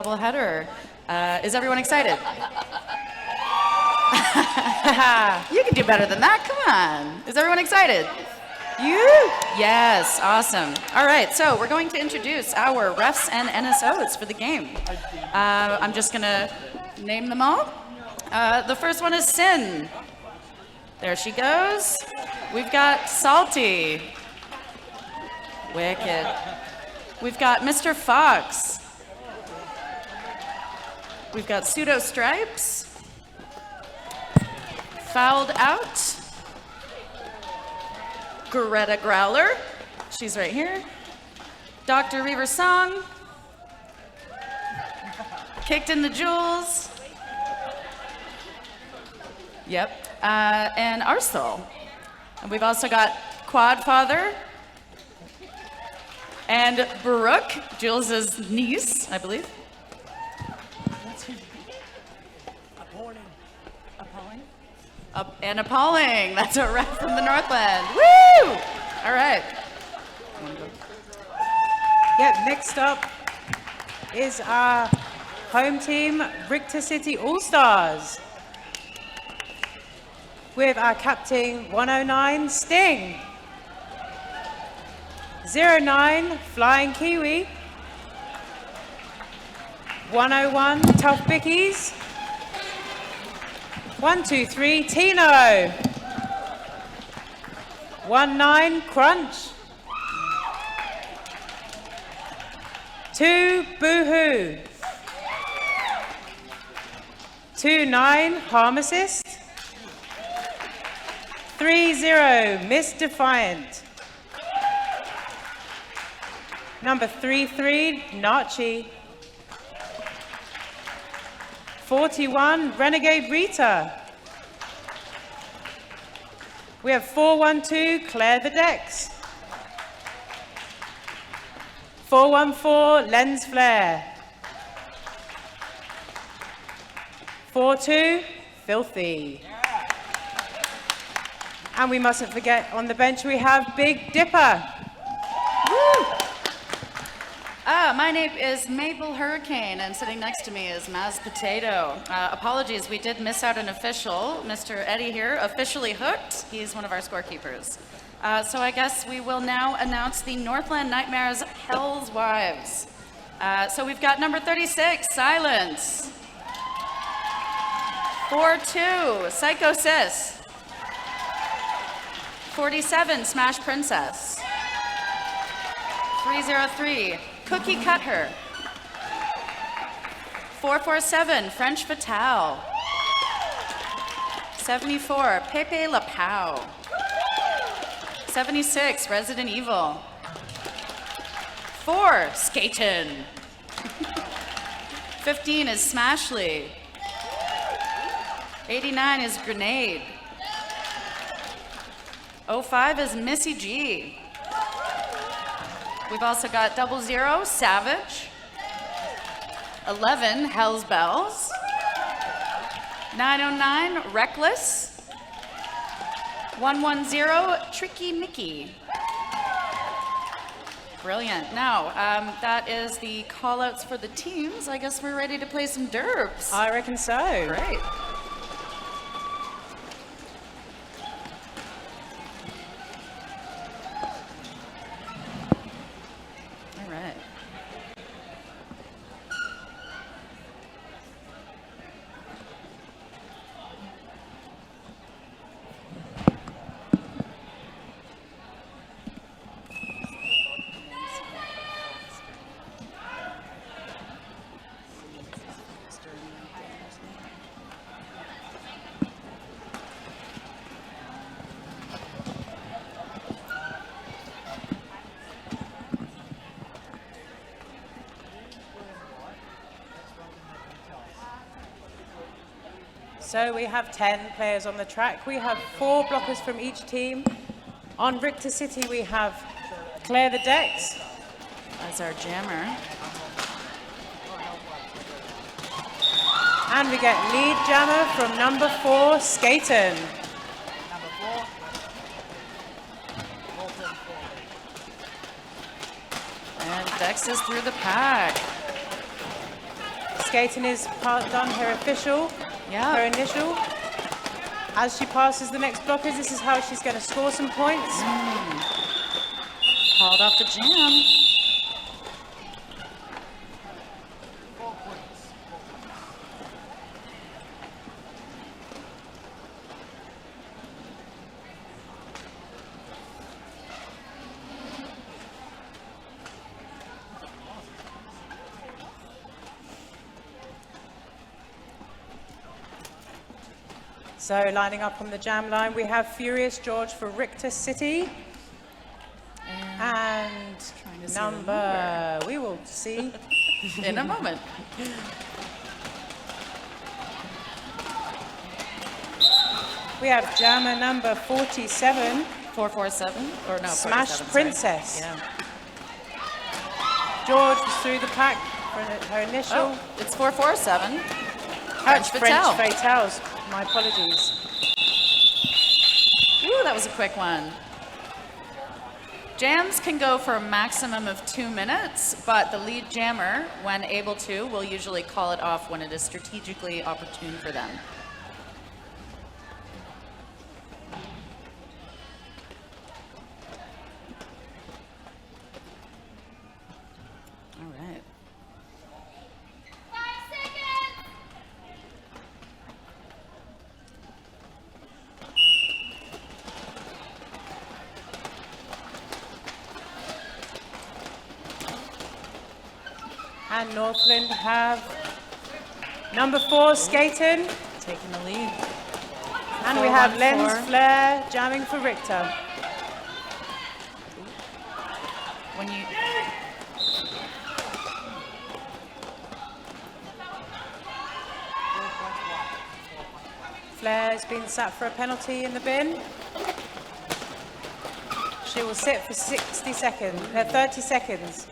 Doubleheader. Is everyone excited? You can do better than that. Come on. Is everyone excited? You? Yes, awesome. All right, so we're going to introduce our refs and NSOs for the game. I'm just going to name them all. The first one is Sin. There she goes. We've got Salty. Wicked. We've got Mr. Fox. We've got Pseudo Stripes. Fouled Out. Greta Growler. She's right here. Dr. Reaver Song. Kicked in the Jewels. Yep. And Arsel. And we've also got Quadfather. And Brooke, Jules' niece, I believe. And Appalling. That's a rep from the Northland. Woo! All right. Yep, next up is our home team, Richter City All-Stars. With our captain 109, Sting. 09, Flying Kiwi. 101, Tough Bickies. 123, Tino. 19, Crunch. 2, Boohoo. 29, Harm Assist. 30, Miss Defiant. Number 33, Nachi. 41, Renegade Rita. We have 412, Claire the Dex. 414, Lens Flare. 42, Filthy. And we mustn't forget, on the bench we have Big Dipper. Woo! My name is Maple Hurricane, and sitting next to me is Maz Potato. Apologies, we did miss out an official. Mr. Eddie here, officially hooked. He's one of our scorekeepers. So I guess we will now announce the Northland Nightmares Hell's Wives. So we've got number 36, Silence. 42, Psycho Sis. 47, Smash Princess. 303, Cookie Cut Her. 447, French Fatale. 74, Pepe La Pow. 76, Resident Evil. 4, Skatin'. 15 is Smashly. 89 is Grenade. 05 is Missy G. We've also got 00, Savage. 11, Hell's Bells. 909, Reckless. 110, Tricky Mickey. Brilliant. Now, that is the call-outs for the teams. I guess we're ready to play some derbs. I reckon so. Great. So we have 10 players on the track. We have 4 blockers from each team. On Richter City, we have Claire the Dex. That's our jammer. And we get lead jammer from number 4, Skaten. Number 4. And Dex is through the pack. Skating is done her official, Yeah. her initial. As she passes the next blockers, this is how she's going to score some points. Called off the jam. So lining up on the jam line, we have Furious George for Richter City. And Trying to see the number, we will see. In a moment. We have jammer number 47, 447 or no? Smash 47, sorry. Princess. Yeah. George was through the pack for her initial. Oh, it's 447. French Fatale. Fatales. My apologies. Ooh, that was a quick one. Jams can go for a maximum of 2 minutes, but the lead jammer, when able to, will usually call it off when it is strategically opportune for them. All right. 5 seconds. And Northland have number 4 skating. Taking the lead. And we have 4-1-4. Lens Flair jamming for Richter. When you Flair's been sat for a penalty in the bin. She will sit for 30 seconds.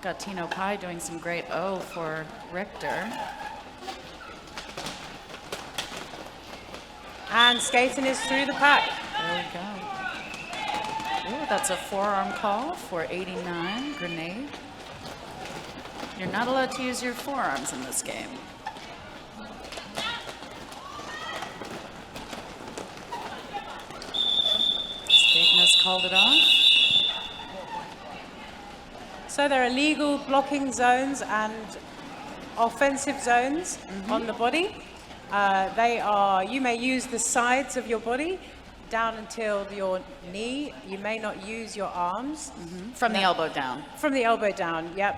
got Tino Kai doing some great O for Richter. And skating is through the pack. There we go. Ooh, that's a forearm call for 89, grenade. You're not allowed to use your forearms in this game. Skaten has called it off. So there are legal blocking zones and offensive zones on the body. They are, you may use the sides of your body down until your knee. You may not use your arms. From the elbow down. From the elbow down, yep.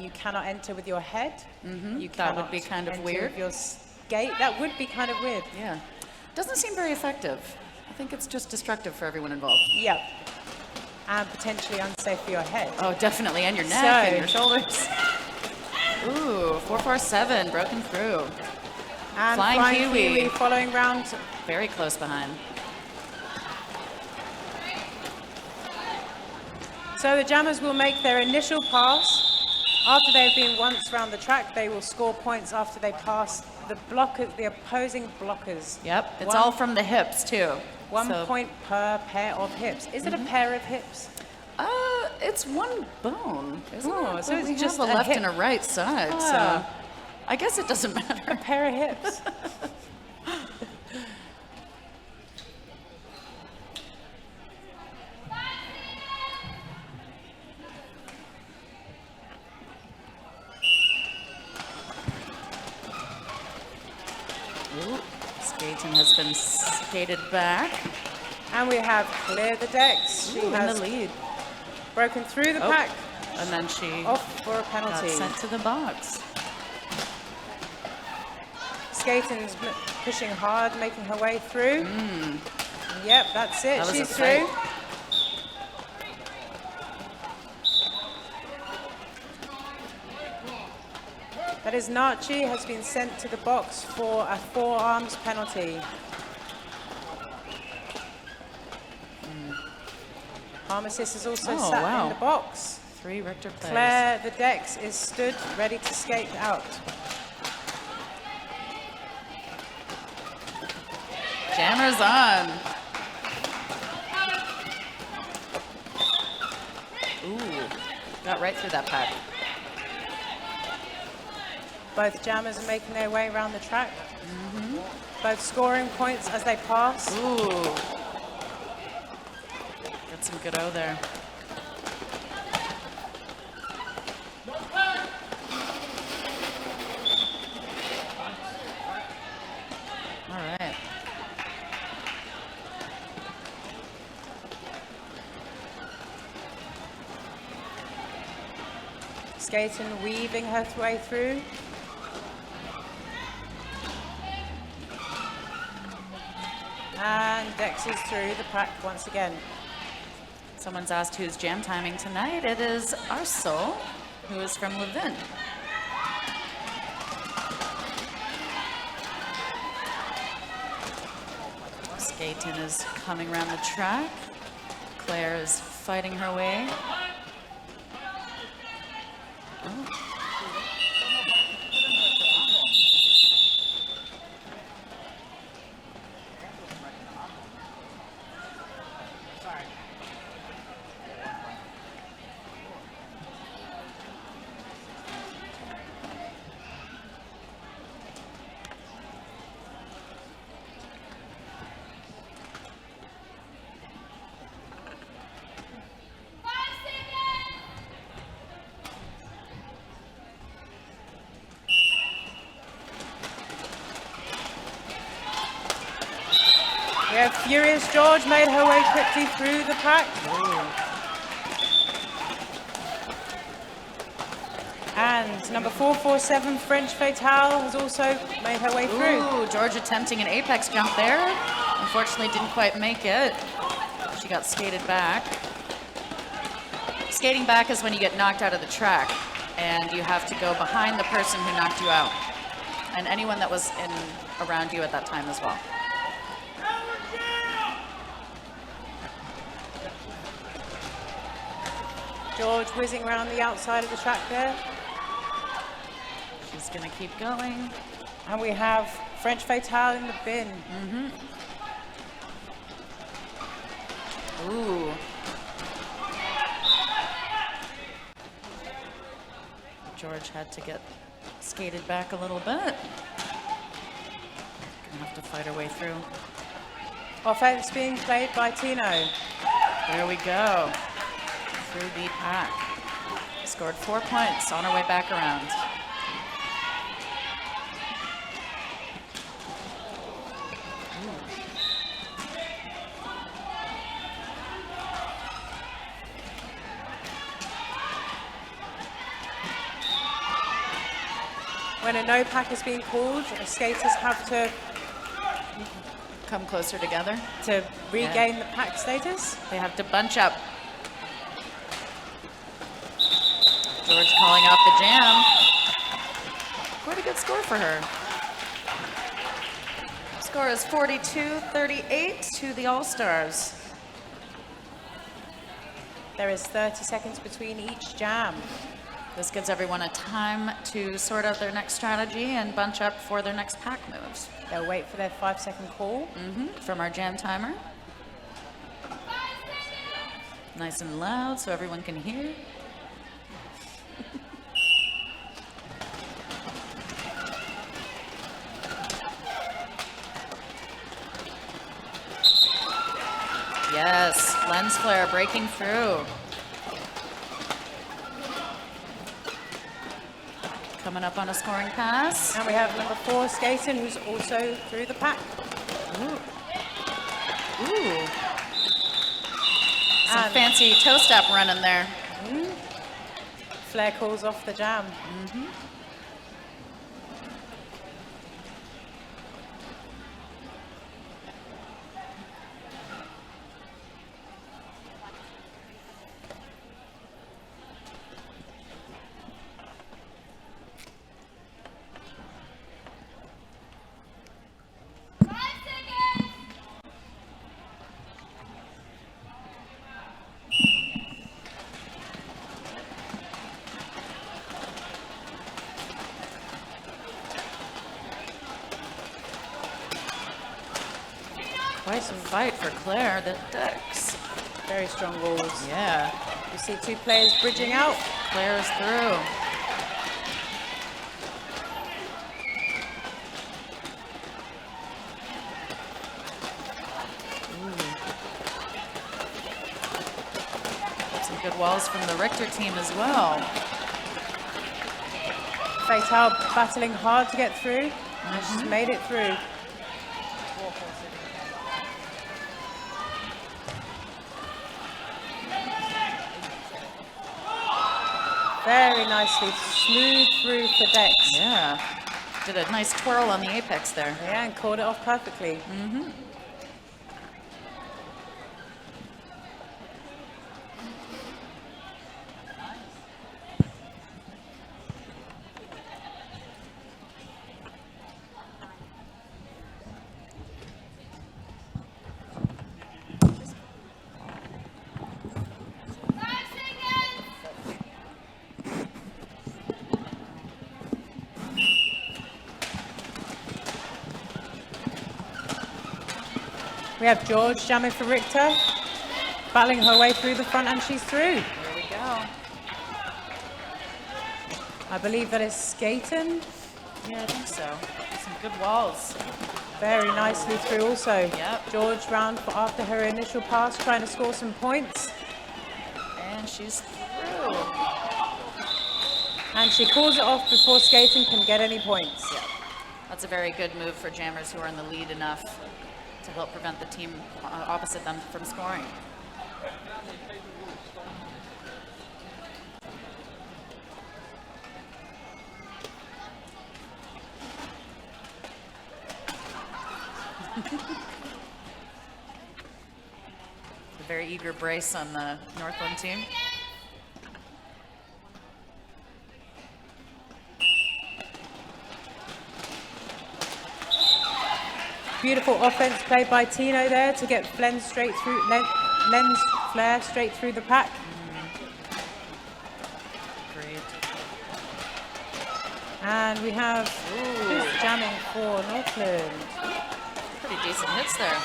You cannot enter with your head. You That would cannot be kind of enter weird. with your skate. That would be kind of weird. Yeah. Doesn't seem very effective. I think it's just destructive for everyone involved. Yep. And potentially unsafe for your head. Oh, definitely. And your neck So- and your shoulders. Ooh, 447, broken through. And Flying Kiwi. following round. Very close behind. So the jammers will make their initial pass. After they've been once around the track, they will score points after they pass the opposing blockers. Yep, it's One- all from the hips too. 1 So, point per pair of hips. Is it a pair of hips? It's one bone, isn't Oh, it? so But it's we just have a a left hip. and a right side, Ah. so I guess it doesn't A matter. pair of hips. Ooh, Skaten has been skated back. And we have Clear the Decks. She Ooh, in has the lead. broken through the Oh, pack. and then she Off for a got penalty. sent to the box. Skaten's pushing hard, making her way through. Yep, that's it. That was a She's through. fight. That is Nachi has been sent to the box for a forearms penalty. Pharmacist is also Oh, sat wow. in the box. 3 Richter players. Claire the Dex is stood ready to skate out. Jammer's on. Ooh, got right through that pack. Both jammers are making their way around the track. Both scoring points as they pass. Ooh. Got some good O there. All right. Skaten weaving her way through. And Dex is through the pack once again. Someone's asked who's jam timing tonight. It is Arsel, who is from Levin. Skaten is coming around the track. Claire is fighting her way. We have Furious George made her way quickly through the pack. And number 447, French Fatale, has also made her way through. Ooh, George attempting an apex jump there. Unfortunately, didn't quite make it. She got skated back. Skating back is when you get knocked out of the track, and you have to go behind the person who knocked you out, and anyone that was around you at that time as well. George whizzing around the outside of the track there. She's gonna keep going. And we have French Fatale in the bin. Ooh. George had to get skated back a little bit. Gonna have to fight her way through. Offense being played by Tino. There we go. Through the pack. Scored 4 points on her way back around. When a no pack is being called, skaters have to Come closer together. regain the pack status. They have to bunch up. George calling out the jam. Quite a good score for her. Score is 42-38 to the All-Stars. There is 30 seconds between each jam. This gives everyone a time to sort out their next strategy and bunch up for their next pack moves. They'll wait for their 5-second call. From our jam timer. Nice and loud so everyone can hear. Yes, lens flare breaking through. Coming up on a scoring pass. And we have number 4, Skaten, who's also through the pack. Ooh. Some And- fancy toe step running there. Flare calls off the jam. Quite some fight for Claire, the Dex. Very strong rules. Yeah, You see 2 players bridging out. Claire's through. walls from the Richter team as well. Fatal battling hard to get through, and she's made it through. Very nicely, smooth through for Dex. Yeah. Did a nice twirl on the apex there. Yeah, and caught it off perfectly. We have George jamming for Richter, battling her way through the front, and she's through. There we go. I believe that is Skaten. Yeah, I think so. Some good walls. Very nicely through also. Yep. George round for after her initial pass, trying to score some points. And she's through. And she calls it off before Skaten can get any points. Yep. That's a very good move for jammers who are in the lead enough to help prevent the team opposite them from scoring. A very eager brace on the Northland team. Beautiful offense played by Tino there to get Lens straight through, Lens flare straight through the pack. Great. And we have who's jamming for Northland. Pretty decent hits there.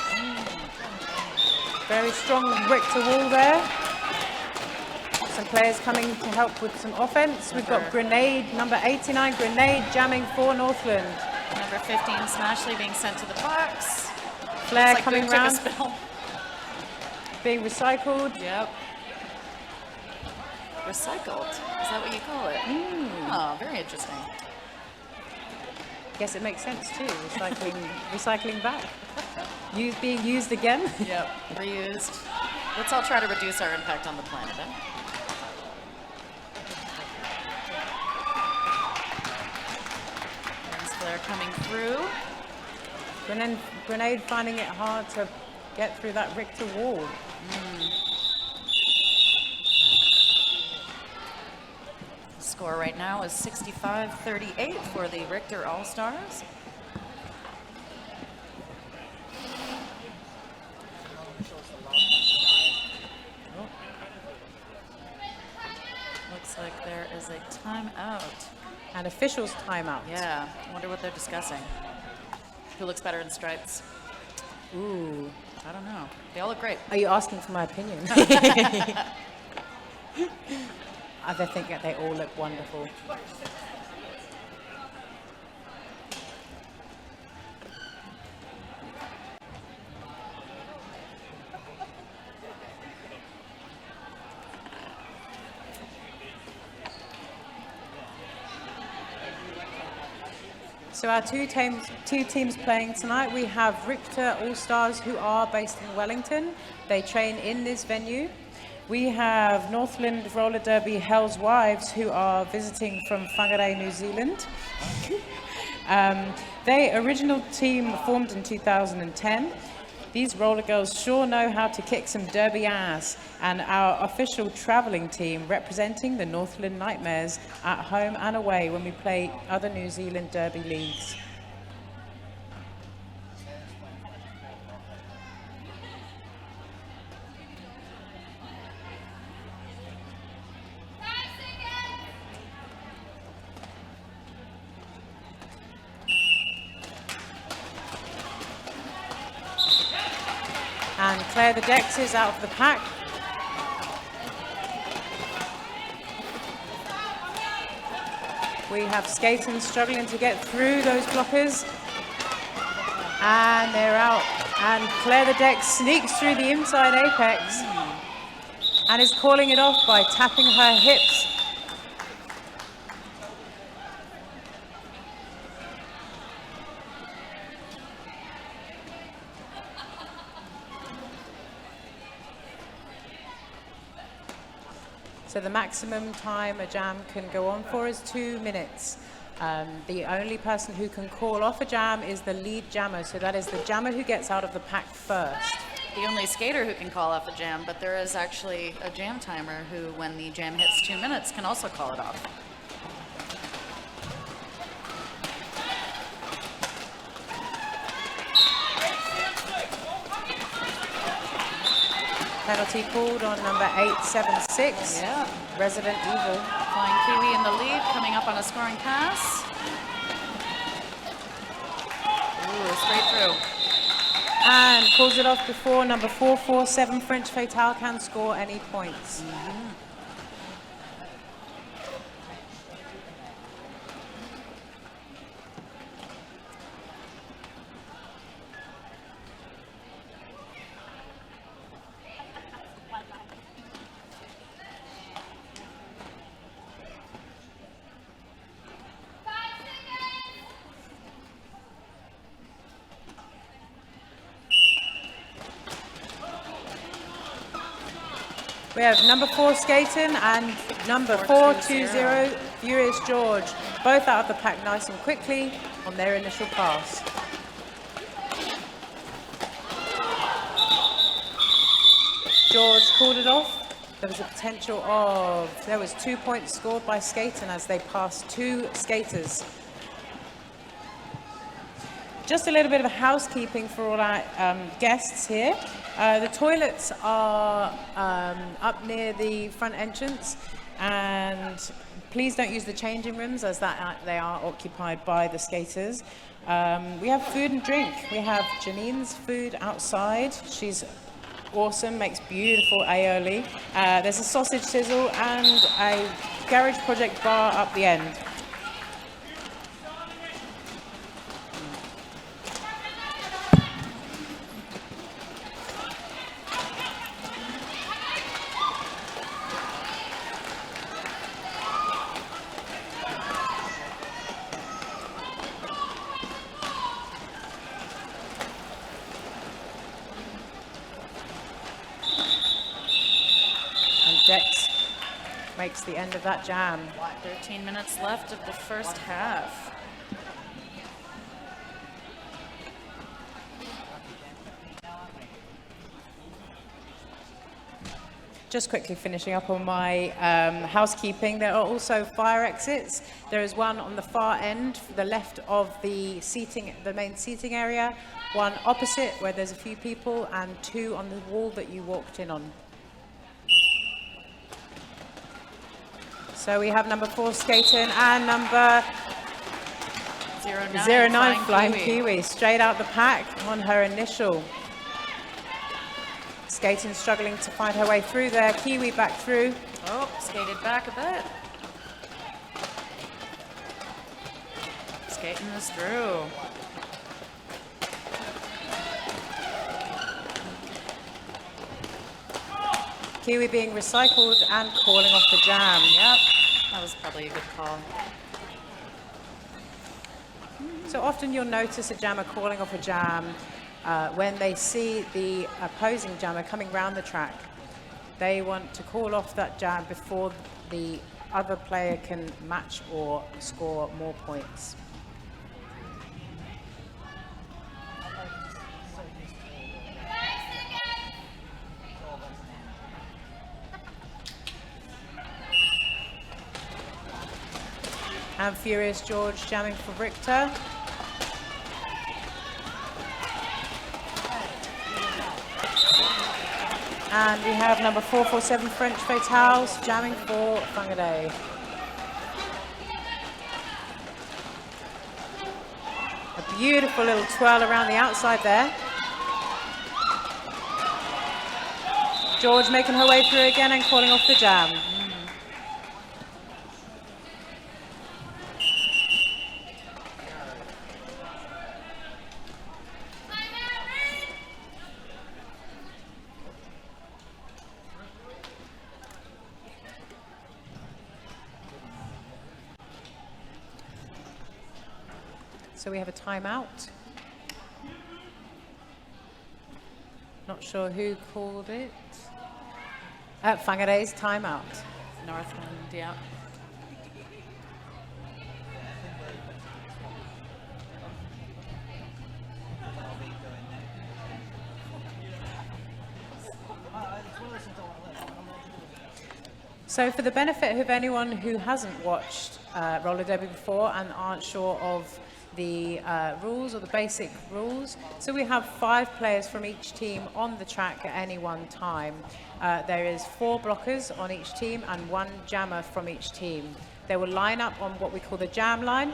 Very strong Richter wall there. Some players coming to help with some offense. We've got Grenade, number 89, Grenade jamming for Northland. Number 15, Smashley being sent to the box. Flare Looks like coming Boom took a round, spill. being recycled. Yep. Recycled. Is that what you call it? Oh, very interesting. Guess it makes sense too, recycling back. Being used again. Yep. Reused. Let's all try to reduce our impact on the planet, eh? Flare coming through. Grenade finding it hard to get through that Richter wall. Score right now is 65-38 for the Richter All-Stars. Looks like there is a timeout. And officials timeout. Yeah, I wonder what they're discussing. Who looks better in stripes? Ooh. I don't know. They all look great. Are you asking for my opinion? I think that they all look wonderful. So our two teams playing tonight, we have Richter All-Stars who are based in Wellington. They train in this venue. We have Northland Roller Derby Hell's Wives who are visiting from Whangarei, New Zealand. Their original team formed in 2010. These roller girls sure know how to kick some derby ass, and our official traveling team representing the Northland Nightmares at home and away when we play other New Zealand derby leagues. And clear the Dexes out of the pack. We have Skaten struggling to get through those blockers. And they're out. And Claire the Dex sneaks through the inside apex. and is calling it off by tapping her hips. So the maximum time a jam can go on for is 2 minutes. The only person who can call off a jam is the lead jammer, so that is the jammer who gets out of the pack first. The only skater who can call off a jam, but there is actually a jam timer who, when the jam hits 2 minutes, can also call it off. Penalty called on number 876, Yeah. Resident Evil. Flying Kiwi in the lead, coming up on a scoring pass. Ooh, straight through. And calls it off before number 447, French Fatale, can score any points. We have number 4 skating and number 420, Furious George, both out of the pack nice and quickly on their initial pass. George called it off. There was a potential of, there was 2 points scored by skating as they passed 2 skaters. Just a little bit of housekeeping for all our guests here. The toilets are up near the front entrance, and please don't use the changing rooms as they are occupied by the skaters. We have food and drink. We have Janine's food outside. She's awesome, makes beautiful aioli. There's a sausage sizzle and a Garage Project bar up the end. Makes the end of that jam. 13 minutes left of the first half. Just quickly finishing up on my housekeeping, there are also fire exits. There is one on the far end, the left of the seating, the main seating area, one opposite where there's a few people, and 2 on the wall that you walked in on. So we have number 4 skating and number 09 Flying Kiwi straight out the pack on her initial. Skating struggling to find her way through there. Kiwi back through. Oh, skated back a bit. Skating this through. Kiwi being recycled and calling off the jam. Yep, that was probably a good call. So often you'll notice a jammer calling off a jam when they see the opposing jammer coming round the track. They want to call off that jam before the other player can match or score more points. And Furious George jamming for Richter. And we have number 447 French Fatales jamming for Fungaday. A beautiful little twirl around the outside there. George making her way through again and calling off the jam. So we have a timeout. Not sure who called it. Whangarei's timeout. Northland, yeah. So for the benefit of anyone who hasn't watched roller derby before and aren't sure of the rules or the basic rules, so we have 5 players from each team on the track at any one time. There is 4 blockers on each team and 1 jammer from each team. They will line up on what we call the jam line.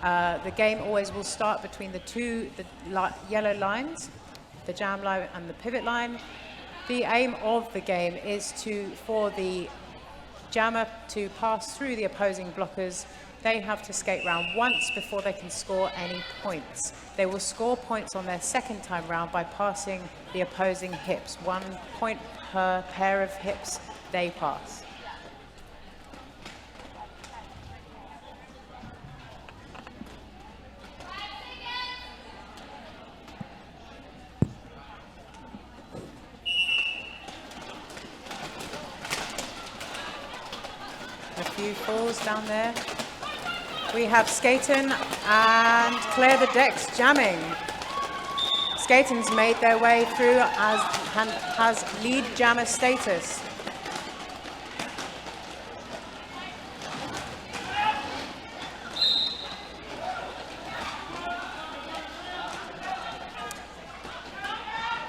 The game always will start between the yellow lines, the jam line and the pivot line. The aim of the game is for the jammer to pass through the opposing blockers. They have to skate round once before they can score any points. They will score points on their second time round by passing the opposing hips. 1 point per pair of hips they pass. A few falls down there. We have Skaten and Clear the Decks jamming. Skaten's made their way through as has lead jammer status.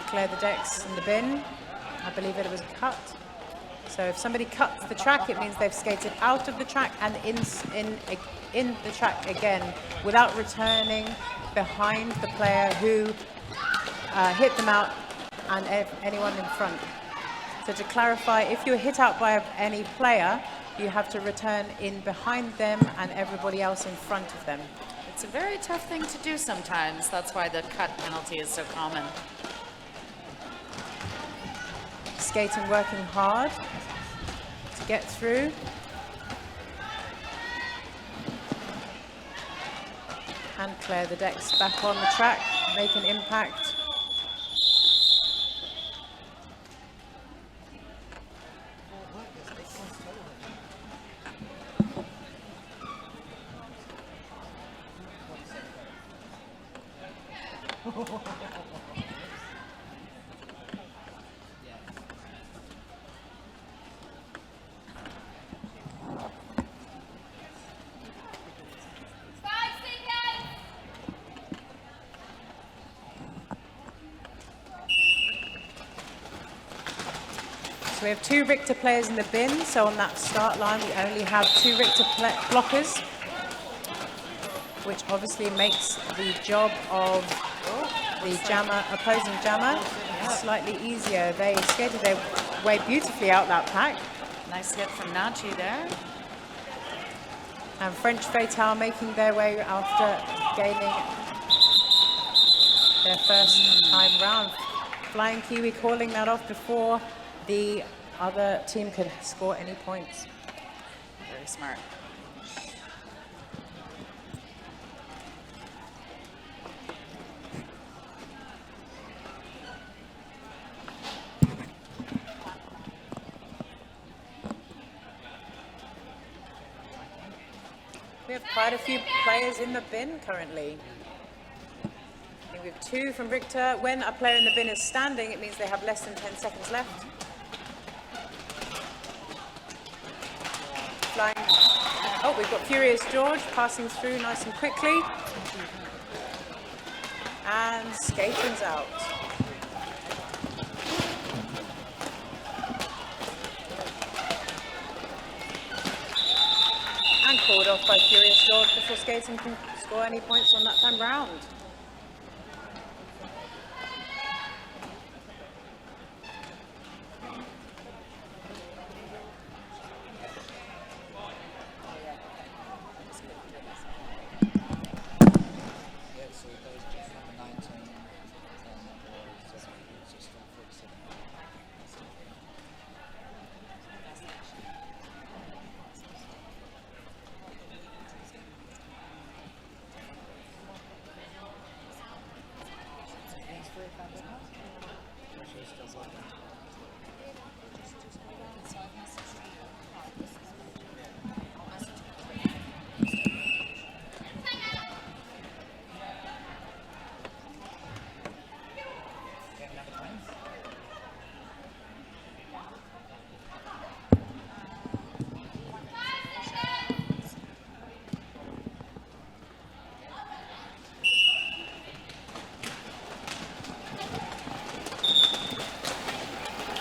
Clear the Decks in the bin. I believe it was a cut. So if somebody cuts the track, it means they've skated out of the track and in the track again without returning behind the player who hit them out and anyone in front. So to clarify, if you're hit out by any player, you have to return in behind them and everybody else in front of them. It's a very tough thing to do sometimes. That's why the cut penalty is so common. Skating working hard to get through. And Clear the Decks back on the track, make an impact. We have 2 Richter players in the bin, so on that start line we only have 2 Richter blockers, which obviously makes the job of the opposing jammer slightly easier. They skated their way beautifully out that pack. Nice hit from Nachi there. And French Fatale making their way after gaining their first time round. Flying Kiwi calling that off before the other team could score any points. Very smart. We have quite a few players in the bin currently. I think we have 2 from Richter. When a player in the bin is standing, it means they have less than 10 seconds left. Flying. Oh, we've got Furious George passing through nice and quickly. And Skating's out. And called off by Furious George before Skating can score any points on that time round.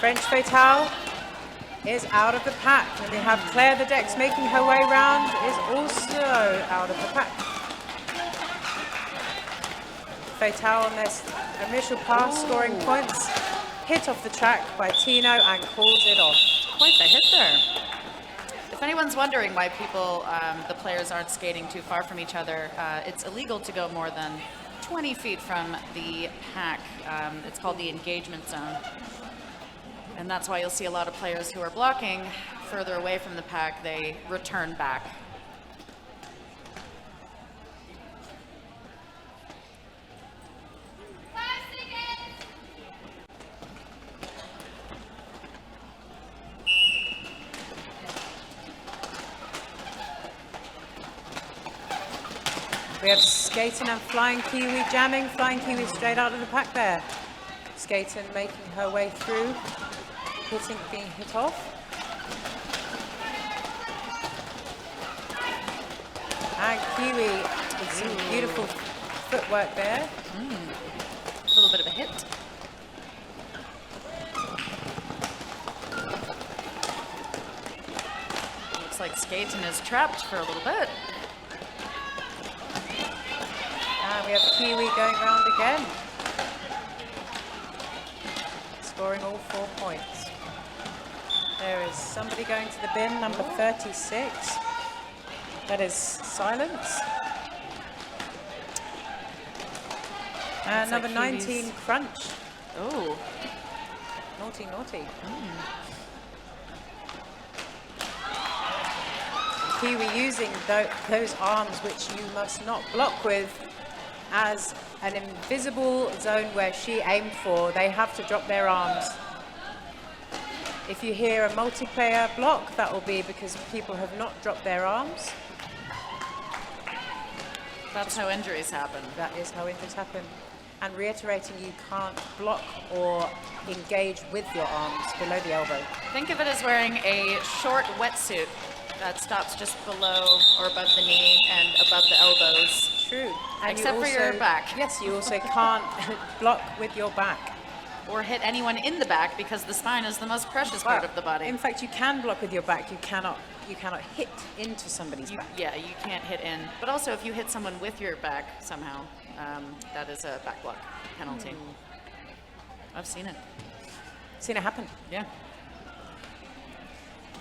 French Fatale is out of the pack. And we have Claire the Dex making her way round, is also out of the pack. Fatale on this initial pass, scoring points. Hit off the track by Tino and calls it off. Quite the hit there. If anyone's wondering why people, the players aren't skating too far from each other, it's illegal to go more than 20 feet from the pack. It's called the engagement zone. And that's why you'll see a lot of players who are blocking further away from the pack, they return back. We have Skaten and Flying Kiwi jamming. Flying Kiwi straight out of the pack there. Skaten making her way through, being hit off. And Kiwi with some beautiful footwork there. A little bit of a hit. Looks like Skaten is trapped for a little bit. And we have Kiwi going round again. Scoring all 4 points. There is somebody going to the bin, number 36. That is Silence. And Looks number like 19, Kiwi's- Crunch. Oh, Naughty, naughty. Kiwi using those arms which you must not block with as an invisible zone where she aimed for. They have to drop their arms. If you hear a multiplayer block, that will be because people have not dropped their arms. that's how injuries happen. That is how injuries happen. And reiterating, you can't block or engage with your arms below the elbow. Think of it as wearing a short wetsuit that stops just below or above the knee and above the elbows. True. And you Except for your also- back. Yes, you also can't block with your back. Or hit anyone in the back because the spine is the most precious part of the body. In fact, you can block with your back. You cannot hit into somebody's back. Yeah, you can't hit in. But also, if you hit someone with your back somehow, that is a back block penalty. I've seen it. Seen it happen. Yeah.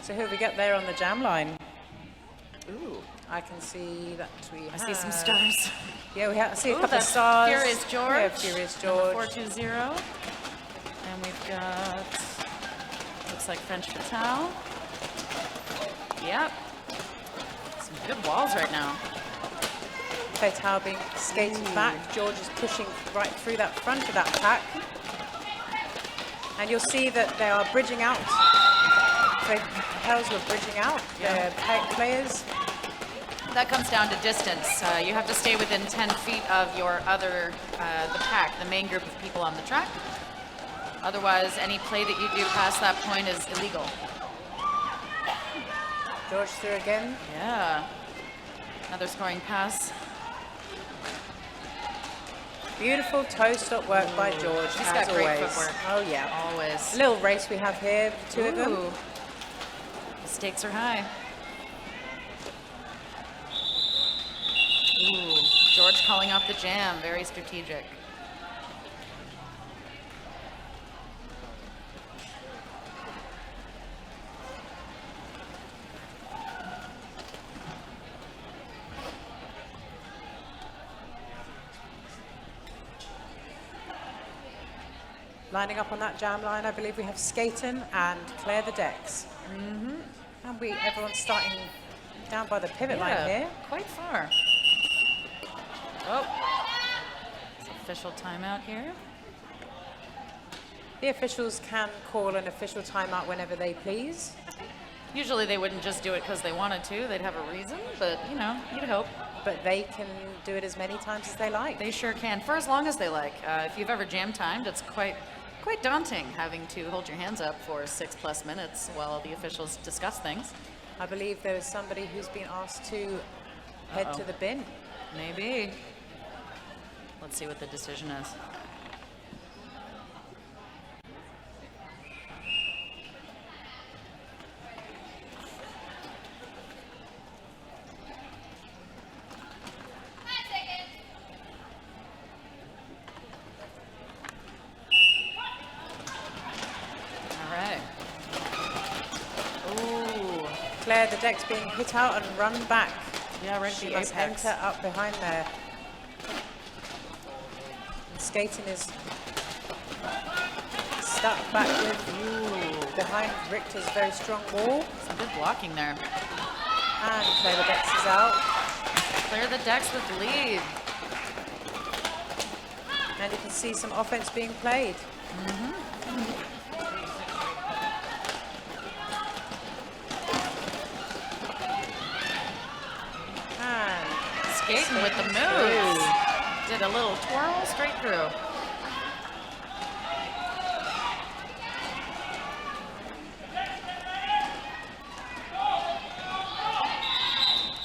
So who have we got there on the jam line? Ooh, I can see that we I see some stars. Yeah, we have. I see a Ooh, couple of that's stars. Furious George. Yeah, Furious Number George. 420. And we've got, looks like French Fatale. Yep. Some good walls right now. Fatale being skated back. George is pushing right through that front of that pack. And you'll see that they are bridging out. Fatales were bridging out. Yeah. Their players. That comes down to distance. You have to stay within 10 feet of your other, the pack, the main group of people on the track. Otherwise, any play that you do past that point is illegal. George through again. Yeah. Another scoring pass. Beautiful toe stop work by George, He's as got great always. footwork. Oh yeah. Always. A little race we have here, two of them. Ooh. The stakes are high. Ooh, George calling off the jam, very strategic. Lining up on that jam line, I believe we have Skaten and Claire the Dex. And everyone's starting down by the pivot line here. Quite far. Oh, it's official timeout here. The officials can call an official timeout whenever they please. Usually they wouldn't just do it because they wanted to. They'd have a reason, but you know, you'd hope. But they can do it as many times as they like. They sure can, for as long as they like. If you've ever jam timed, it's quite daunting having to hold your hands up for 6+ minutes while the officials discuss things. I believe there is somebody who's been asked to head to the bin. Maybe. Let's see what the decision is. Claire, the deck's being hit out and run back. Yeah, right at She the must apex. enter up behind there. And skating is stuck back with behind Richter's very strong wall. Some good blocking there. And Claire the Dex is out. Clear the decks with lead. And you can see some offense being played. And Skating with the moves. Did a little twirl straight through.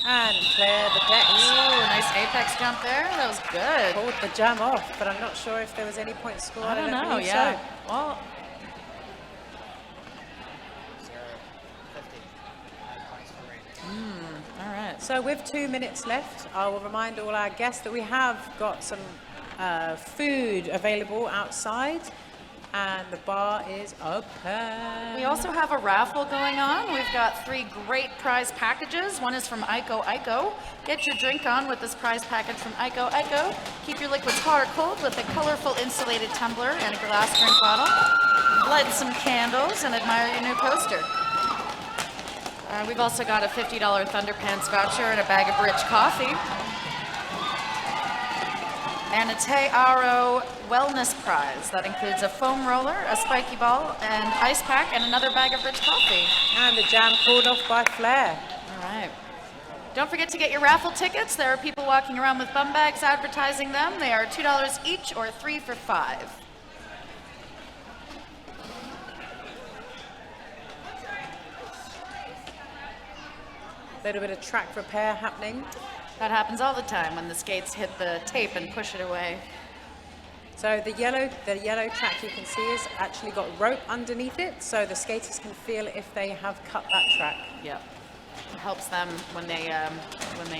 And Claire the Dex Ooh, nice apex jump there. That was good. pulled the jam off, but I'm not sure if there was any point scored. I don't know, believe yeah. so. Well, all right. So with 2 minutes left, I will remind all our guests that we have got some food available outside, and the bar is open. We also have a raffle going on. We've got 3 great prize packages. One is from Ico Ico. Get your drink on with this prize package from Ico Ico. Keep your liquids hot or cold with a colorful insulated tumbler and a glass drink bottle. Light some candles and admire your new poster. We've also got a $50 Thunderpants voucher and a bag of rich coffee. And a Te Aro wellness prize that includes a foam roller, a spiky ball, an ice pack, and another bag of rich coffee. And the jam pulled off by Flair. All right. Don't forget to get your raffle tickets. There are people walking around with bum bags advertising them. They are $2 each or 3 for $5. A little bit of track repair happening. That happens all the time when the skates hit the tape and push it away. So the yellow track you can see has actually got rope underneath it, so the skaters can feel if they have cut that track. Yep. It helps them when they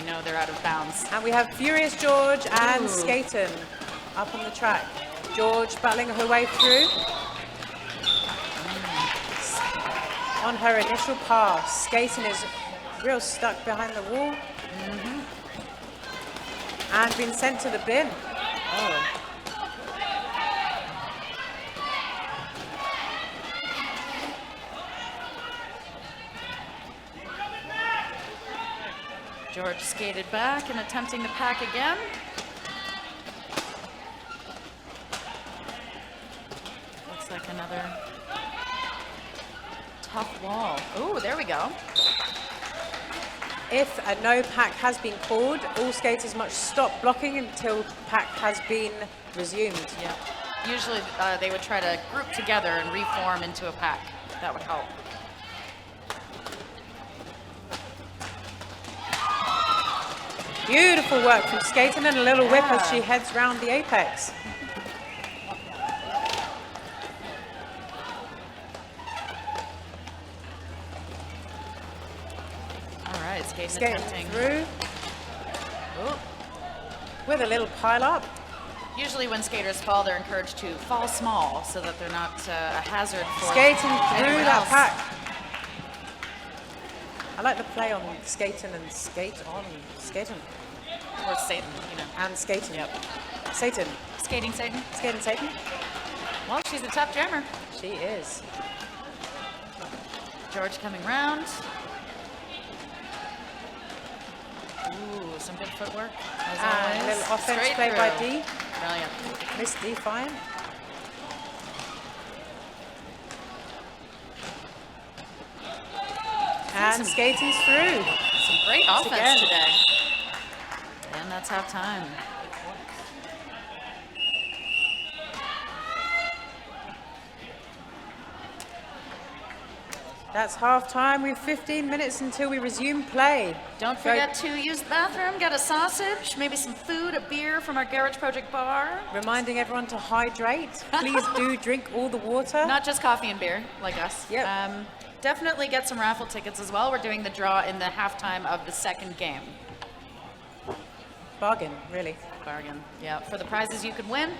know they're out of bounds. And we have Furious George and Ooh. Skaten up on the track. George battling her way through. On her initial pass, Skaten is real stuck behind the wall. And been sent to the bin. Oh. George skated back and attempting to pack again. Looks like another tough wall. Ooh, there we go. If a no pack has been called, all skaters must stop blocking until pack has been resumed. Yeah. Usually they would try to group together and reform into a pack. That would help. Beautiful work from Skaten and a little whip as Yeah. she heads round the apex. All right, skating Skating attempting. through Ooh. with a little pile up. Usually when skaters fall, they're encouraged to fall small so that they're not a hazard for Skating through anyone that else. pack. I like the play on Skaten and skate on Skaten Or Satan, you know. and Skaten. Yep. Satan. Skating Satan. Skaten Satan. Well, she's a tough jammer. She is. George coming round. Ooh, some good footwork, as And always. a little offense Straight play by through. D. Brilliant. Miss D fine. And skating through. Some great offense again. today. And that's half time. That's half time. We have 15 minutes until we resume play. Don't forget to use the bathroom, get a sausage, maybe some food, a beer from our Garage Project bar. Reminding everyone to hydrate. Please do drink all the water. Not just coffee and beer, like us. Yep. Definitely get some raffle tickets as well. We're doing the draw in the halftime of the second game. Bargain, really. Bargain. Yeah, for the prizes you could win.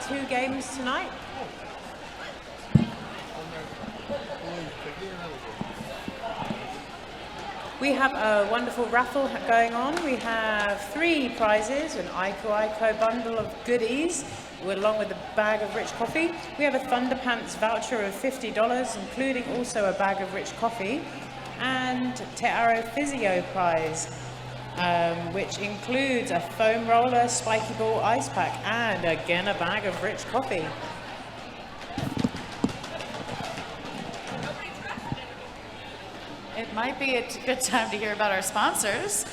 2 games tonight. We have a wonderful raffle going on. We have 3 prizes, an Aiko bundle of goodies, along with a bag of rich coffee. We have a Thunderpants voucher of $50, including also a bag of rich coffee, and Te Aro Physio prize, which includes a foam roller, spiky ball ice pack, and again a bag of rich coffee. It might be a good time to hear about our sponsors.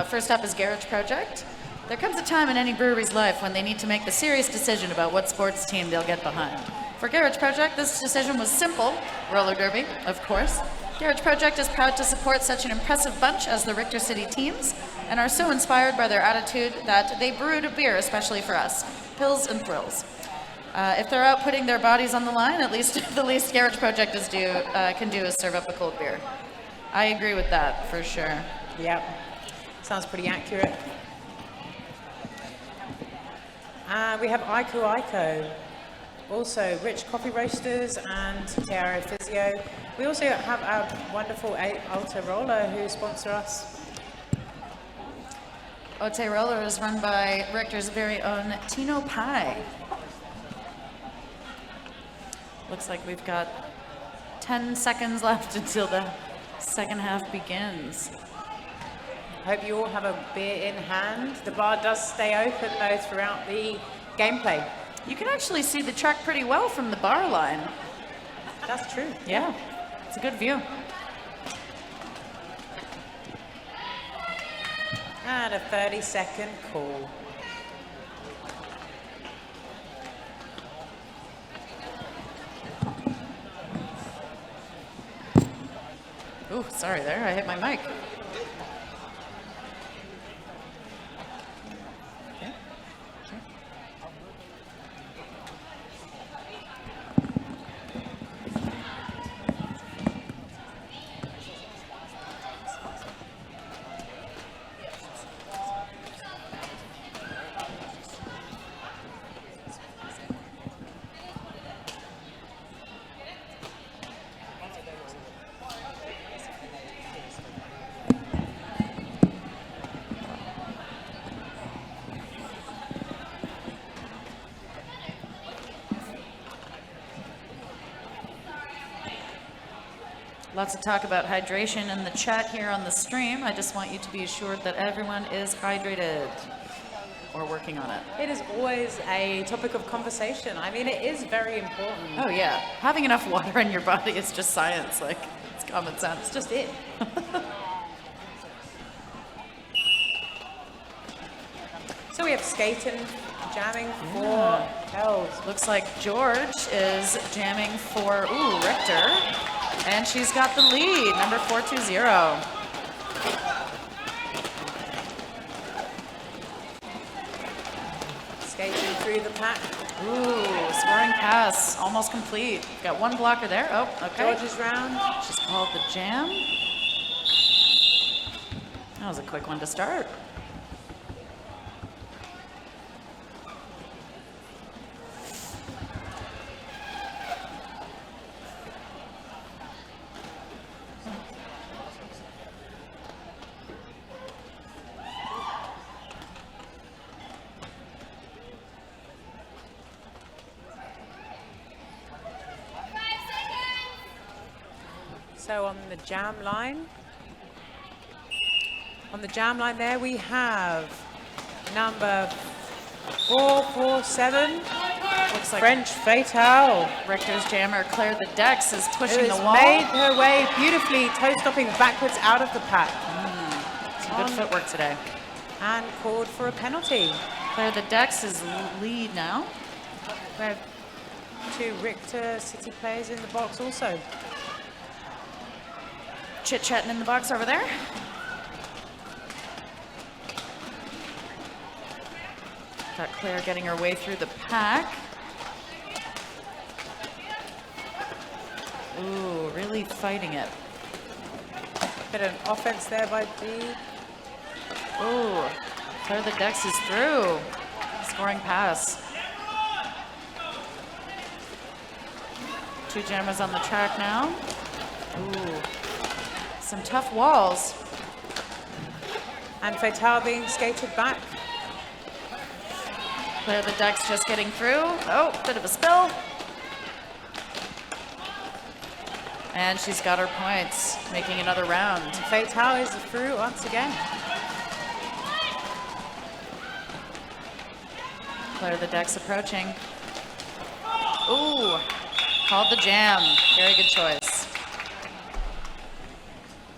First up is Garage Project. There comes a time in any brewery's life when they need to make the serious decision about what sports team they'll get behind. For Garage Project, this decision was simple. Roller derby, of course. Garage Project is proud to support such an impressive bunch as the Richter City teams and are so inspired by their attitude that they brewed a beer especially for us, Pills and Thrills. If they're out putting their bodies on the line, at least the least Garage Project can do is serve up a cold beer. I agree with that, for sure. Yep, sounds pretty accurate. We have Aiko. Also, Rich Coffee Roasters and Te Aro Physio. We also have our wonderful Alta Roller who sponsor us. Ote Roller is run by Richter's very own Tino Pai. Looks like we've got 10 seconds left until the second half begins. Hope you all have a beer in hand. The bar does stay open though throughout the gameplay. You can actually see the track pretty well from the bar line. That's true. Yeah, it's a good view. And a 30-second call. Ooh, sorry there, I hit my mic. Okay. Sure. Lots of talk about hydration in the chat here on the stream. I just want you to be assured that everyone is hydrated or working on it. It is always a topic of conversation. I mean, it is very important. Oh yeah, having enough water in your body is just science, like it's common sense. It's just it. So we have skating, jamming for Hells. Looks like George is jamming for, Richter. And she's got the lead, number 420. Skating through the pack. Ooh, scoring pass, almost complete. Got one blocker there. Oh, okay. George's round. She's called the jam. That was a quick one to start. So on the jam line there we have number 447. Looks like French Fatale. Richter's jammer cleared the decks, is Who pushing the has wall. made her way beautifully, toe-stopping backwards out of the pack. Some good footwork today. And called for a penalty. Clear the decks is lead now. We have 2 Richter City players in the box also. Chit-chatting in the box over there. Got Claire getting her way through the pack. Ooh, really fighting it. Bit of offense there by D. Ooh, Claire the Dex is through. Scoring pass. 2 jammers on the track now. Ooh, some tough walls. And Fatale being skated back. Claire the Duck's just getting through. Oh, bit of a spill. And she's got her points, making another round. Fatale is through once again. Claire the Duck's approaching. Ooh, called the jam. Very good choice.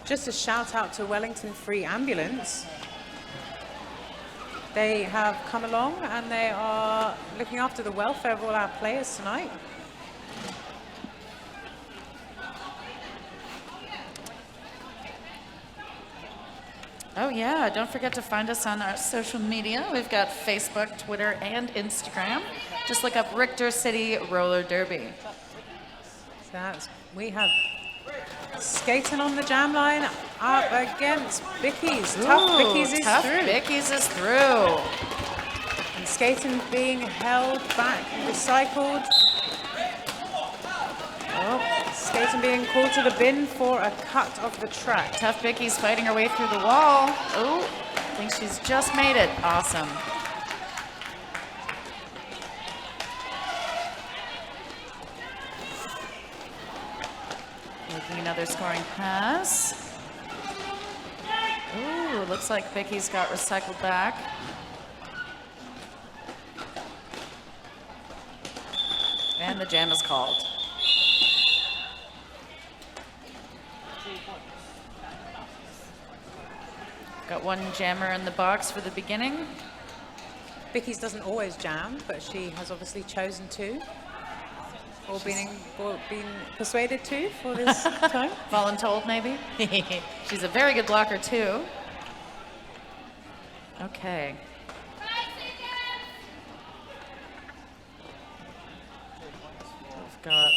Just a shout out to Wellington Free Ambulance. They have come along and they are looking after the welfare of all our players tonight. Oh yeah, don't forget to find us on our social media. We've got Facebook, Twitter, and Instagram. Just look up Richter City Roller Derby. So we have skating on the jam line up against Bickies. Tough Bickies is Tough through. Bickies is through. And skating being held back, recycled. Oh, skating being called to the bin for a cut of the track. Tough Bickies fighting her way through the wall. Oh, I think she's just made it. Awesome. Making another scoring pass. Ooh, looks like Bickies got recycled back. And the jam is called. Got 1 jammer in the box for the beginning. Bickies doesn't always jam, but she has obviously chosen to. Or been persuaded to for this time. Voluntold, maybe? She's a very good blocker, too. Okay. 5 seconds. We've got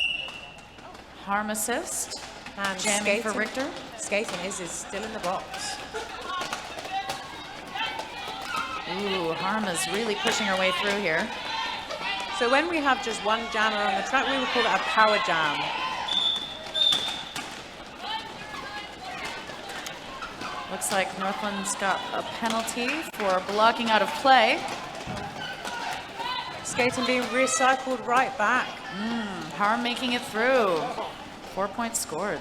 harm assist. And Jamming for Richter. Skating is still in the box. Ooh, Harm is really pushing her way through here. So when we have just 1 jammer on the track, we would call it a power jam. Looks like Northland's got a penalty for blocking out of play. Skating being recycled right back. Harm making it through. 4 points scored.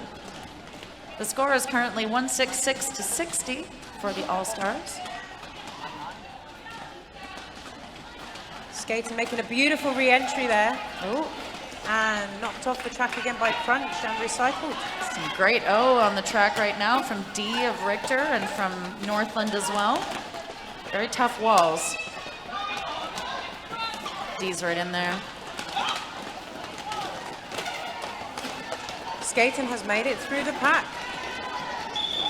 The score is currently 166 to 60 for the All-Stars. Skating making a beautiful re-entry there. Oh, And knocked off the track again by Crunch and recycled. some great O on the track right now from D of Richter and from Northland as well. Very tough walls. D's right in there. Skating has made it through the pack.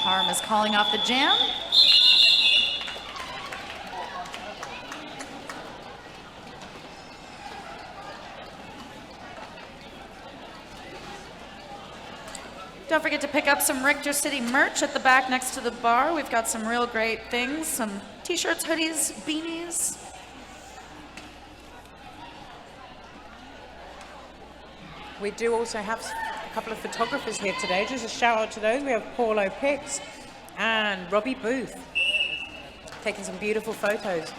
Harm is calling off the jam. Don't forget to pick up some Richter City merch at the back next to the bar. We've got some real great things, some t-shirts, hoodies, beanies. We do also have a couple of photographers here today. Just a shout out to those. We have Paulo Pix and Robbie Booth taking some beautiful photos.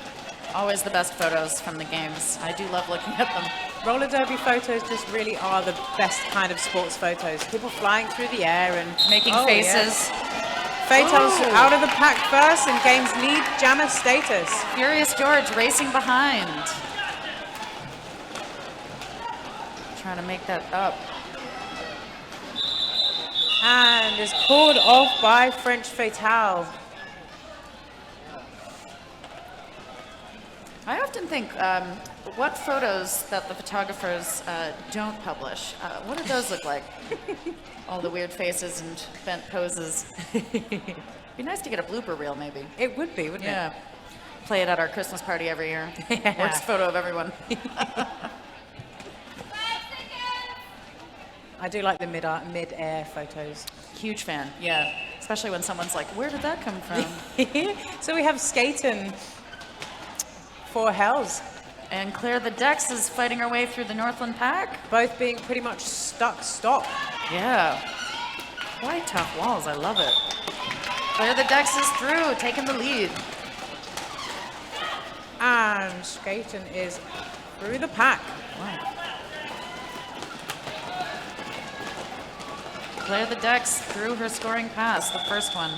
Always the best photos from the games. I do love looking at them. Roller derby photos just really are the best kind of sports photos. People flying through the air and Making oh, faces. Yeah. Fatale's Ooh. out of the pack first and gains lead jammer status. Furious George racing behind. Trying to make that up. And is called off by French Fatale. I often think, what photos that the photographers don't publish, what do those look like? All the weird faces and bent poses. Be nice to get a blooper reel, maybe. It would be, wouldn't Yeah. Play it at our Christmas party every year. Yeah. Worst photo of everyone. 5 seconds. I do like the mid-air photos. Huge fan, yeah. Especially when someone's like, where did that come from? So we have skating for Hells. And Claire the Dex is fighting her way through the Northland pack. Both being pretty much stuck stop. Yeah. Quite tough walls. I love it. Claire the Dex is through, taking the lead. And Skaten is through the pack. Wow. Claire the Dex threw her scoring pass, the first one.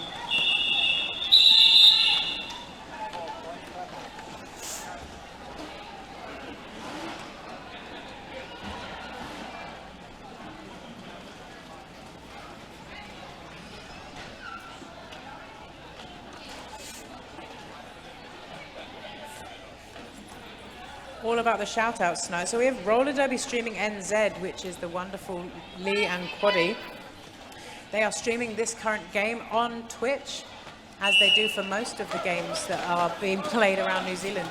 All about the shout outs tonight. So we have Roller Derby Streaming NZ, which is the wonderful Lee and Quaddy. They are streaming this current game on Twitch, as they do for most of the games that are being played around New Zealand.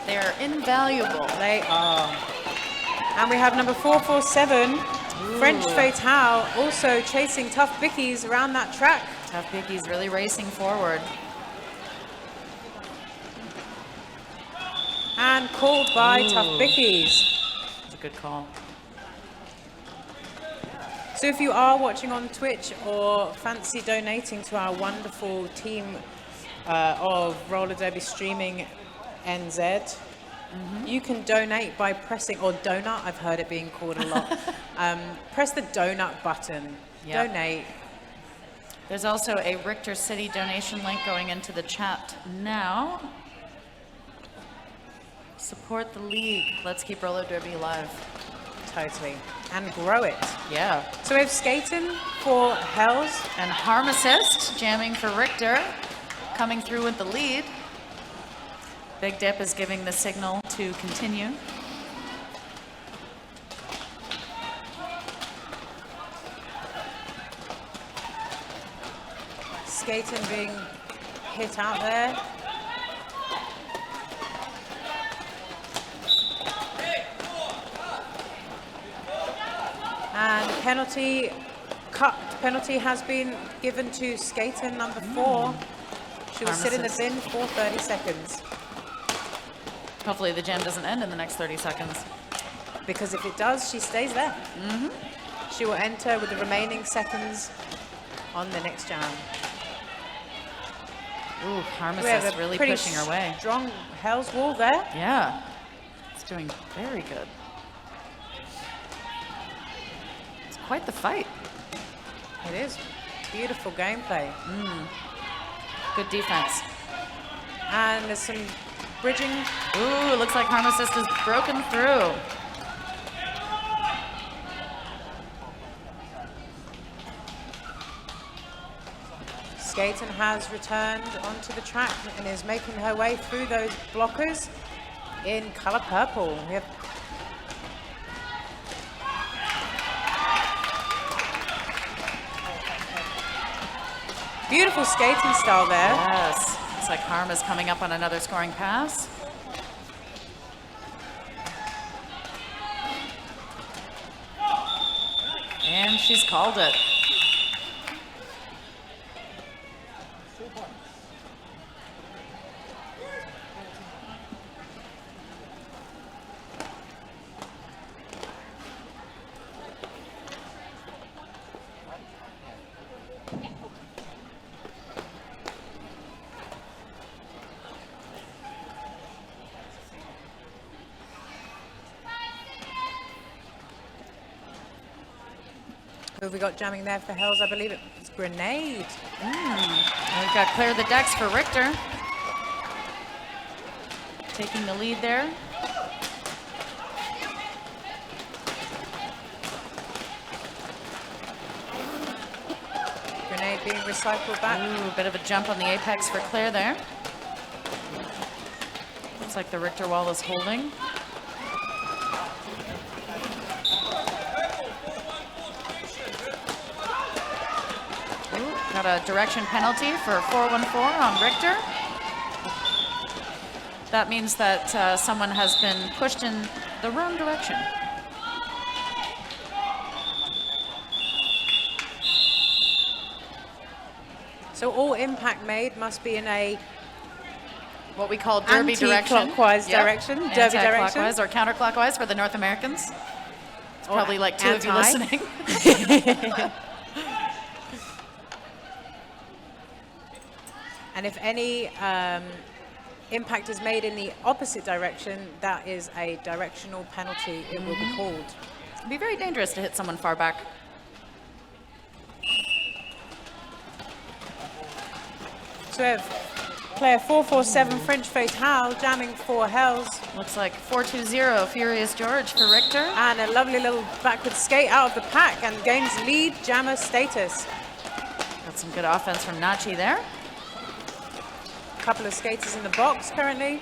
They are invaluable. They are. And we have number 447, French Fatale, also chasing Tough Bickies around that track. Tough Bickies really racing forward. And called by Tough Bickies. It's a good call. So if you are watching on Twitch or fancy donating to our wonderful team of Roller Derby Streaming NZ, you can donate by pressing, or donut, I've heard it being called a lot. Press the donut button. Yep. Donate. There's also a Richter City donation link going into the chat now. Support the league. Let's keep roller derby alive. Totally. And grow it. Yeah. So we have Skaten for Hells. And Harm Assist jamming for Richter, coming through with the lead. Big Dip is giving the signal to continue. Skaten being hit out there. And penalty has been given to Skaten number 4. She will sit in the bin for 30 seconds. Hopefully the jam doesn't end in the next 30 seconds. Because if it does, she stays there. She will enter with the remaining seconds on the next jam. Ooh, Harm We have Assist a really pretty pushing her way. strong Hell's Wall there. Yeah. It's doing very good. It's quite the fight. It is. Beautiful gameplay. Good defense. And there's some bridging. Ooh, it looks like Harm Assist is broken through. Skaten has returned onto the track and is making her way through those blockers in color purple. We have beautiful skating style there. Yes. Looks like Harm is coming up on another scoring pass. And she's called it. Who have we got jamming there for Hells? I believe it's Grenade. And we've got Claire the Dex for Richter. Taking the lead there. Grenade being recycled back. Ooh, a bit of a jump on the apex for Claire there. Looks like the Richter wall is holding. Got a direction penalty for 414 on Richter. That means that someone has been pushed in the wrong direction. So all impact made must be in a what we call derby direction. Anti-clockwise direction, derby direction. Anti-clockwise or counterclockwise for the North Americans. It's probably like two of you anti. listening. And if any impact is made in the opposite direction, that is a directional penalty. It will be called. It'd be very dangerous to hit someone far back. So we have player 447 French Fatale jamming 4 hells. Looks like 4-2-0 Furious George for Richter. And a lovely little backward skate out of the pack and gains lead jammer status. Got some good offense from Nachi there. A couple of skaters in the box currently.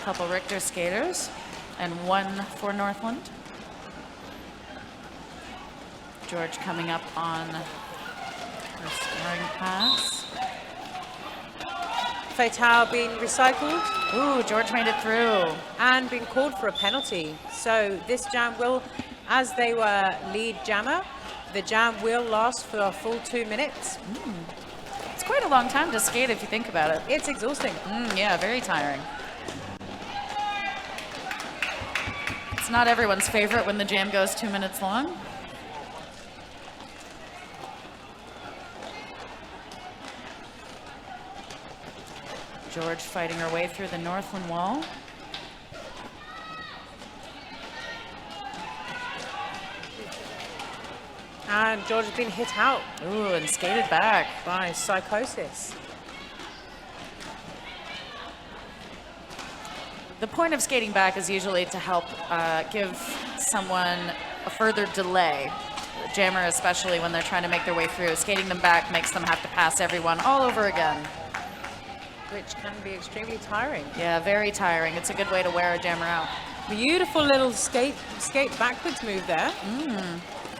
Couple Richter skaters and one for Northland. George coming up on her scoring pass. Fatale being recycled Ooh, George made it through. and being called for a penalty. So this jam will, as they were lead jammer, the jam will last for a full 2 minutes. It's quite a long time to skate if you think about it. It's exhausting. Yeah, very tiring. It's not everyone's favorite when the jam goes 2 minutes long. George fighting her way through the Northland wall. And George has been hit out Ooh, and skated back. by Psychosis. The point of skating back is usually to help give someone a further delay. The jammer, especially when they're trying to make their way through. Skating them back makes them have to pass everyone all over again. Which can be extremely tiring. Yeah, very tiring. It's a good way to wear a jammer out. Beautiful little skate backwards move there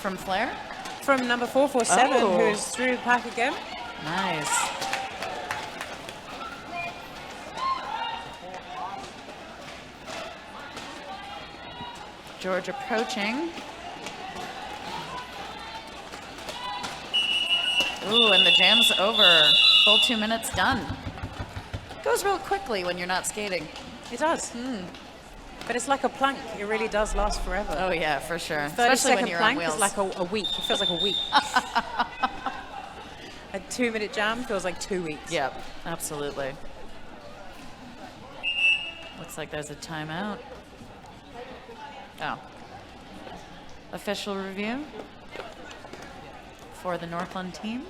From Flair? from number 447, Oh. who is through the pack again. Nice. George approaching. Ooh, and the jam's over. Full 2 minutes done. Goes real quickly when you're not skating. It does. But it's like a plank. It really does last forever. Oh yeah, for sure. 30 Especially when second you're on plank wheels. is like a week. It feels like a week. A 2 minute jam feels like 2 weeks. Yep, absolutely. Looks like there's a timeout. Oh. Official review for the Northland team.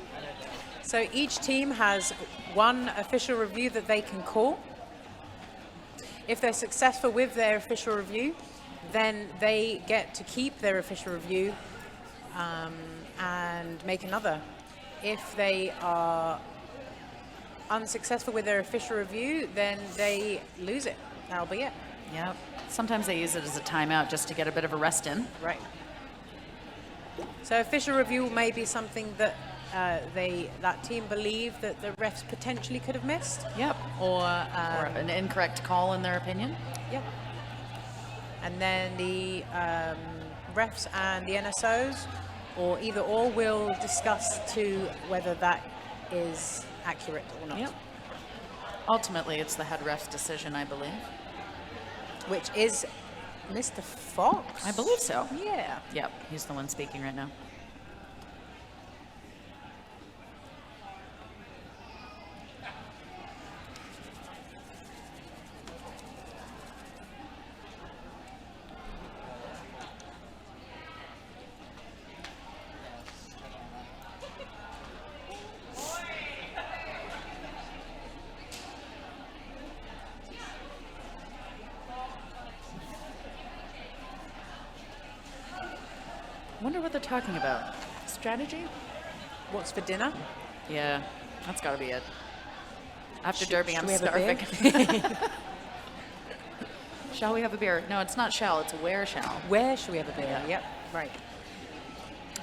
So each team has one official review that they can call. If they're successful with their official review, then they get to keep their official review and make another. If they are unsuccessful with their official review, then they lose it. That'll be it. Yep. Sometimes they use it as a timeout just to get a bit of a rest in. Right. So official review may be something that that team believe that the refs potentially could have missed. Yep. Or Or an incorrect call in their opinion. Yep. And then the refs and the NSOs, or either or, will discuss to whether that is accurate or not. Yep. Ultimately, it's the head ref's decision, I believe. Which is Mr. Fox. I believe so. Yeah. Yep, he's the one speaking right now. Wonder what they're talking about. Strategy? What's for dinner? Yeah, that's got to be it. After Sh- Derby, should I'm we have a starving. Shall we have a beer? No, it's not shall, it's where shall. Where should we have a beer? Yeah. Yep. Right.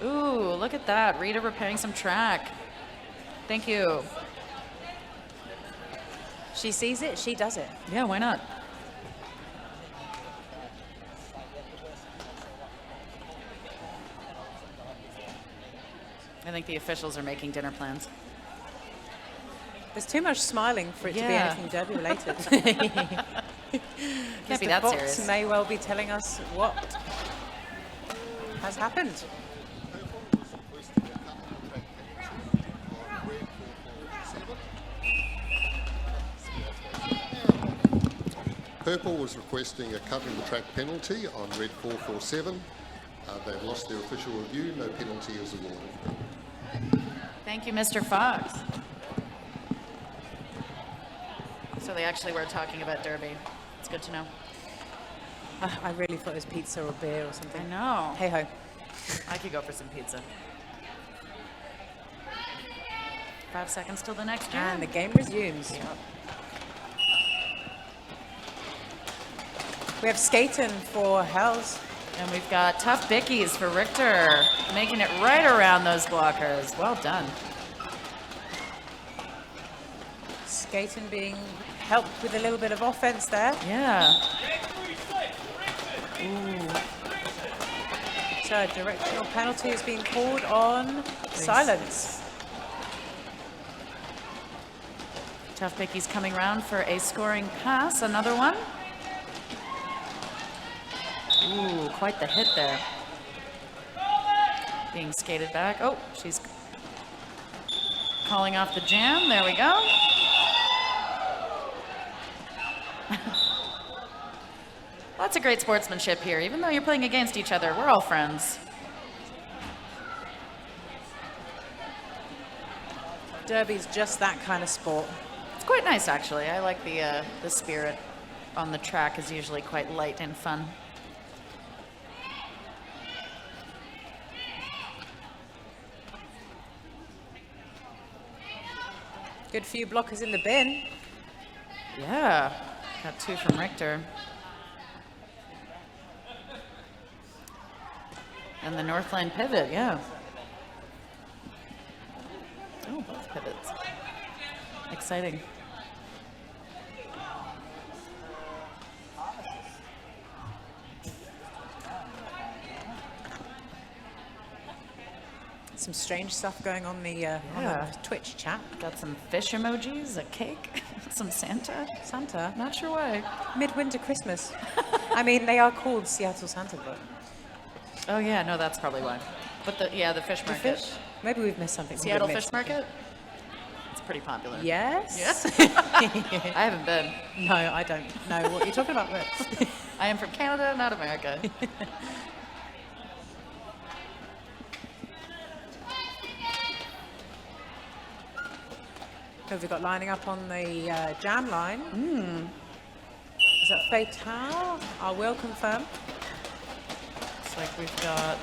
Ooh, look at that. Rita repairing some track. Thank you. She sees it, she does it. Yeah, why not? I think the officials are making dinner plans. There's too much smiling for it to be Yeah. anything derby related. Can't be Mr. that Fox serious. may well be telling us what has happened. Purple was requesting a covering the track penalty on red 447. They've lost their official review. No penalty is awarded. Thank you, Mr. Fox. So they actually were talking about Derby. It's good to know. I really thought it was pizza or beer or something. I know. Hey ho. I could go for some pizza. 5 seconds till the next jam. And the game resumes. Yep. We have skating for Hells. And we've got tough bickies for Richter, making it right around those blockers. Well done. Skating being helped with a little bit of offense there. Yeah. So a directional penalty is being called on silence. Tough bickies coming round for a scoring pass. Another one. Ooh, quite the hit there. Being skated back. Oh, she's calling off the jam. There we go. Lots of great sportsmanship here. Even though you're playing against each other, we're all friends. Derby's just that kind of sport. It's quite nice, actually. I like the spirit on the track is usually quite light and fun. Good few blockers in the bin. Yeah, got 2 from Richter. And the Northland pivot, yeah. Oh, both pivots. Exciting. Some strange stuff going on the Twitch chat. Got some fish emojis, a cake, some Santa. Santa, Not sure why. midwinter Christmas. I mean, they are called Seattle Santa, but Oh yeah, no, that's probably why. But the fish the market. fish. Maybe we've missed something. Seattle We've Fish missed. Market? It's pretty popular. Yes. Yes? I haven't been. No, I don't know what you're talking about. But I am from Canada, not America. who have we got lining up on the jam line? Is that Fatal? I will confirm. Looks like we've got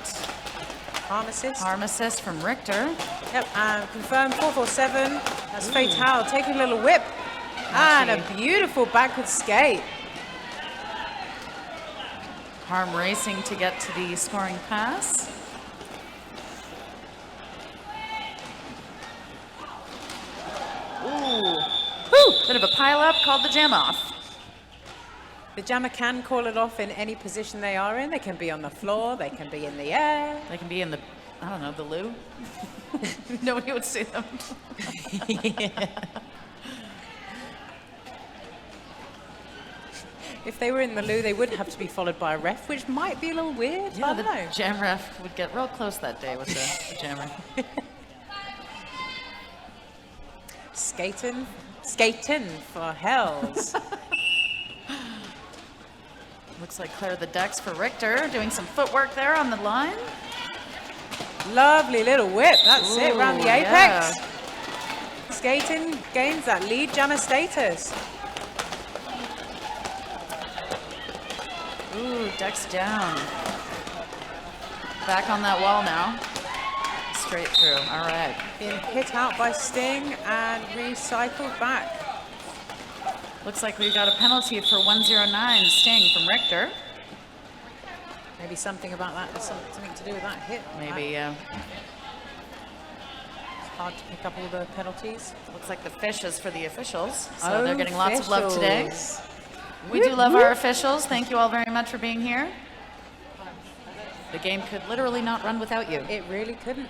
Arm assist. arm assist from Richter. Yep, and confirm 447. That's Fatal taking a little whip. And a beautiful backward skate. Harm racing to get to the scoring pass. Ooh. Woo! Bit of a pile up, called the jam off. The jammer can call it off in any position they are in. They can be on the floor, they can be in the air. They can be in the, I don't know, the loo. Nobody would see them. If they were in the loo, they would have to be followed by a ref, which might be a little weird. I Yeah, don't the know. jam ref would get real close that day with the jammer. Skating for Hells. Looks like clear the decks for Richter, doing some footwork there on the line. Lovely little whip. That's it, around the Ooh, apex. yeah. Skating gains that lead jammer status. Ooh, decks down. Back on that wall now. Straight through, all right. Being hit out by Sting and recycled back. Looks like we've got a penalty for 109 Sting from Richter. Maybe something about that has something to do with that hit. Maybe, It's hard to pick up all the penalties. looks like the fish is for the officials. So Oh, they're getting lots of love today. officials. We do love our officials. Thank you all very much for being here. The game could literally not run without you. It really couldn't.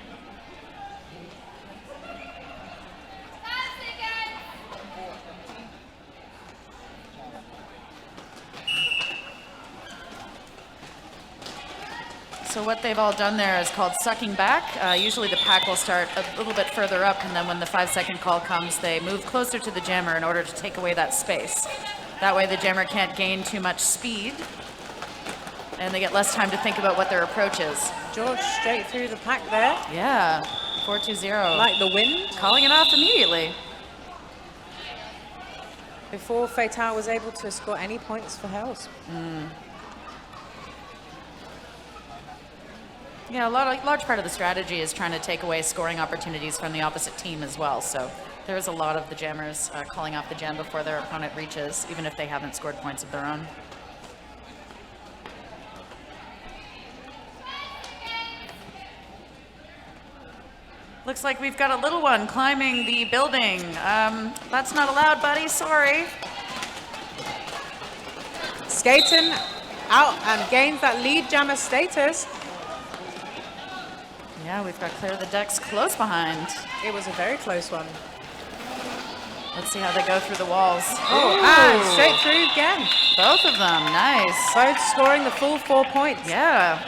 So what they've all done there is called sucking back. Usually the pack will start a little bit further up, and then when the 5-second call comes, they move closer to the jammer in order to take away that space. That way the jammer can't gain too much speed, and they get less time to think about what their approach is. George straight through the pack there, Yeah, 4-2-0. like the wind. Calling it off immediately. Before Fatal was able to score any points for Hells. Yeah, large part of the strategy is trying to take away scoring opportunities from the opposite team as well. So there is a lot of the jammers calling off the jam before their opponent reaches, even if they haven't scored points of their own. Looks like we've got a little one climbing the building. That's not allowed, buddy. Sorry. Skaten out and gains that lead jammer status. Yeah, we've got Clear the Decks close behind. It was a very close one. Let's see how they go through the walls. Oh, and straight through again. Both of them, nice. Both scoring the full 4 points. Yeah.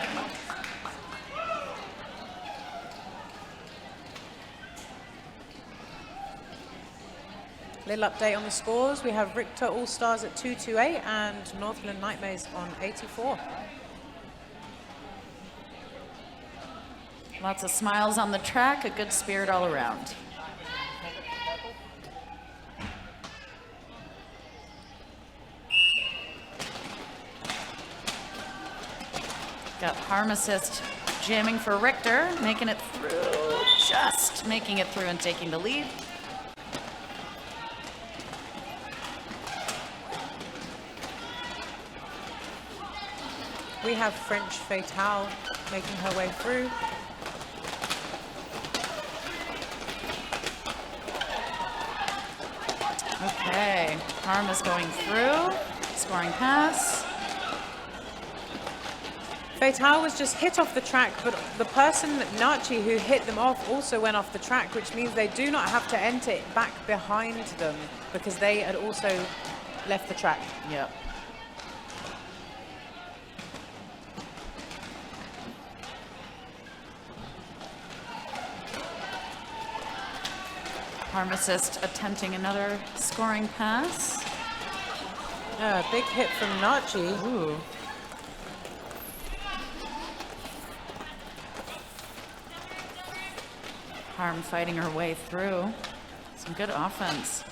Little update on the scores. We have Richter All-Stars at 228 and Northland Nightmares on 84. Lots of smiles on the track, a good spirit all around. Got Harm Assist jamming for Richter, making it through, just making it through and taking the lead. We have French Fatale making her way through. Okay, Harm is going through, scoring pass. Fatale was just hit off the track, but the person, Nachi, who hit them off also went off the track, which means they do not have to enter it back behind them because they had also left the track. Yep. Harm Assist attempting another scoring pass. Big hit from Nachi. Ooh. Harm fighting her way through. Some good offense.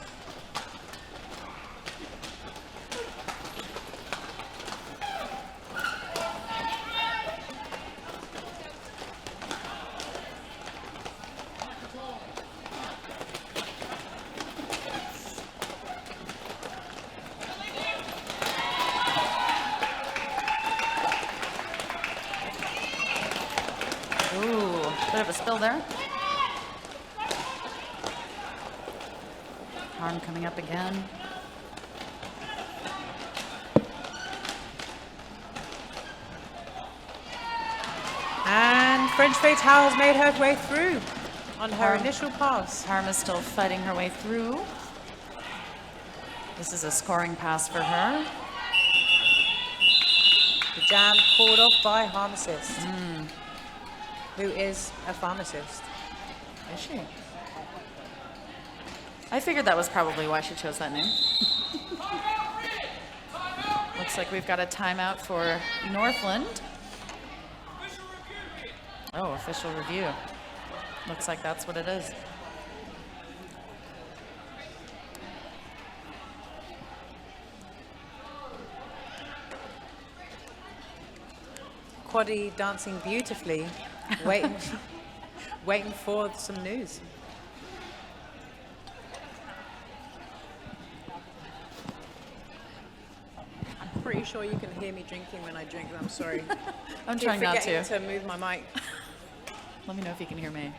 Ooh, bit of a spill there. Harm coming up again. And French Fatale has made her way through on her initial pass. Harm is still fighting her way through. This is a scoring pass for her. The jam called off by Harm Assist, who is a pharmacist. Is she? I figured that was probably why she chose that name. Looks like we've got a timeout for Northland. Oh, official review. Looks like that's what it is. Quaddy dancing beautifully, waiting, waiting for some news. I'm pretty sure you can hear me drinking when I drink. I'm sorry. I'm trying not to. To move my mic. Let me know if you can hear me.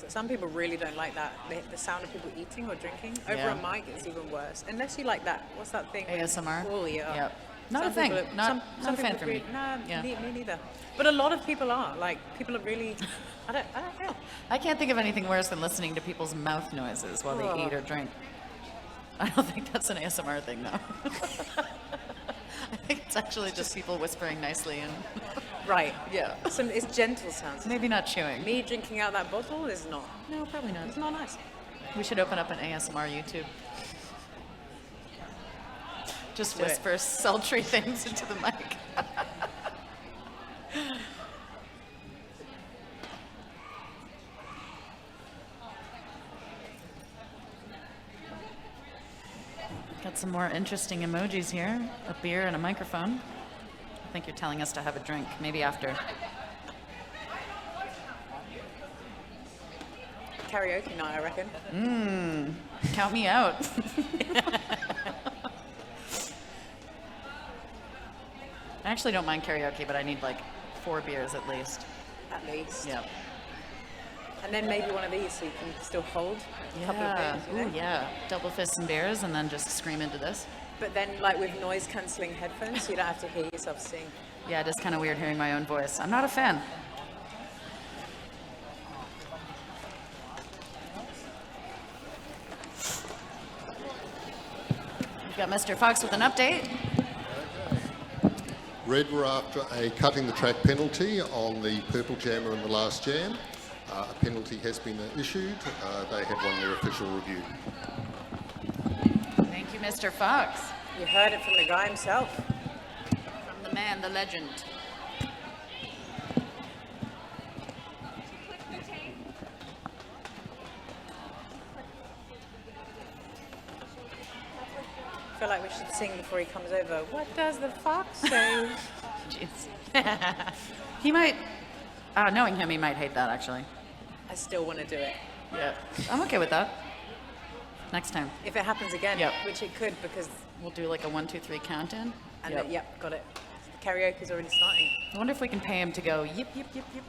Some people really don't like that. The sound of people eating or drinking. Over Yeah. a mic, it's even worse. Unless you like that. What's that thing? ASMR? Oh, yeah. Yep. Not Some a thing. people are- Not a fan people for me. agree. Nah, Yeah. me neither. But a lot of people are. Like, people are really, I don't know. I can't think of anything worse than listening to people's mouth noises while they Oh. eat or drink. I don't think that's an ASMR thing, though. I think it's actually just people whispering nicely and Right. yeah. It's gentle sounds. Maybe not chewing. Me drinking out that bottle is not. No, probably not. It's not nice. We should open up an ASMR YouTube. Just Do it. whisper sultry things into the mic. Got some more interesting emojis here. A beer and a microphone. I think you're telling us to have a drink, maybe after. Karaoke night, I reckon. Count me out. I actually don't mind karaoke, but I need like 4 beers at least. At least. Yeah. And then maybe one of these so you can still hold a couple of Yeah. beers, you know? Ooh, yeah. Double fists and beers, and then just scream into this. But then like with noise cancelling headphones, so you don't have to hear yourself sing. Yeah, it is kind of weird hearing my own voice. I'm not a fan. We've got Mr. Fox with an update. Red were after a cutting the track penalty on the purple jammer in the last jam. A penalty has been issued. They have won their official review. Thank you, Mr. Fox. You heard it from the guy himself. From the man, the legend. I feel like we should sing before he comes over. What does the fox say? Jeez. He might, knowing him, he might hate that actually. I still want to do it. Yeah. I'm okay with that. Next time. If it happens again, Yep. which it could because, We'll do like a 1, 2, 3 count-in. and Yep. yep, got it. The karaoke's already starting. I wonder if we can pay him to go yip, yip, yip, yip.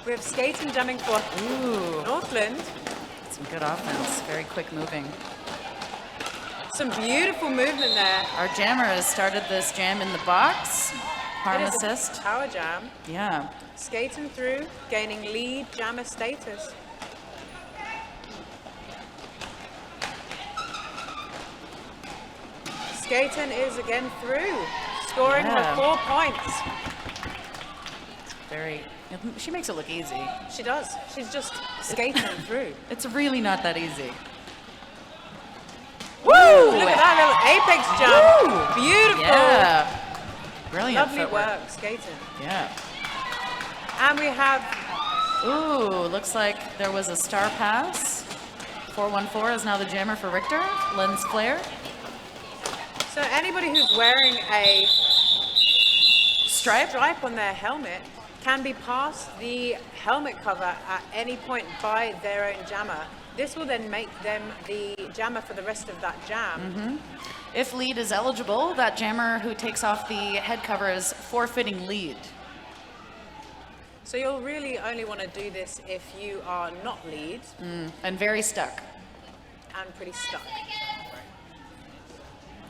We have skating jamming for Ooh, Northland. some good offense. Very quick moving. Some beautiful movement there. Our jammer has started this jam in the box. Harm It is a assist. power jam. Yeah. Skating through, gaining lead jammer status. Skaten is again through, scoring Yeah. her 4 points. Very. She makes it look easy. She does. She's just skating through. It's really not that easy. Woo! Look at that little apex jump. Beautiful. Yeah. Brilliant Lovely footwork. work skating. Yeah. And we have Ooh, looks like there was a star pass. 414 is now the jammer for Richter. Lens flare. so anybody who's wearing a Stripe. stripe on their helmet can be past the helmet cover at any point by their own jammer. This will then make them the jammer for the rest of that jam. If lead is eligible, that jammer who takes off the head cover is forfeiting lead. So you'll really only want to do this if you are not lead And very stuck. and pretty stuck.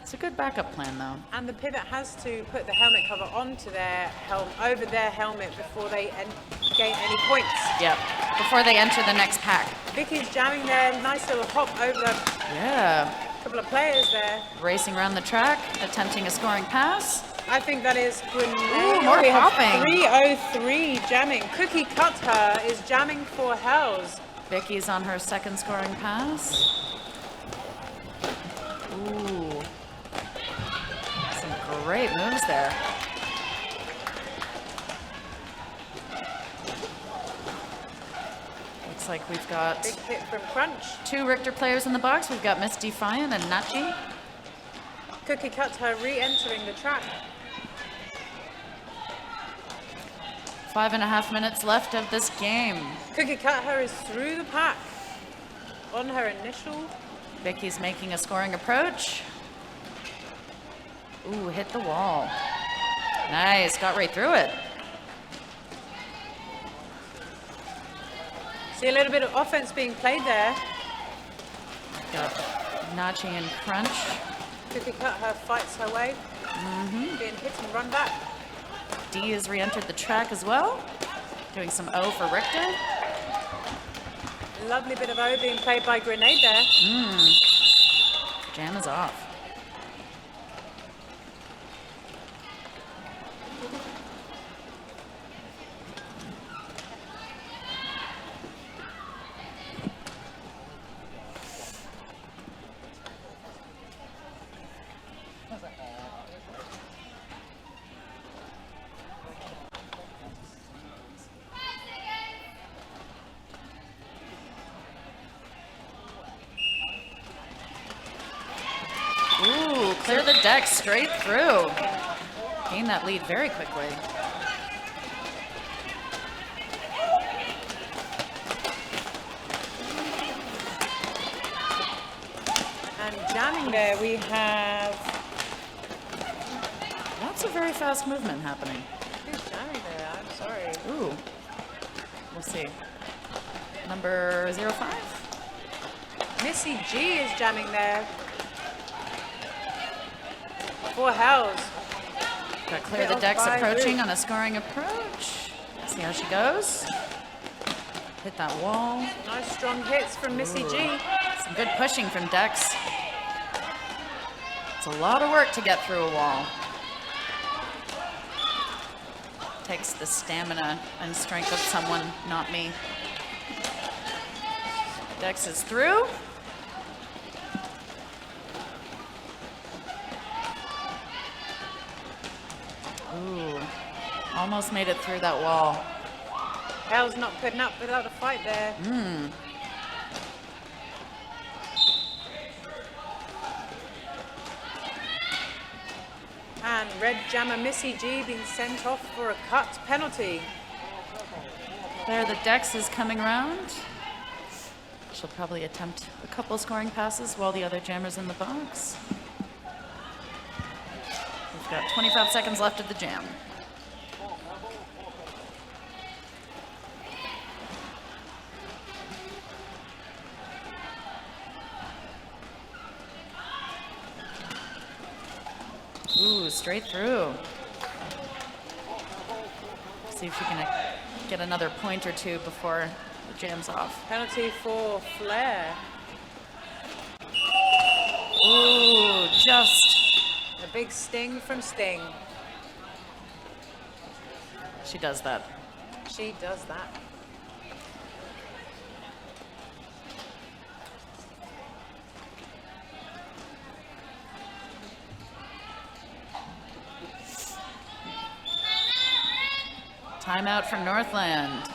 It's a good backup plan, though. And the pivot has to put the helmet cover onto their over their helmet before they gain any points. Yep. Before they enter the next pack. Vicky's jamming there, nice little hop over a Yeah. couple of players there. Racing around the track, attempting a scoring pass. I think that is Ooh, more we have hopping. 303 jamming. Cookie Cutter is jamming for Hells. Vicky's on her second scoring pass. Ooh. Some great moves there. Looks like we've got Big hit from Crunch. 2 Richter players in the box. We've got Miss Defiant and Nachi. Cookie Cutter re-entering the track. 5.5 minutes left of this game. Cookie Cutter is through the pack on her initial. Vicky's making a scoring approach. Ooh, hit the wall. Nice, got right through it. See a little bit of offense being played there. Got Nachi and Crunch. Cookie Cutter fights her way. Being hit and run back. D has re-entered the track as well. Doing some O for Richter. Lovely bit of O being played by Grenade there. Jam is off. Ooh, clear the deck straight through. Gain that lead very quickly. And jamming there, we have... Lots of very fast movement happening. Who's jamming there? I'm sorry. Ooh, we'll see. Number 05? Missy G is jamming there. For Hells. Got clear the Bit of decks fire approaching route. on a scoring approach. See how she goes. Hit that wall. Nice strong hits from Missy G. Some good pushing from Dex. It's a lot of work to get through a wall. Takes the stamina and strength of someone, not me. Dex is through. Ooh, almost made it through that wall. Hells not putting up without a fight there. And red jammer Missy G being sent off for a cut penalty. There, the Dex is coming around. She'll probably attempt a couple scoring passes while the other jammer's in the box. We've got 25 seconds left of the jam. Ooh, straight through. See if she can get another point or two before the jam's off. Penalty for Flair. Ooh, just. A big sting from Sting. She does that. She does that. Timeout from Northland.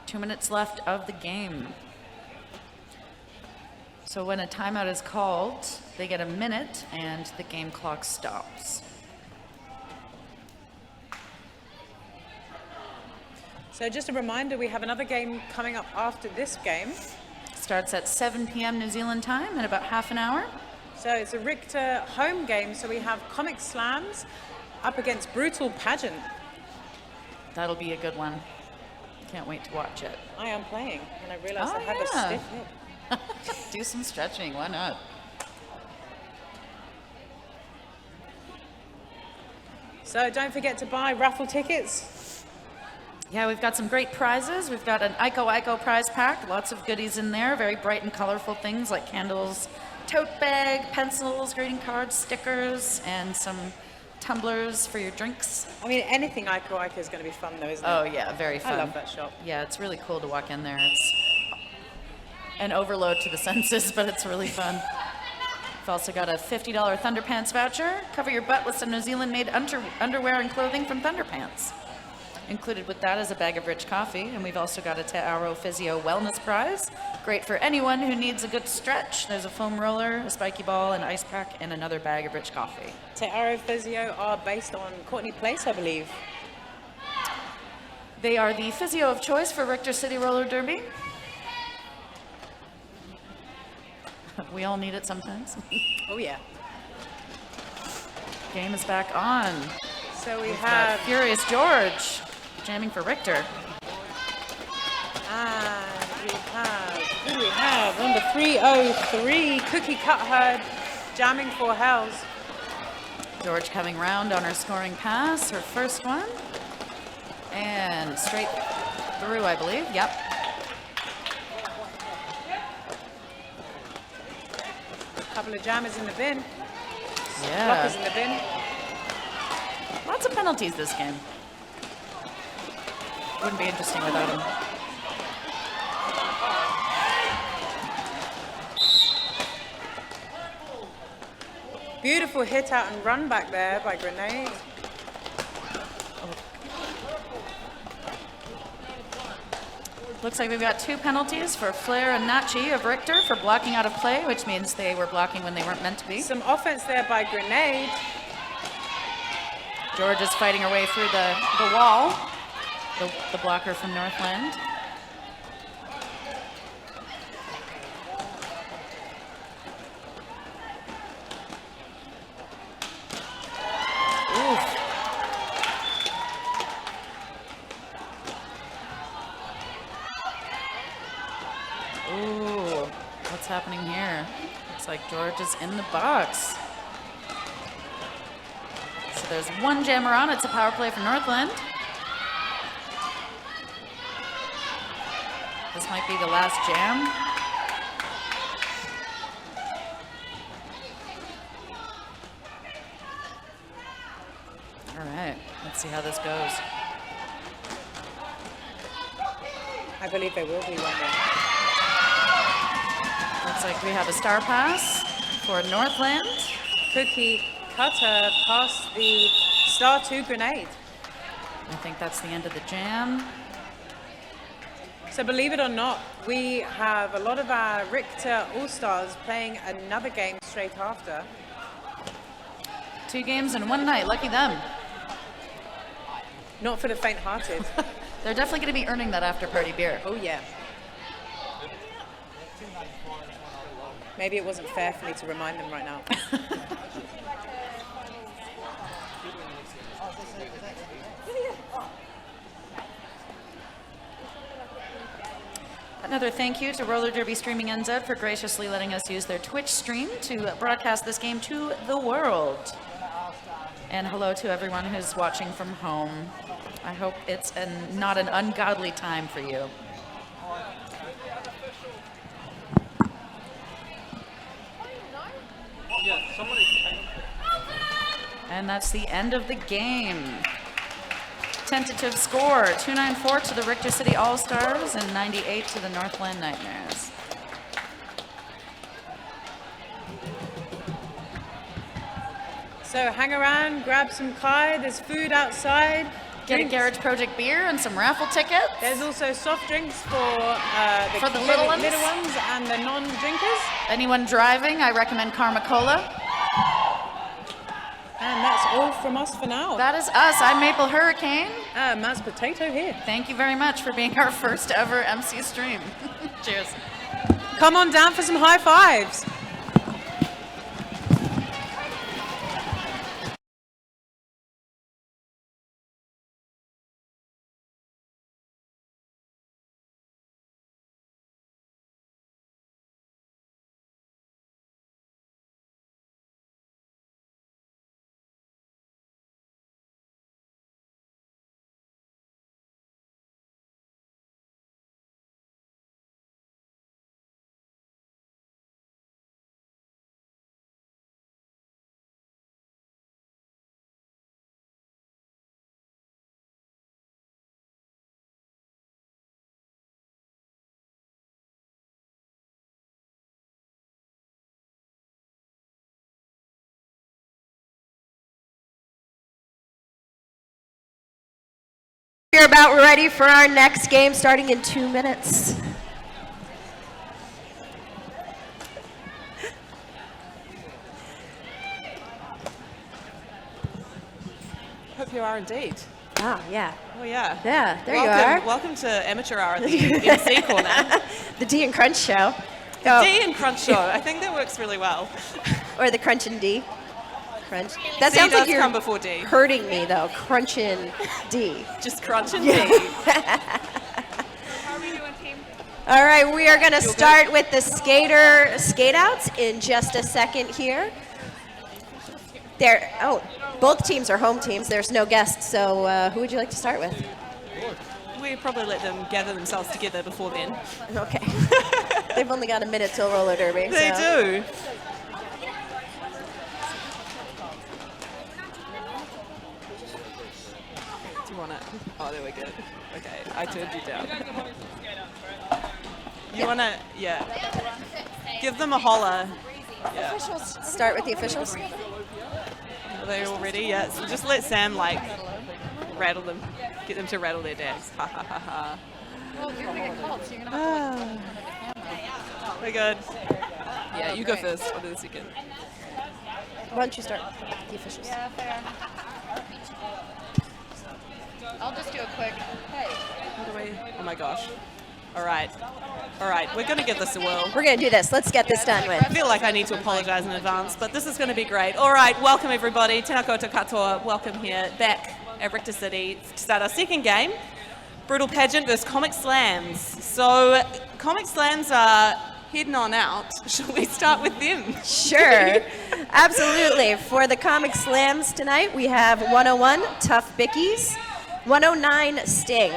2 minutes left of the game. So when a timeout is called, they get a minute and the game clock stops. So just a reminder, we have another game coming up after this game. Starts at 7 p.m. New Zealand time in about half an hour. So it's a Richter home game, so we have Comic Slams up against Brutal Pageant. That'll be a good one. Can't wait to watch it. I am playing, and I realized Oh, I have yeah. a stiff hip. Do some stretching, why not? So don't forget to buy raffle tickets. Yeah, we've got some great prizes. We've got an Ico prize pack, lots of goodies in there, very bright and colorful things like candles, tote bag, pencils, greeting cards, stickers, and some tumblers for your drinks. I mean, anything Ico is going to be fun though, isn't it? Oh yeah, very fun. I love that shop. Yeah, it's really cool to walk in there. It's an overload to the senses, but it's really fun. We've also got a $50 Thunderpants voucher. Cover your butt with some New Zealand-made underwear and clothing from Thunderpants. Included with that is a bag of rich coffee, and we've also got a Te Aro Physio Wellness Prize. Great for anyone who needs a good stretch. There's a foam roller, a spiky ball, an ice pack, and another bag of rich coffee. Te Aro Physio are based on Courtney Place, I believe. They are the physio of choice for Richter City Roller Derby. We all need it sometimes. Oh yeah. Game is back on. So we We've got have Furious George jamming for Richter. And who do we have? Number 303, Cookie Cut Herd, jamming for Hells. George coming round on her scoring pass, her first one. And straight through, I believe. Yep. couple of jammers in the bin. Yeah. Blockers in the bin. Lots of penalties this game. Wouldn't be interesting without him. Beautiful hit out and run back there by Grenade. Looks like we've got 2 penalties for Flair and Nachi of Richter for blocking out of play, which means they were blocking when they weren't meant to be. Some offense there by Grenade. George is fighting her way through the wall, the blocker from Northland. Oof. Ooh, what's happening here? Looks like George is in the box. So there's 1 jammer on. It's a power play for Northland. This might be the last jam. All right, let's see how this goes. I believe there will be one more. Looks like we have a star pass for Northland. Cookie Cutter past the star to Grenade. I think that's the end of the jam. So believe it or not, we have a lot of our Richter All-Stars playing another game straight after. 2 games in 1 night, lucky them. Not for the faint-hearted. They're definitely going to be earning that after-party beer. Oh yeah. Maybe it wasn't fair for me to remind them right now. Another thank you to Roller Derby Streaming NZ for graciously letting us use their Twitch stream to broadcast this game to the world. And hello to everyone who's watching from home. I hope it's not an ungodly time for you. And that's the end of the game. Tentative score, 294 to the Richter City All-Stars and 98 to the Northland Nightmares. So hang around, grab some Kai, there's food outside. Get a drinks. Garage Project beer and some raffle tickets. There's also soft drinks for the little ones? and the non-drinkers. Anyone driving, I recommend Karma Cola. And that's all from us for now. That is us. I'm Maple Hurricane. Mass Potato here. Thank you very much for being our first ever MC stream. Cheers. Come on down for some high fives. We're about ready for our next game starting in 2 minutes. Hope you are indeed. Ah, yeah. Oh yeah. Yeah, there welcome, you are. Welcome to Amateur Hour at the MC corner. The D and Crunch show. The D and Crunch show. I think that works really well. Or the Crunch and D. Crunch. That C sounds does like you're come before D. hurting me though. Crunch and D. Just Crunch and Yeah. D. How are we doing, team? All right, we are going to start with the skater skate outs in just a second here. Both teams are home teams. There's no guests, so who would you like to start with? We probably let them gather themselves together before then. Okay. They've only got a minute till roller derby. They so. do. wanna? Oh, there we go. Okay, I turned you down. You wanna? Yeah. Give them a holler. Yeah. Start with the officials. Are they all ready? Yeah. So just let Sam like rattle them, get them to rattle their dags. Ha ha ha ha. We're good. Yeah, you go first. I'll do the second. Why don't you start with the officials? Yeah, fair. I'll just do a quick, hey. How do we? Oh my gosh. All right. All right. We're gonna give this a whirl. We're going to do this. Let's get this done with. I feel like I need to apologize in advance, but this is going to be great. All right, welcome everybody. Tēnā koutou katoa. Welcome here back at Richter City to start our second game. Brutal Pageant versus Comic Slams. So Comic Slams are heading on out. Should we start with them? Sure. Absolutely. For the Comic Slams tonight, we have 101, Tough Bickies, 109, Sting,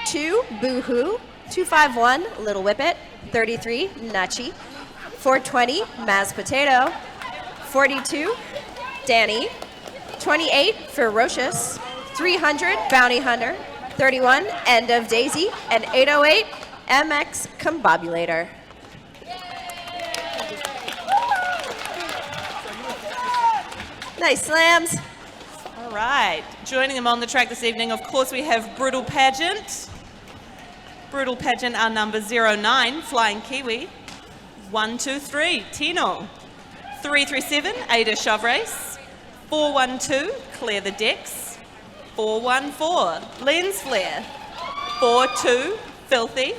2, Boo-Hoo, 251, Little Whippet, 33, Nachi, 420, Maz Potato, 42, Danny, 28, Ferocious, 300, Bounty Hunter, 31, End of Daisy, and 808, MX Combobulator. Nice slams. All right, joining them on the track this evening, of course, we have Brutal Pageant. Brutal Pageant are number 09, Flying Kiwi, 123, Tino, 337, Ada Shove Race, 412, Clear the Decks, 414, Lens Flare, 42, Filthy,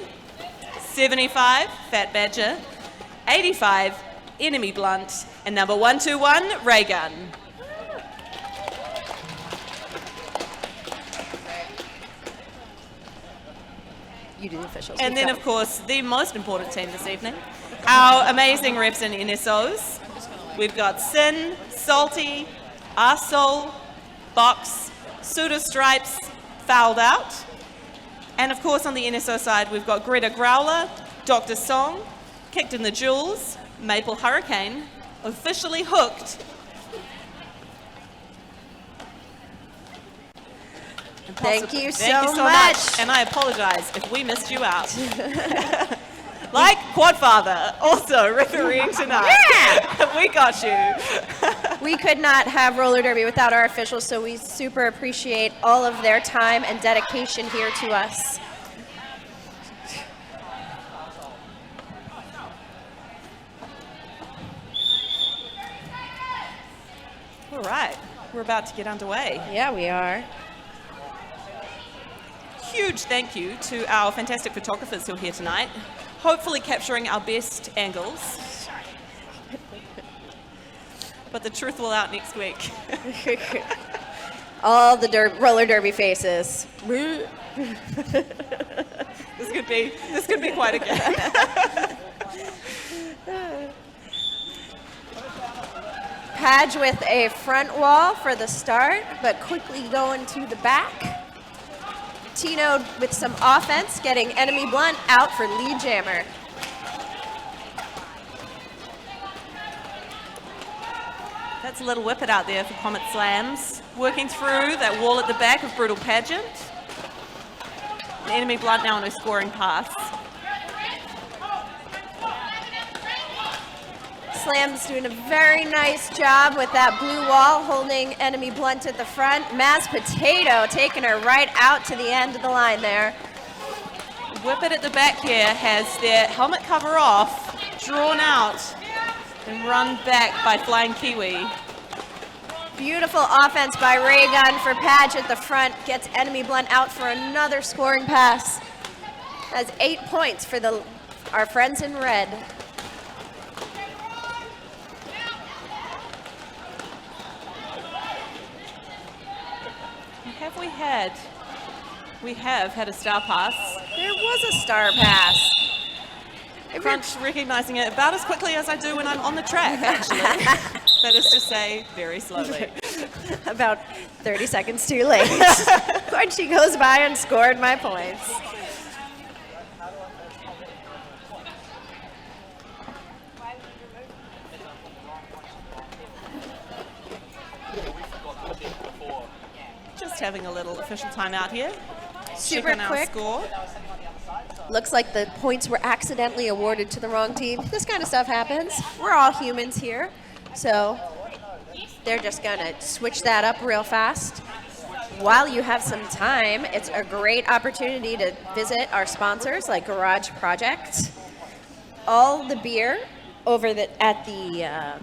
75, Fat Badger, 85, Enemy Blunt, and number 121, Ray Gun. You do the officials. And then, of course, the most important team this evening, our amazing reps and NSOs. We've got Sin, Salty, Arsehole, Box, Pseudo Stripes, Fouled Out. And, of course, on the NSO side, we've got Greta Growler, Dr. Song, Kicked in the Jewels, Maple Hurricane, Officially Hooked, Thank you so Thank you so much. And I apologize if we missed you out. Like Quadfather, also refereeing tonight. Yeah! We got you. We could not have roller derby without our officials, so we super appreciate all of their time and dedication here to us. All right, we're about to get underway. Yeah, we are. Huge thank you to our fantastic photographers who are here tonight, hopefully capturing our best angles. But the truth will out next week. All the roller derby faces. This could be quite a game. Padge with a front wall for the start, but quickly going to the back. Tino with some offense, getting Enemy Blunt out for lead jammer. That's a little whippet out there for Comet Slams. Working through that wall at the back of Brutal Pageant. The Enemy Blunt now on a scoring pass. Slam's doing a very nice job with that blue wall, holding Enemy Blunt at the front. Maz Potato taking her right out to the end of the line there. Whippet at the back here has their helmet cover off, drawn out, and run back by Flying Kiwi. Beautiful offense by Ray Gun for Padge at the front. Gets Enemy Blunt out for another scoring pass. Has 8 points for our friends in red. We have had a star pass. There was a star pass. Crunch recognizing it about as quickly as I do when I'm on the track, actually. That is to say, very slowly. About 30 seconds too late. Crunchy goes by and scored my points. just having a little official timeout here. Super Checking our quick. score. Looks like the points were accidentally awarded to the wrong team. This kind of stuff happens. We're all humans here. So they're just going to switch that up real fast. While you have some time, it's a great opportunity to visit our sponsors like Garage Project. All the beer over at the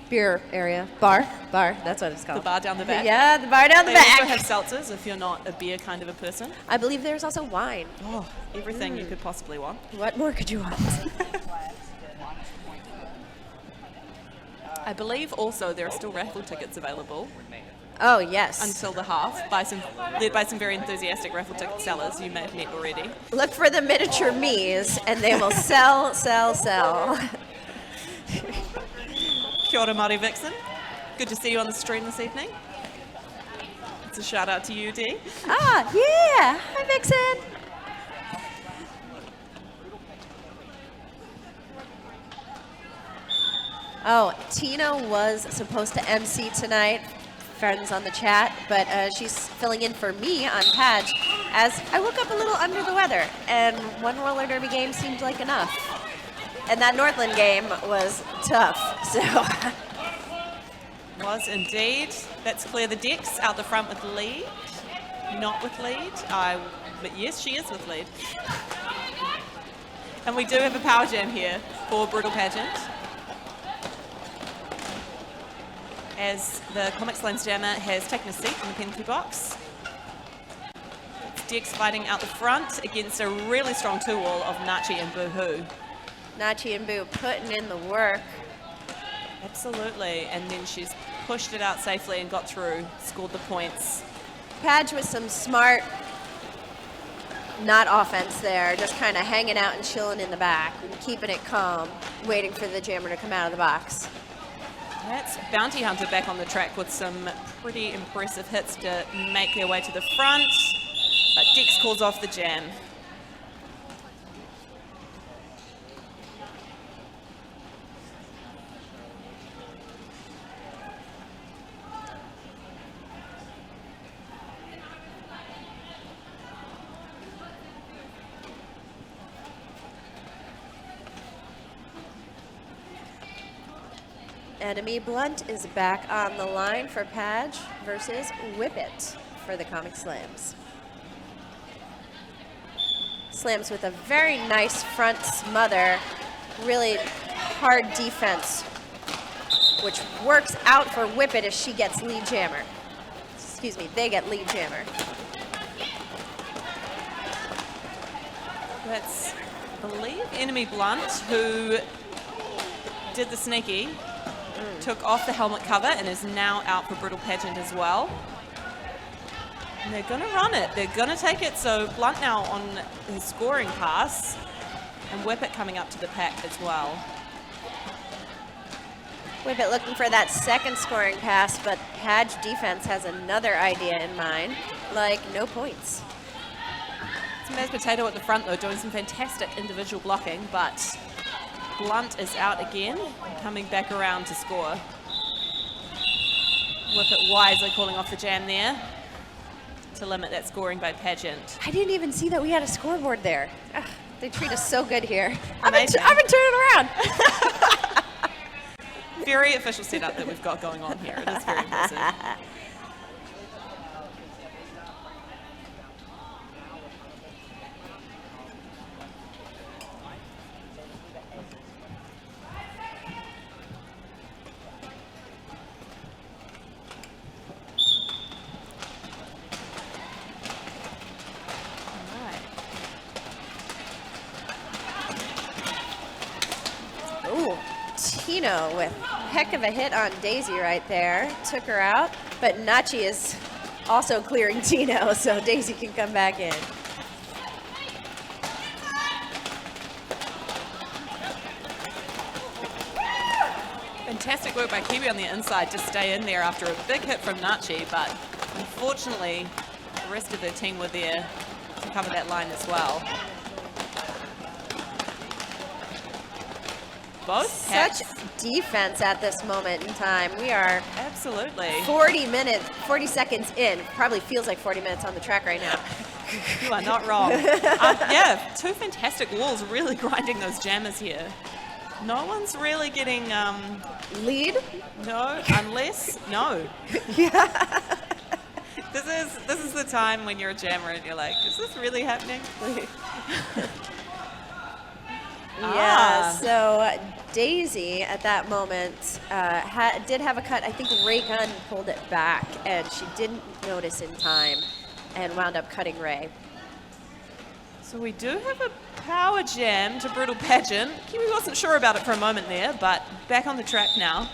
beer area. Bar, that's what it's called. The bar down the back. Yeah, the bar down the They back. also have seltzers if you're not a beer kind of a person. I believe there's also wine. Oh, everything you could possibly want. What more could you want? I believe also there are still raffle tickets available Oh, yes. until the half, led by some very enthusiastic raffle ticket sellers you may have met already. Look for the miniature me's, and they will sell. Kia ora, Māori Vixen. Good to see you on the stream this evening. It's a shout out to you, Dee. Ah, yeah. Hi, Vixen. Oh, Tina was supposed to MC tonight, friends on the chat, but she's filling in for me on Padge as I woke up a little under the weather, and one roller derby game seemed like enough. And that Northland game was tough, so. Was indeed. Let's clear the decks out the front with lead. Not with lead. But yes, she is with lead. And we do have a power jam here for Brutal Pageant. As the Comic Slams jammer has taken a seat in the penalty box. Dex fighting out the front against a really strong two-wall of Nachi and Boohoo. Nachi and Boo putting in the work. Absolutely, and then she's pushed it out safely and got through, scored the points. Padge with some smart, not offense there, just kind of hanging out and chilling in the back, and keeping it calm, waiting for the jammer to come out of the box. That's Bounty Hunter back on the track with some pretty impressive hits to make their way to the front, but Dex calls off the jam. Enemy Blunt is back on the line for Padge versus Whip It for the Comic Slams. Slams with a very nice front smother, really hard defense, which works out for Whip It as she gets lead jammer. Excuse me, they get lead jammer. That's, I believe, Enemy Blunt, who did the sneaky, took off the helmet cover and is now out for Brutal Pageant as well. And they're going to run it. They're going to take it. So Blunt now on his scoring pass and Whip It coming up to the pack as well. Whip It looking for that second scoring pass, but Padge defense has another idea in mind, like no points. Some Maz Potato at the front though, doing some fantastic individual blocking, but Blunt is out again, coming back around to score. Whip It wisely calling off the jam there to limit that scoring by Pageant. I didn't even see that we had a scoreboard there. Ugh, they treat us so good here. Amazing. I've been turning around. Very official setup that we've got going on here. It is very impressive. Ooh, Tino with heck of a hit on Daisy right there. Took her out, but Nachi is also clearing Tino, so Daisy can come back in. Fantastic work by Kiwi on the inside to stay in there after a big hit from Nachi, but unfortunately the rest of their team were there to cover that line as well. both Such packs. defense at this moment in time. We are Absolutely. 40 seconds in. Probably feels like 40 minutes on the track right now. You are not wrong. Yeah, two fantastic walls really grinding those jammers here. No one's really getting, Lead? no, unless, no. Yeah. This is the time when you're a jammer and you're like, is this really happening? Yeah, so Daisy at that moment did have a cut. I think Ray Gunn pulled it back, and she didn't notice in time and wound up cutting Ray. So we do have a power jam to Brutal Pageant. Kiwi wasn't sure about it for a moment there, but back on the track now.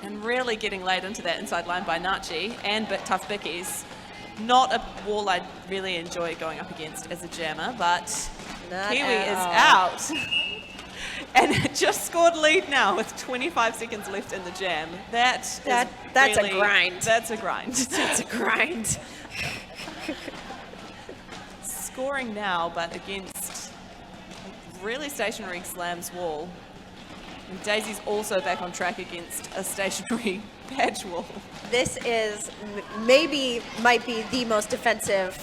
And really getting laid into that inside line by Nachi and Tough Bickies. Not a wall I really enjoy going up against as a jammer, but Not Kiwi at is all. out. And just scored lead now with 25 seconds left in the jam. That's a grind. That's a grind. It's a grind. Scoring now, but against a really stationary Slams wall. And Daisy's also back on track against a stationary patch wall. This is might be the most defensive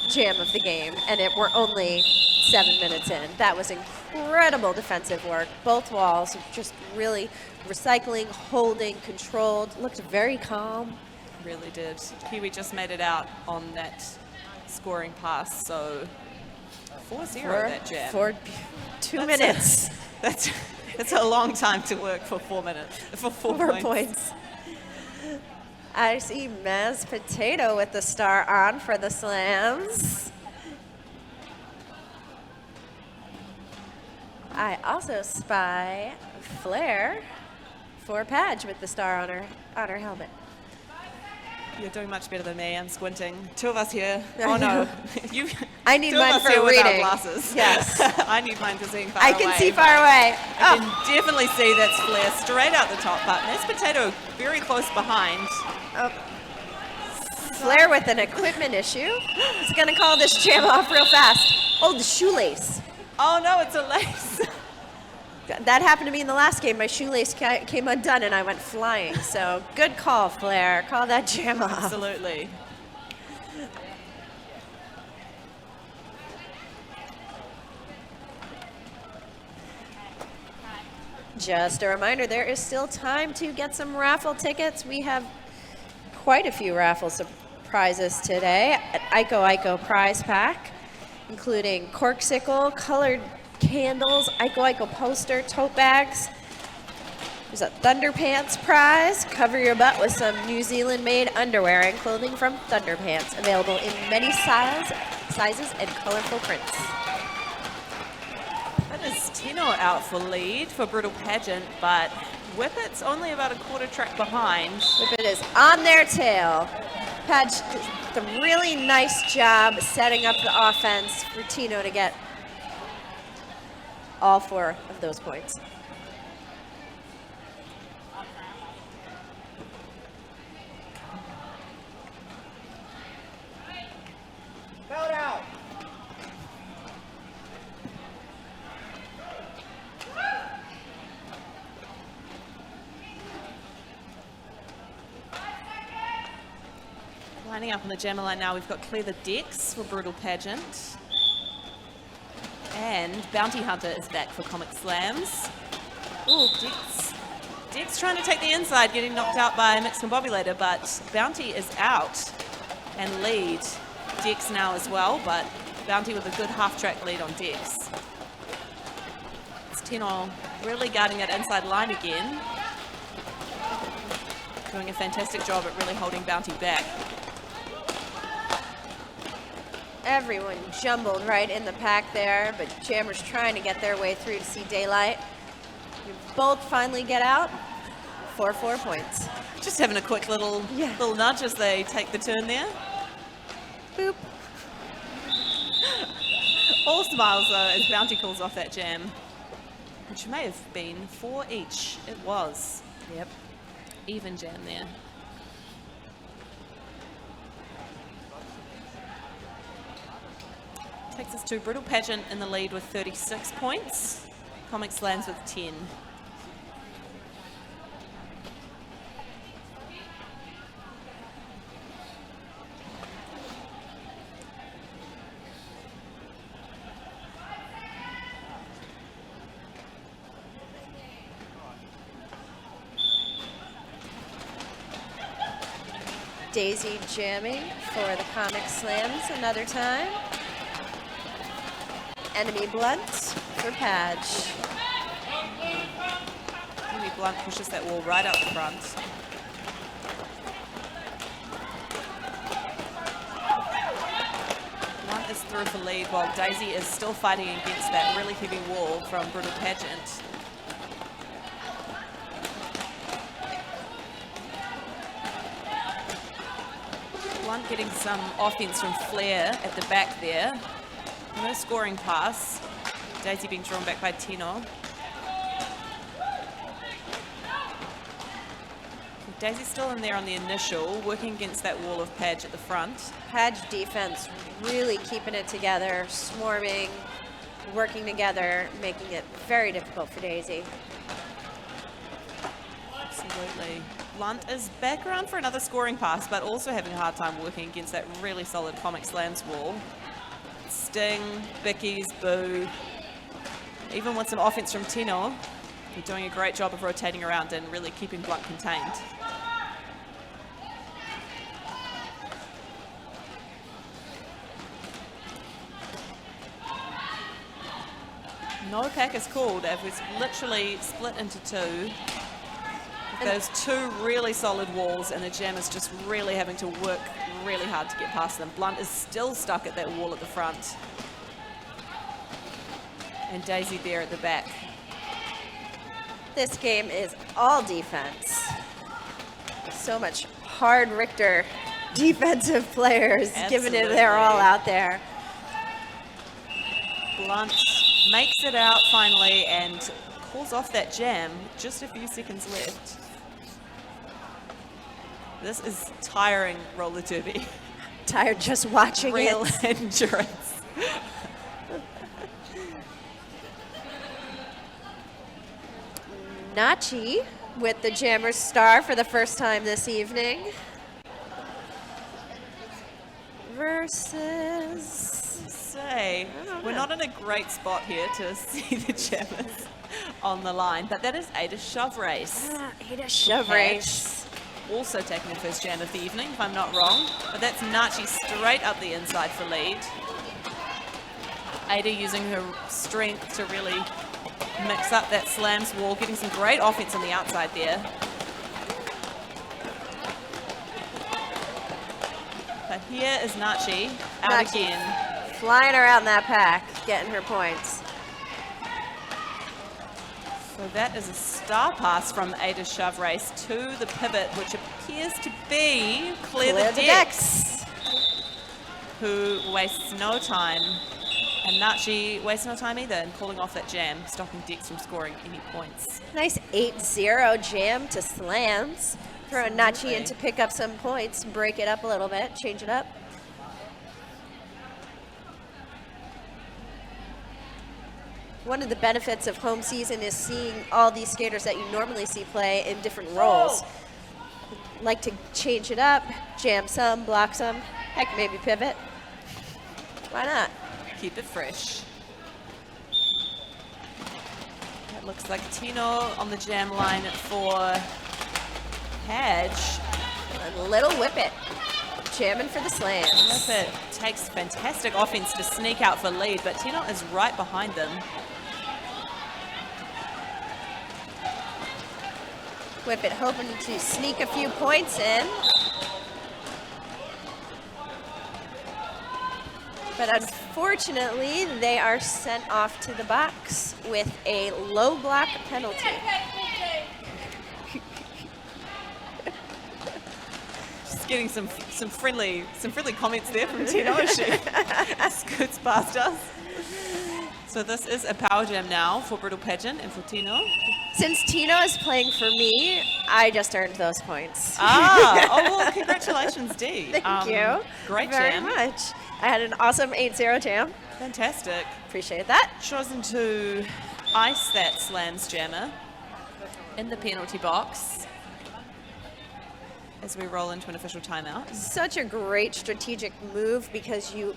jam of the game, and we're only 7 minutes in. That was incredible defensive work. Both walls just really recycling, holding, controlled, looked very calm. Really did. Kiwi just made it out on that scoring pass, so 4-0 that jam. For 2 minutes. That's a long time to work for 4 minutes. For 4 points. I see Maz Potato with the star on for the slams. I also spy Flair for Padge with the star on her helmet. You're doing much better than me. I'm squinting. Two of us here. Oh no. I need two of mine us for here without reading. Glasses. Yes. I need mine for seeing far I away. can see far away. I can definitely see that's Flair straight out the top part. That's Potato very close behind. Flair with an equipment issue. He's gonna call this jam off real fast. Oh, the shoelace. Oh no, it's a lace. That happened to me in the last game. My shoelace came undone and I went flying. So good call, Flair. Call that jam off. Absolutely. Just a reminder, there is still time to get some raffle tickets. We have quite a few raffle prizes today at Ico prize pack, including Corksicle, colored candles, Ico poster, tote bags. There's a Thunder Pants prize. Cover your butt with some New Zealand-made underwear and clothing from Thunder Pants, available in many sizes and colorful prints. That is Tino out for lead for Brutal Pageant, but Whippet's only about a quarter track behind. Whippet is on their tail. Padge did a really nice job setting up the offense for Tino to get all 4 of those points. Lining up on the jammer line now, we've got Clear the Decks for Brutal Pageant. And Bounty Hunter is back for Comic Slams. Ooh, Dex trying to take the inside, getting knocked out by Mixcombobulator, but Bounty is out and lead. Dex now as well, but Bounty with a good half-track lead on Dex. It's Tino really guarding that inside line again. Doing a fantastic job at really holding Bounty back. Everyone jumbled right in the pack there, but Jammers trying to get their way through to see daylight. You both finally get out for 4 points. Just having a quick little nudge as they take the turn there. Boop. All smiles though as Bounty calls off that jam, which may have been 4 each. It was. Yep. Even jam there. Takes us to Brutal Pageant in the lead with 36 points. Comic Slams with 10. Daisy jamming for the Comic Slams another time. Enemy Blunt for Padge. Maybe Blunt pushes that wall right up front. Blunt is through for lead while Daisy is still fighting against that really heavy wall from Brutal Pageant. Blunt getting some offense from Flair at the back there. No scoring pass. Daisy being drawn back by Tino. Daisy's still in there on the initial, working against that wall of Padge at the front. Padge defense really keeping it together, swarming, working together, making it very difficult for Daisy. Absolutely. Blunt is back around for another scoring pass, but also having a hard time working against that really solid Comic Slams wall. Sting, Bickies, Boo. Even with some offense from Tino, they're doing a great job of rotating around and really keeping Blunt contained. No pack is called. It was literally split into two. Those two really solid walls, and the Jam is just really having to work really hard to get past them. Blunt is still stuck at that wall at the front. And Daisy there at the back. This game is all defense. So much hard Richter defensive players, giving it their all out there. Blunt makes it out finally and pulls off that Jam. Just a few seconds left. This is tiring roller derby. Tired just watching Real it. endurance. Nachi with the Jammer Star for the first time this evening. Versus... Say, we're not in a great spot here to see the Jammers on the line, but that is Ada Shove Race. Ada Shove Race. Also taking the first jam of the evening, if I'm not wrong. But that's Nachi straight up the inside for lead. Ada using her strength to really mix up that slams wall, getting some great offense on the outside there. But here is Nachi out Nachi again. flying around that pack, getting her points. So that is a star pass from Ada Shove Race to the pivot, which appears to be Clear the Decks, who wastes no time. And Nachi wastes no time either in calling off that jam, stopping Dex from scoring any points. Nice 8-0 jam to slams. Throwing Nachi in to pick up some points, break it up a little bit, change it up. One of the benefits of home season is seeing all these skaters that you normally see play in different roles. Like to change it up, jam some, block some, heck, maybe pivot. Why not? Keep it fresh. That looks like Tino on the jam line for Padge. A little whip it. Jamming for the slams. Whip it takes fantastic offense to sneak out for lead, but Tino is right behind them. Whip it, hoping to sneak a few points in. But unfortunately, they are sent off to the box with a low block penalty. Just getting some friendly comments there from Tino as she scoots past us. So this is a power jam now for Brutal Pageant and for Tino. Since Tino is playing for me, I just earned those points. Well, congratulations, Dee. Thank you. Great very jam. much. I had an awesome 8-0 jam. Fantastic. Appreciate that. Chosen to ice that Slams jammer in the penalty box as we roll into an official timeout. Such a great strategic move because you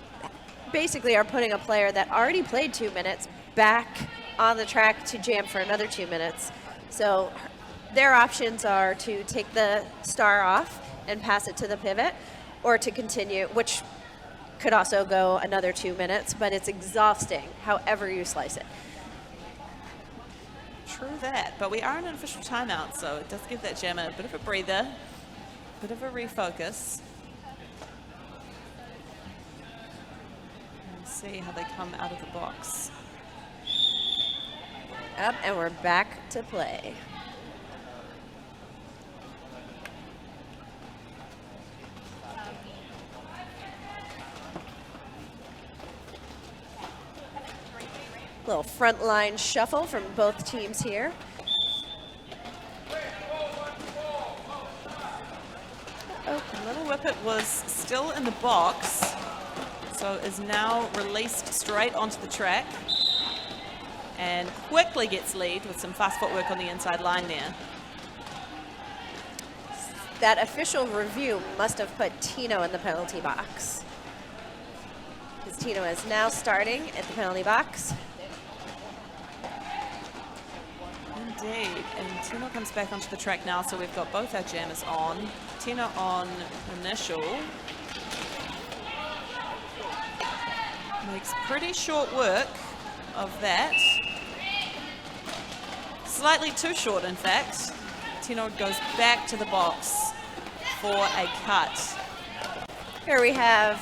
basically are putting a player that already played 2 minutes back on the track to jam for another 2 minutes. So their options are to take the star off and pass it to the pivot, or to continue, which could also go another 2 minutes, but it's exhausting however you slice it. True that, but we are in an official timeout, so it does give that jammer a bit of a breather, bit of a refocus. And see how they come out of the box. Up, and we're back to play. Little front line shuffle from both teams here. Little Whippet was still in the box, so is now released straight onto the track and quickly gets lead with some fast footwork on the inside line there. That official review must have put Tino in the penalty box, because Tino is now starting at the penalty box. Indeed, and Tino comes back onto the track now, so we've got both our jammers on. Tino on initial. Makes pretty short work of that. Slightly too short, in fact. Tino goes back to the box for a cut. Here we have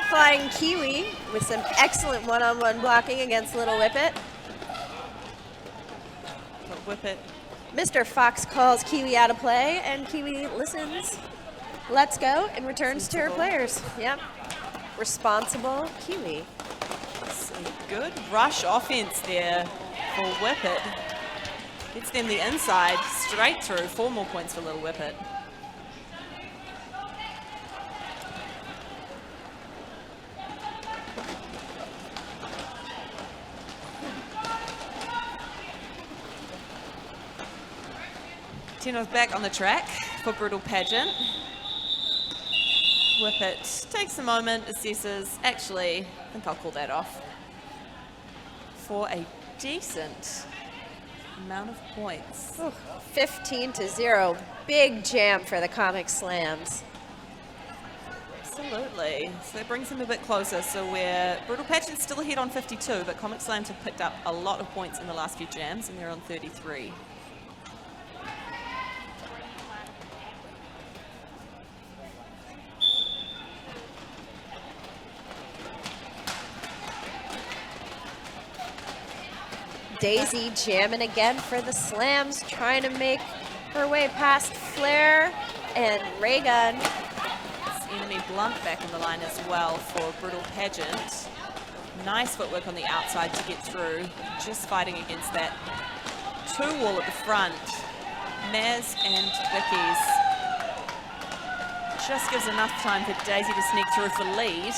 Flying Kiwi with some excellent one-on-one blocking against Little Whippet. But Whippet, Mr. Fox calls Kiwi out of play, and Kiwi listens, lets go, and returns to her players. Yep. Responsible Kiwi. it's a good rush offense there for Whippet. Gets them the inside, straight through. 4 more points for Little Whippet. Tino's back on the track for Brutal Pageant. Whippet takes a moment, assesses. Actually, I think I'll call that off for a decent amount of points. 15-0. Big jam for the Comic Slams. Absolutely. So that brings them a bit closer. So we're Brutal Pageant's still ahead on 52, but Comic Slams have picked up a lot of points in the last few jams, and they're on 33. Daisy jamming again for the Slams, trying to make her way past Flare and Raygun. It's Enemy Blunt back in the line as well for Brutal Pageant. Nice footwork on the outside to get through. Just fighting against that 2-wall at the front. Maz and Vicky's. Just gives enough time for Daisy to sneak through for lead.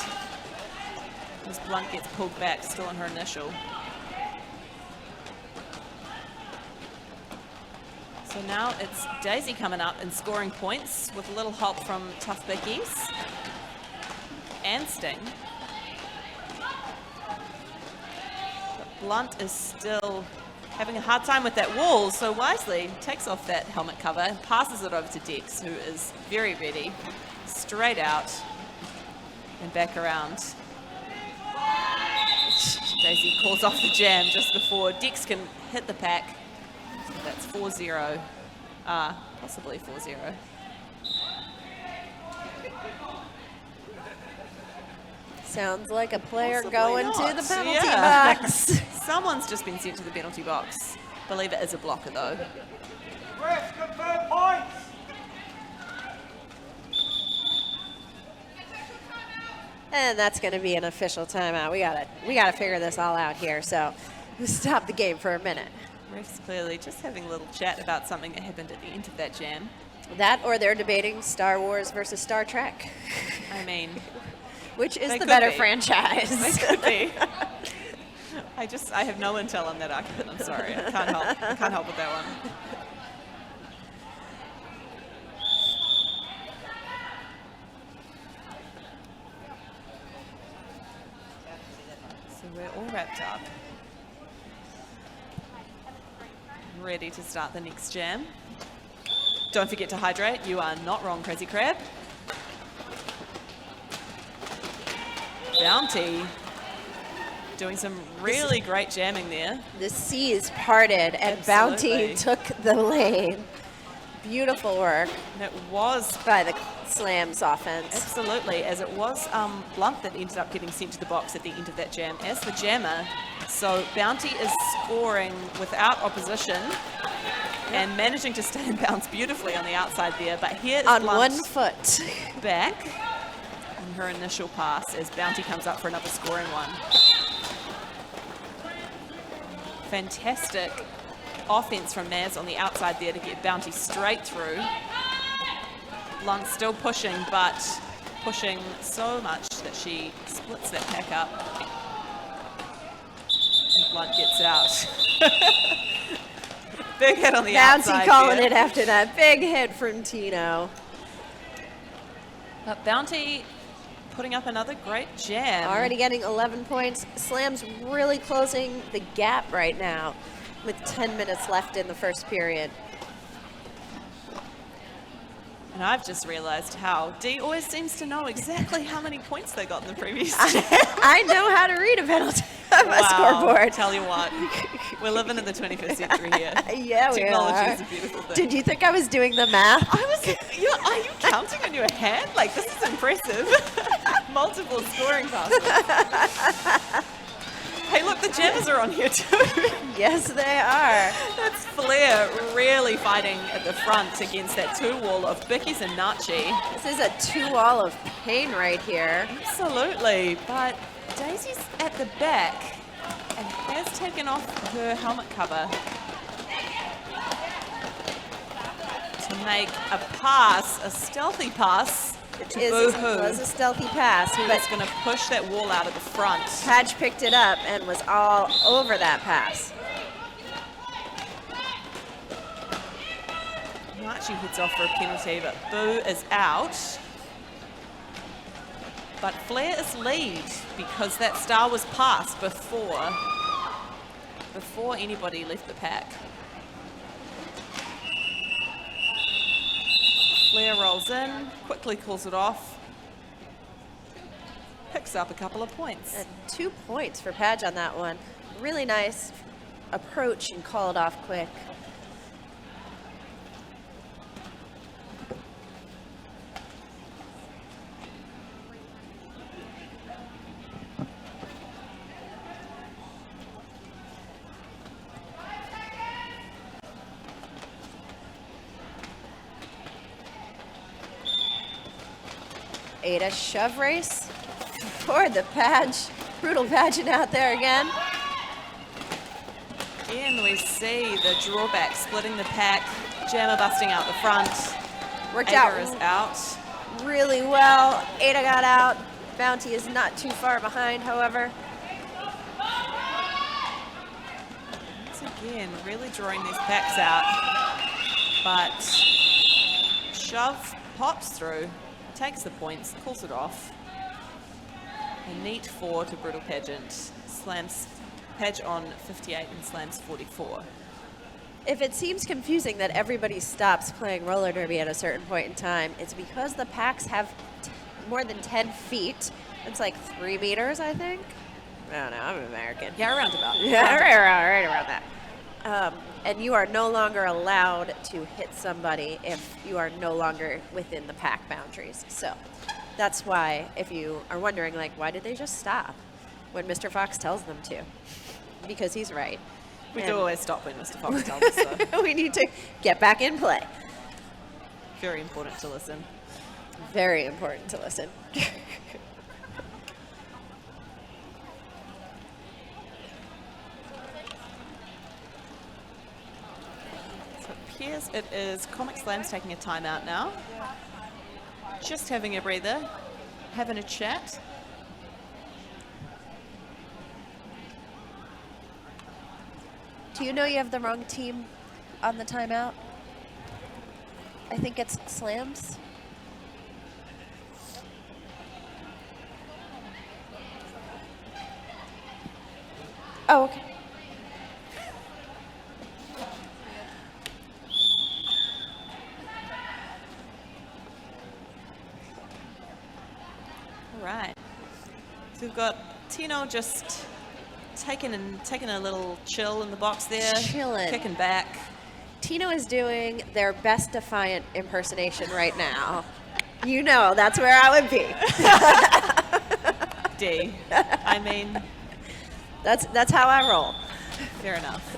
As Blunt gets pulled back, still on her initial. So now it's Daisy coming up and scoring points with a little help from Tough Bickies and Sting. But Blunt is still having a hard time with that wall, so wisely takes off that helmet cover and passes it over to Dex, who is very ready. Straight out and back around. Daisy calls off the jam just before Dex can hit the pack. That's 4-0, possibly 4-0. Sounds like a player Possibly going not. to the penalty Yeah. box. Someone's just been sent to the penalty box. Believe it is a blocker though. And that's going to be an official timeout. We gotta figure this all out here. So stop the game for a minute. Ref's clearly just having a little chat about something that happened at the end of that jam. That, or they're debating Star Wars versus Star Trek, I mean, which is They the could better be. franchise. they could be. I have no intel on that argument. I'm sorry. I can't help with that one. So we're all wrapped up. Ready to start the next jam. Don't forget to hydrate. You are not wrong, Crazy Crab. Bounty doing some really great jamming there. The seas parted and Absolutely. Bounty took the lane. Beautiful work And it was by the Slams offense. absolutely, as it was Blunt that ended up getting sent to the box at the end of that jam as the jammer. So Bounty is scoring without opposition and managing to stay in bounds beautifully on the outside there. But here is On Blunt 1 foot. back on her initial pass as Bounty comes up for another scoring one. Fantastic offense from Naz on the outside there to get Bounty straight through. Blunt still pushing, but pushing so much that she splits that pack up. And Blunt gets out. Big hit on the Bounty outside calling there. it after that big hit from Tino. But Bounty putting up another great jam. Already getting 11 points. Slam's really closing the gap right now with 10 minutes left in the first period. And I've just realized how Dee always seems to know exactly how many points they got in the previous jam. I know how to read a penalty a scoreboard. Tell you what, we're living in the 21st century here. Yeah, we Technology are. is a beautiful thing. Did you think I was doing the math? I was, are you counting on your hand? Like, this is impressive. Multiple scoring passes. Hey, look, the jammers are on here too. Yes, they are. That's Flair really fighting at the front against that two-wall of Bickies and Nachi. This is a two-wall of pain right here. Absolutely, but Daisy's at the back and has taken off her helmet cover to make a pass, a stealthy pass to It Boohoo. was a stealthy pass, Who but was going to push that wall out at the front. Padge picked it up and was all over that pass. Nachi heads off for a penalty, but Boo is out. But Flair is lead because that star was passed before anybody left the pack. Flair rolls in, quickly calls it off, picks up a couple of points. And 2 points for Padge on that one. Really nice approach and call it off quick. Ada shove race for the Padge. Brutal pageant out there again. Again, we see the drawback splitting the pack, Jammer busting out the front. Worked Ada out is out. really well. Ada got out. Bounty is not too far behind, however. Once again, really drawing these packs out. But shove pops through, takes the points, calls it off. A neat 4 to Brutal Pageant. Slams Padge on 58 and slams 44. If it seems confusing that everybody stops playing roller derby at a certain point in time, it's because the packs have more than 10 feet. It's like 3 meters, I think. I don't know, I'm American. Yeah, around about. Yeah, right around that. And you are no longer allowed to hit somebody if you are no longer within the pack boundaries. So that's why, if you are wondering, like, why did they just stop when Mr. Fox tells them to? Because he's right. We And do always stop when Mr. Fox tells us so. we need to get back in play. Very important to listen. Very important to listen. So it appears it is Comic Slams taking a timeout now. Just having a breather, having a chat. Do you know you have the wrong team on the timeout? I think it's slams. Oh, okay. All right. So we've got Tino just taking a little chill in the box there. Chillin'. Kicking back. Tino is doing their best Defiant impersonation right now. You know, that's where I would be. D. I mean, That's how I roll. fair enough.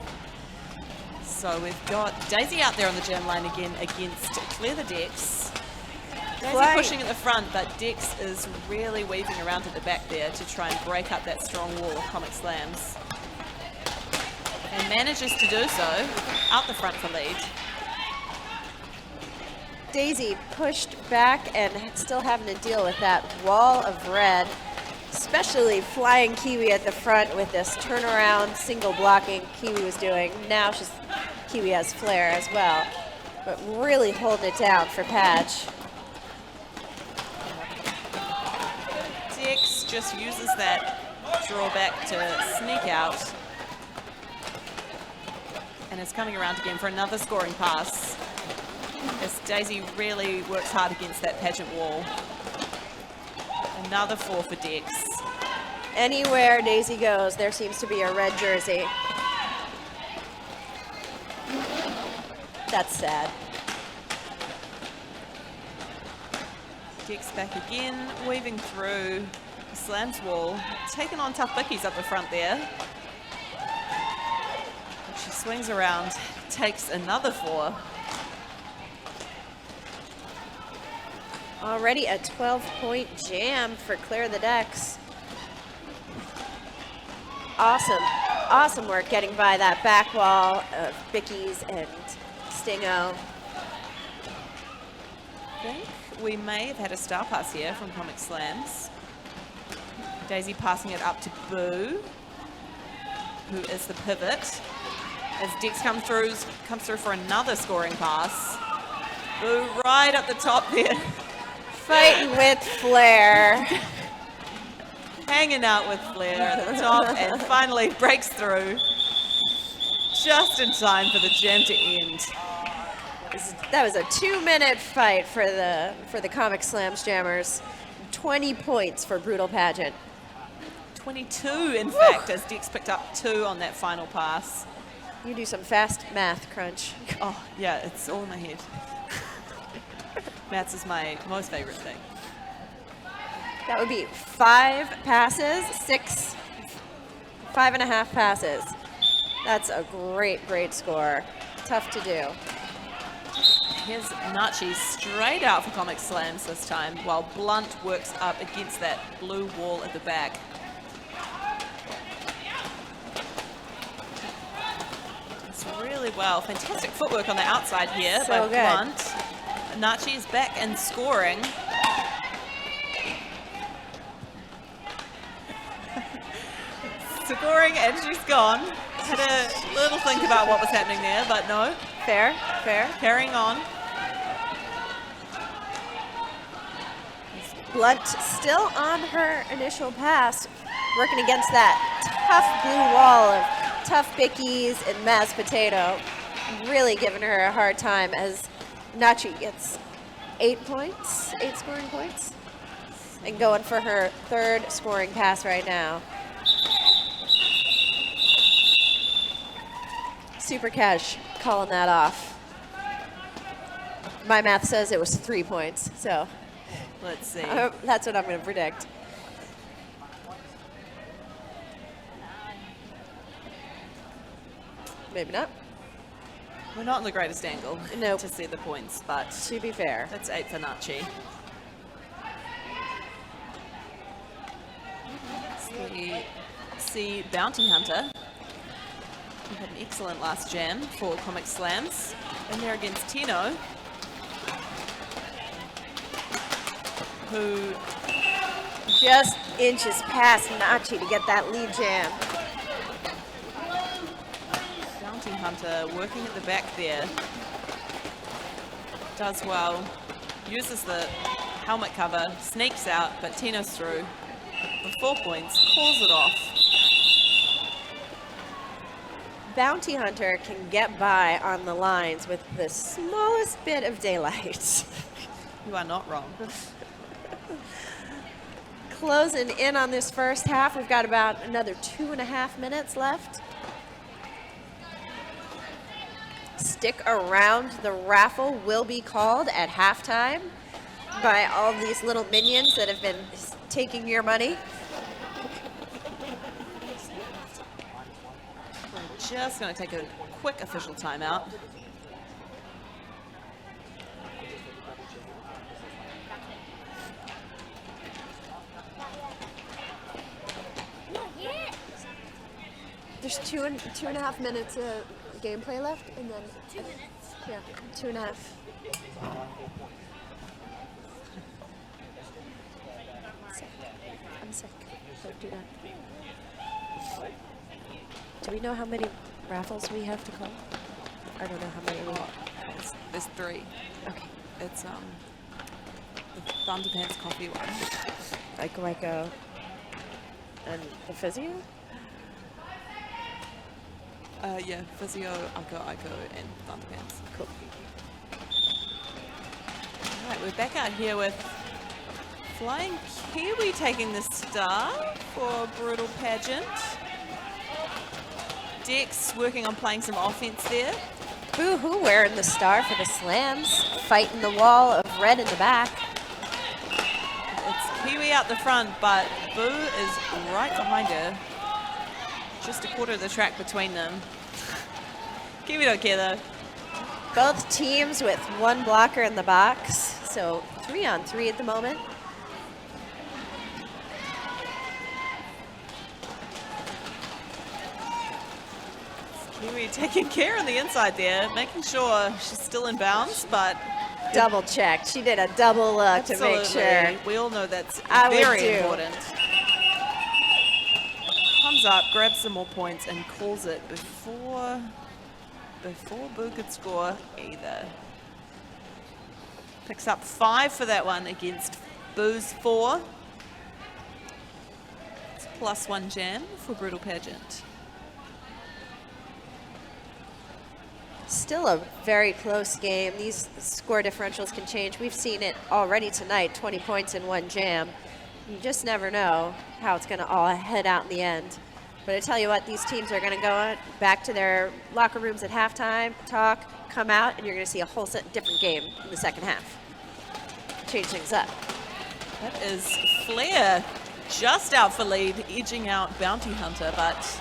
So we've got Daisy out there on the jam line again against Clear the Dex. Daisy Right. pushing at the front, but Dex is really weaving around at the back there to try and break up that strong wall of Comic Slams. And manages to do so out the front for lead. Daisy pushed back and still having to deal with that wall of red, especially flying Kiwi at the front with this turnaround single blocking Kiwi was doing. Now Kiwi has flair as well, but really holding it down for Patch. Dex just uses that drawback to sneak out. And is coming around again for another scoring pass. As Daisy really works hard against that pageant wall. Another 4 for Dex. Anywhere Daisy goes, there seems to be a red jersey. That's sad. Dex back again, weaving through the Slams wall, taking on tough bickies up the front there. She swings around, takes another 4. Already a 12-point jam for Clear the Decks. Awesome work getting by that back wall of Bickies and Stingo. I think we may have had a star pass here from Comic Slams. Daisy passing it up to Boo, who is the pivot. As Dex comes through for another scoring pass. Boo right up the top there. Fighting with flair. Hanging out with Flair at the top and finally breaks through just in time for the jam to end. That was a 2-minute fight for the Comic Slams jammers. 20 points for Brutal Pageant. 22 in fact, as Dex picked up 2 on that final pass. You do some fast math, Crunch. Oh yeah, it's all in my head. Maths is my most favorite thing. That would be 5 passes, 5.5 passes. That's a great score. Tough to do. Here's Nachi straight out for Comic Slams this time, while Blunt works up against that blue wall at the back. It's really well. Fantastic footwork on the outside here So by good. Blunt. Nachi is back and scoring. Scoring and she's gone. Had a little think about what was happening there, but no. Fair. Carrying on. Blunt still on her initial pass, working against that tough blue wall of tough Bickies and mashed potato. Really giving her a hard time as Nachi gets 8 scoring points, and going for her 3rd scoring pass right now. Super Cash calling that off. My math says it was 3 points, so Let's see. that's what I'm going to predict. Maybe not. We're not in the greatest angle Nope. to see the points, but To be fair. that's 8 for Nachi. We see Bounty Hunter. We had an excellent last jam for Comic Slams. And there against Tino, who Just inches past Nachi to get that lead jam. Hunter working at the back there. Does well. Uses the helmet cover, sneaks out, but Tino's through for 4 points, calls it off. Bounty Hunter can get by on the lines with the smallest bit of daylight. You are not wrong. Closing in on this first half. We've got about another 2.5 minutes left. Stick around. The raffle will be called at halftime by all these little minions that have been taking your money. We're just going to take a quick official timeout. There's 2.5 minutes of gameplay left, and then 2 minutes. Yeah, 2.5. I'm sick. Don't do that. Do we know how many raffles we have to call? I don't know how many we have. There's 3. Okay. It's the Thunderpants coffee one. Ico, and the physio? Yeah, Physio, Ico, and Thunderpants. Cool. All right, we're back out here with Flying Kiwi taking the star for Brutal Pageant. Dex working on playing some offense there. Boo-hoo wearing the star for the slams, fighting the wall of red in the back. It's Kiwi out the front, but Boo is right behind her. Just a quarter of the track between them. Kiwi don't care though. Both teams with 1 blocker in the box, so 3-on-3 at the moment. Kiwi taking care on the inside there, making sure she's still in bounds, but Double checked. She did a double look to make sure. absolutely, we all know that's I would very too. important. Comes up, grabs some more points, and calls it before Boo could score either. Picks up 5 for that one against Boo's 4. It's +1 jam for Brutal Pageant. Still a very close game. These score differentials can change. We've seen it already tonight, 20 points in 1 jam. You just never know how it's going to all head out in the end. But I tell you what, these teams are going to go back to their locker rooms at halftime, talk, come out, and you're going to see a whole different game in the second half. Change things up. That is Flair just out for lead, edging out Bounty Hunter, but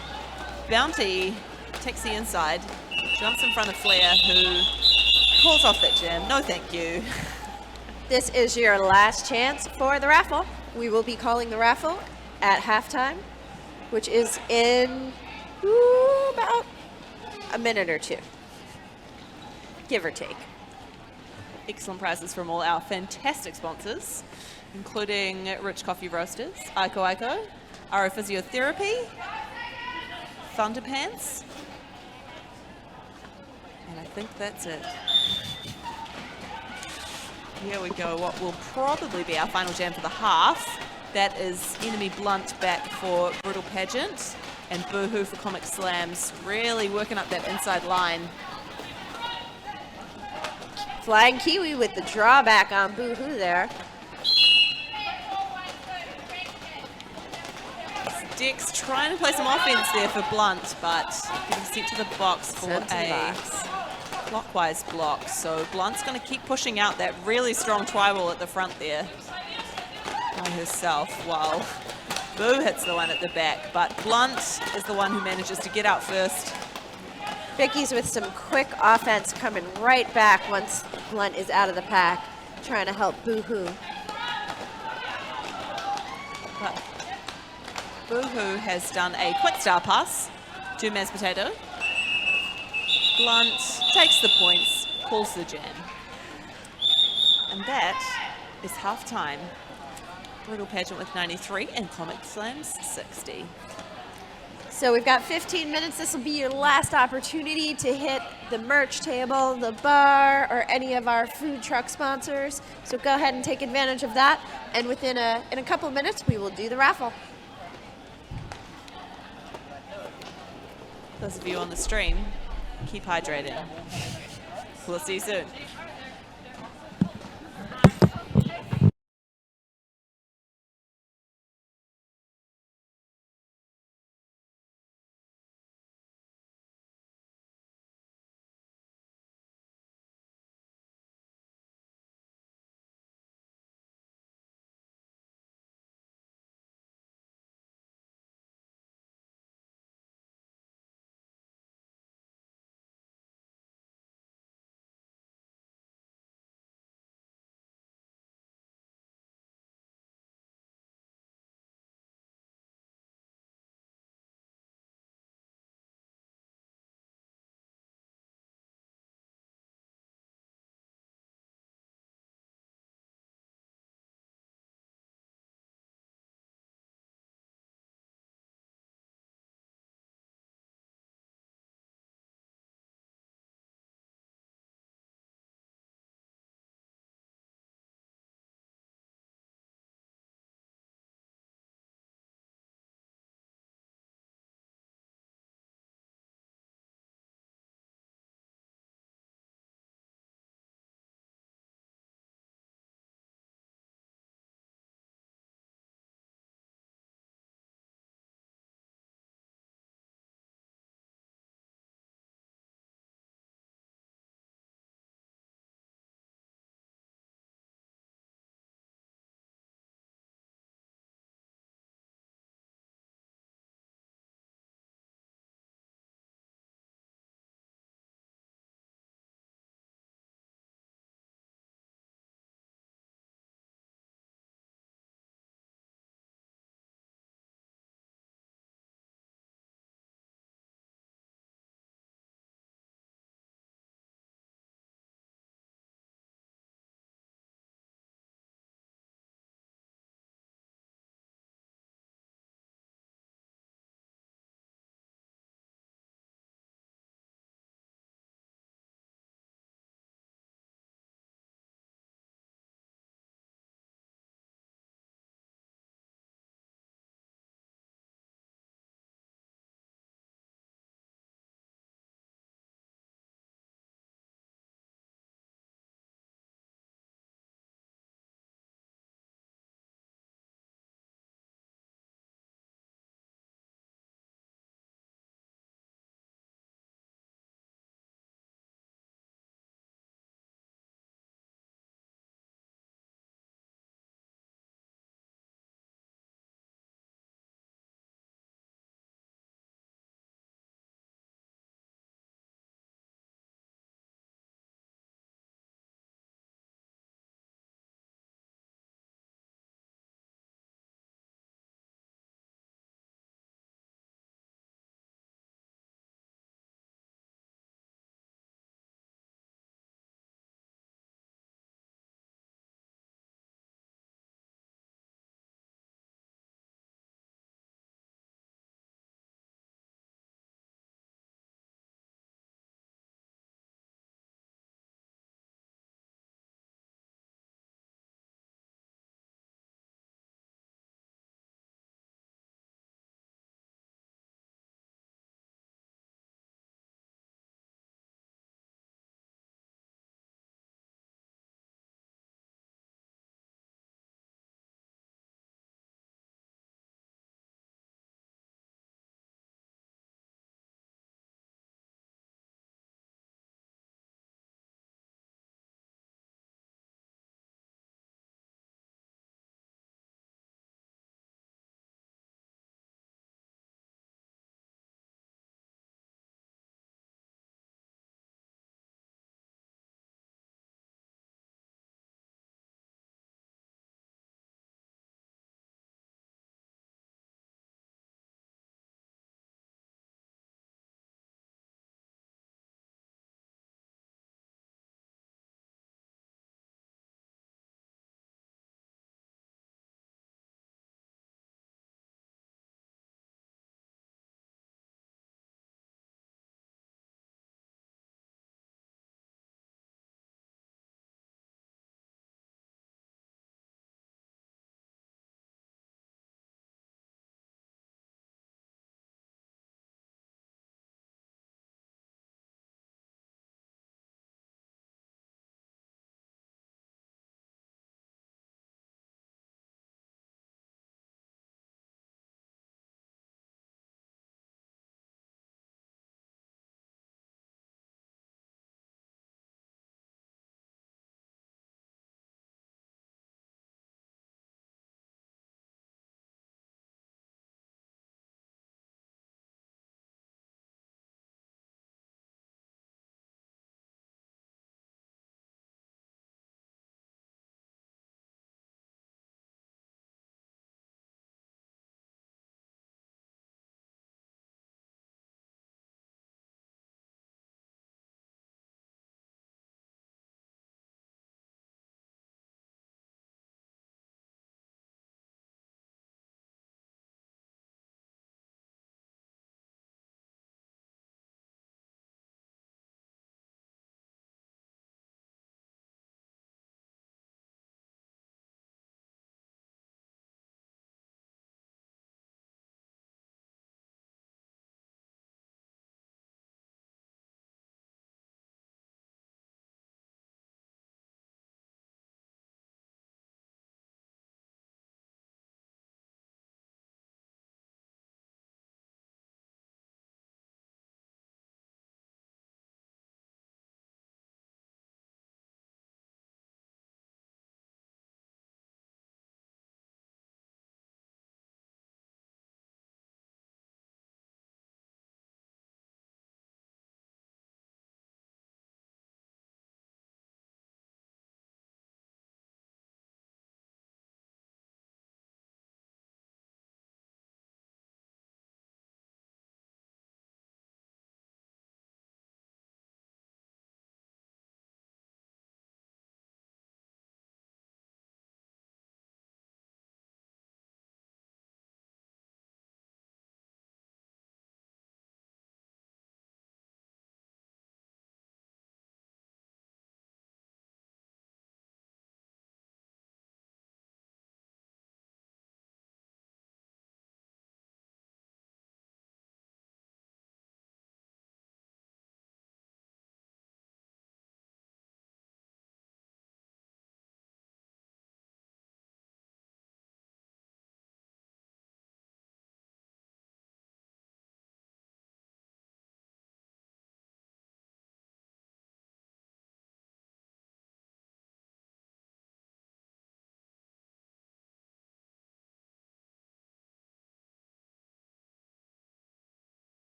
Bounty takes the inside, jumps in front of Flair, who calls off that jam. No, thank you. This is your last chance for the raffle. We will be calling the raffle at halftime, which is in about a minute or 2, give or take. Excellent prizes from all our fantastic sponsors, including Rich Coffee Roasters, Ico, Aro Physiotherapy, Thunderpants, and I think that's it. Here we go, what will probably be our final jam for the half. That is Enemy Blunt back for Brutal Pageant, and Boohoo for Comic Slams, really working up that inside line. Flying Kiwi with the drawback on Boohoo there. Dex trying to play some offense there for Blunt, but getting sent to the box for Sent to the a box. clockwise block. So Blunt's going to keep pushing out that really strong tri-wall at the front there by herself, while Boo hits the one at the back. But Blunt is the one who manages to get out first. Vicky's with some quick offense coming right back once Blunt is out of the pack, trying to help Boohoo. But Boohoo has done a quick star pass to Maz Potato. Blunt takes the points, calls the jam. And that is half-time. Brutal Pageant with 93 and Comic Slams 60. So we've got 15 minutes. This will be your last opportunity to hit the merch table, the bar, or any of our food truck sponsors. So go ahead and take advantage of that. And in a couple minutes, we will do the raffle. Those of you on the stream, keep hydrated. We'll see you soon.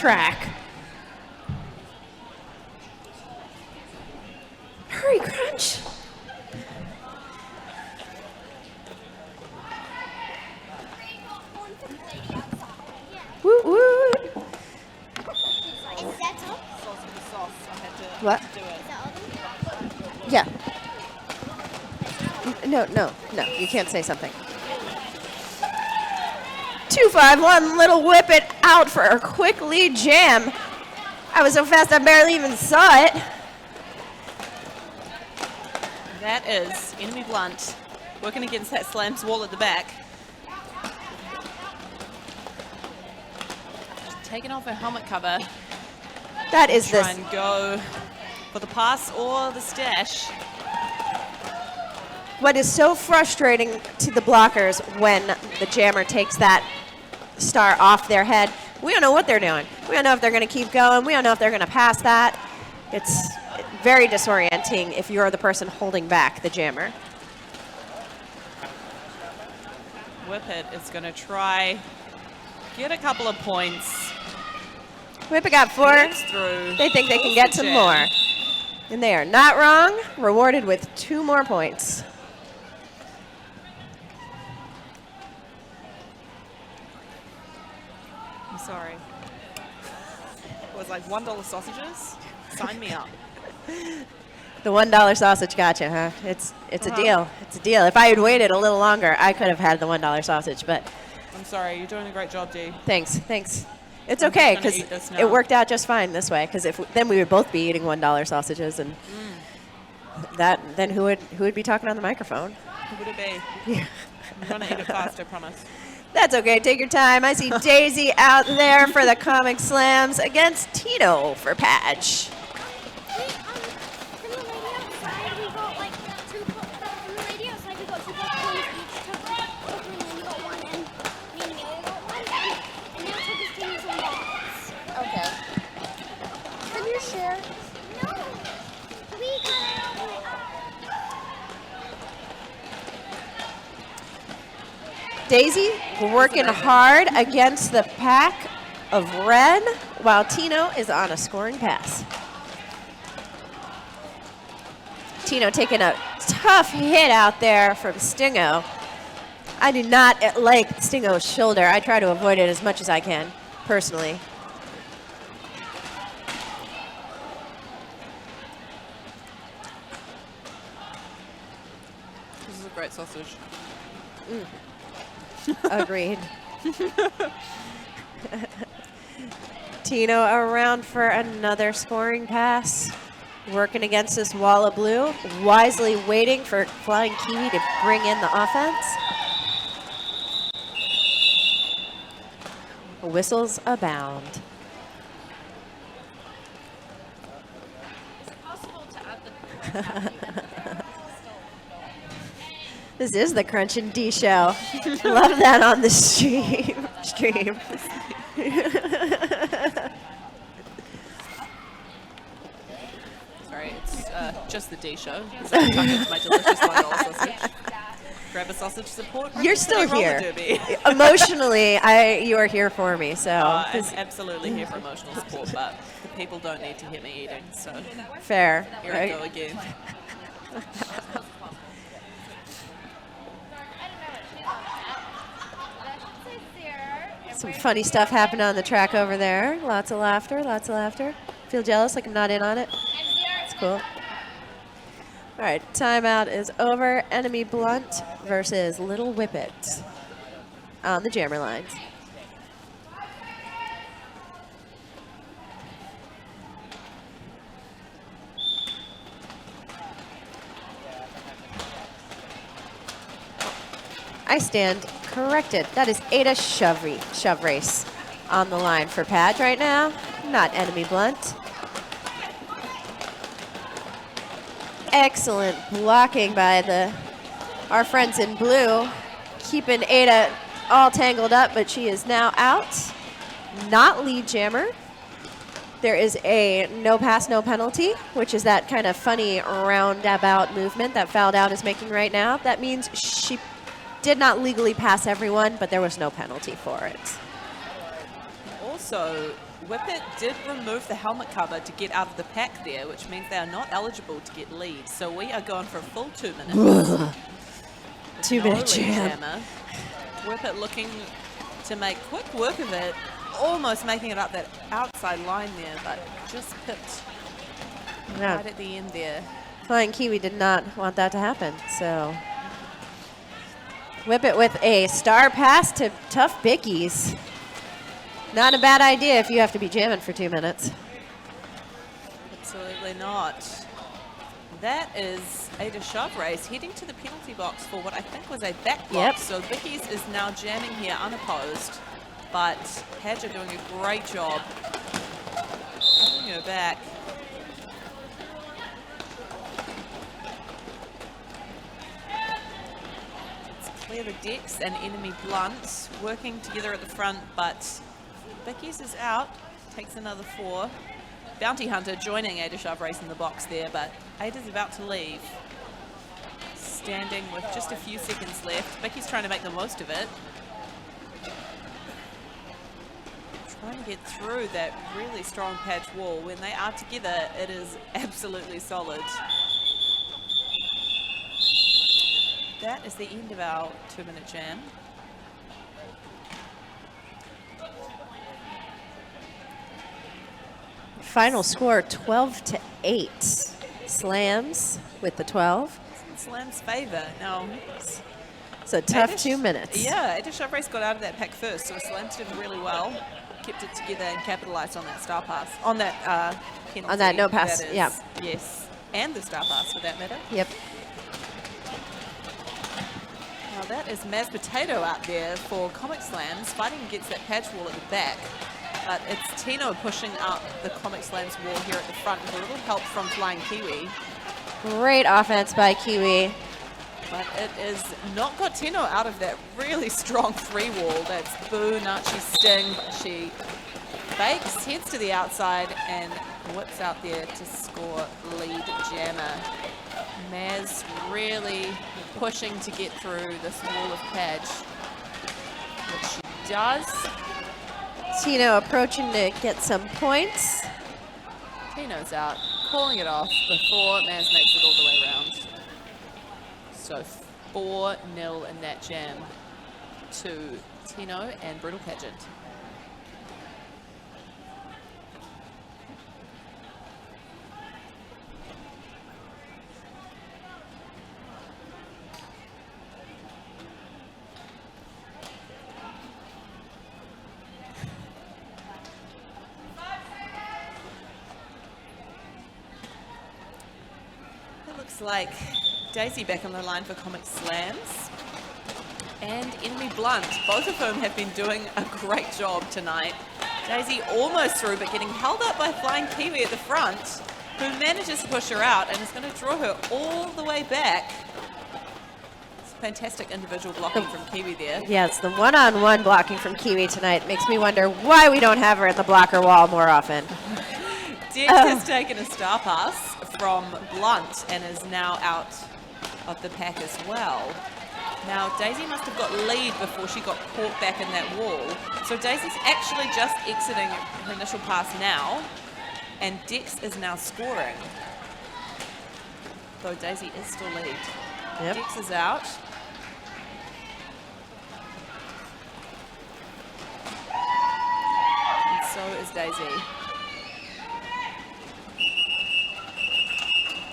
track. Hurry, Crunch. Woot woot. What? Yeah. No, you can't say something. 2-5-1, Little Whip It out for a quick lead jam. I was so fast I barely even saw it. That is Enemy Blunt working against that Slams wall at the back. Just taking off her helmet cover. That is Try this. and go for the pass or the stash. What is so frustrating to the blockers when the jammer takes that star off their head. We don't know what they're doing. We don't know if they're going to keep going. We don't know if they're going to pass that. It's very disorienting if you're the person holding back the jammer. Whip It is going to try get a couple of points. Whip It got 4. Gets through. They think they can get some Jam. more. And they are not wrong. Rewarded with 2 more points. I'm sorry. It was like $1 sausages. Sign me up. The $1 sausage gotcha, huh? It's a deal. It's a deal. If I had waited a little longer, I could have had the $1 sausage, but I'm sorry. You're doing a great job, Dee. thanks. It's I'm okay, just gonna because eat this now. it worked out just fine this way, because then we would both be eating $1 sausages, and then who would be talking on the microphone? Who would it be? Yeah. I'm trying to eat it fast, I promise. That's okay. Take your time. I see Daisy out there for the Comic Slams against Tino for Patch. From the radio side, we got like 2 from the radio side, we got 2 popcorns each. And you got 1, and me and Amelia got 1. And now Tuck is taking some box. Okay. Can you share? No, we got it all the way up. Daisy working hard against the pack of red, while Tino is on a scoring pass. Tino taking a tough hit out there from Stingo. I do not like Stingo's shoulder. I try to avoid it as much as I can, personally. This is a great sausage. Agreed. Tino around for another scoring pass. Working against this wall of blue. Wisely waiting for Flying Kiwi to bring in the offense. Whistles abound. This is the Crunch and D show. Love that on the stream. Sorry, it's just the D show. So I'm tucking into my delicious $1 sausage. Grab a sausage support. You're still roller here. derby. Emotionally, you are here for me. So I'm absolutely here for emotional support, but the people don't need to hear me eating, so fair. here I go again. Some funny stuff happened on the track over there. Lots of laughter, lots of laughter. Feel jealous like I'm not in on it? It's cool. All right, timeout is over. Enemy Blunt versus Little Whippet on the jammer lines. I stand corrected. That is Ada Shove Race on the line for Patch right now, not Enemy Blunt. Excellent blocking by our friends in blue, keeping Ada all tangled up, but she is now out. Not lead jammer. There is a no pass, no penalty, which is that kind of funny roundabout movement that Fouled Out is making right now. That means she did not legally pass everyone, but there was no penalty for it. Also, Whippet did remove the helmet cover to get out of the pack there, which means they are not eligible to get lead. So we are going for a full 2 minutes. 2 minute jam. Jammer. Whippet looking to make quick work of it, almost making it up that outside line there, but just pipped Yeah. right at the end there. Flying Kiwi did not want that to happen, so. Whippet with a star pass to Tough Bickies. Not a bad idea if you have to be jamming for 2 minutes. Absolutely not. That is Ada Chavrace heading to the penalty box for what I think was a back block. Yep. So Vicky's is now jamming here unopposed, but Padge are doing a great job holding her back. Let's clear the decks and enemy blunt working together at the front, but Vicky's is out, takes another 4. Bounty Hunter joining Ada Chavrace in the box there, but Ada's about to leave. Standing with just a few seconds left. Vicky's trying to make the most of it. Trying to get through that really strong Padge wall. When they are together, it is absolutely solid. That is the end of our 2 minute jam. Final score 12-8. Slams with the 12. Slam's favor. Now, So tough Ada 2 minutes. Yeah, Ada Chavrace got out of that pack first, so Slams did really well. Kept it together and capitalized on that star pass. On that penalty. On that no pass, that is. yeah. Yes, and the star pass for that matter. Yep. Now that is Maz Potato out there for Comic Slams, fighting against that Padge wall at the back. But it's Tino pushing up the Comic Slams wall here at the front with a little help from Flying Kiwi. Great offense by Kiwi. But it is not got Tino out of that really strong 3 wall. That's Boo, Nachi, Sting. But she fakes, heads to the outside, and whips out there to score lead jammer. Maz really pushing to get through this wall of Padge, which she does. Tino approaching to get some points. Tino's out, calling it off before Maz makes it all the way around. So 4-0 in that jam to Tino and Brutal Pageant. It looks like Daisy back on the line for Comic Slams and Enemy Blunt, both of whom have been doing a great job tonight. Daisy almost through, but getting held up by Flying Kiwi at the front, who manages to push her out and is going to draw her all the way back. It's fantastic individual blocking from Kiwi there. Yeah, it's the one-on-one blocking from Kiwi tonight. Makes me wonder why we don't have her at the blocker wall more often. Dex has taken a star pass from Blunt and is now out of the pack as well. Now, Daisy must have got lead before she got caught back in that wall. So Daisy's actually just exiting her initial pass now, and Dex is now scoring. Though Daisy is still lead. Yep. Dex is out. And so is Daisy.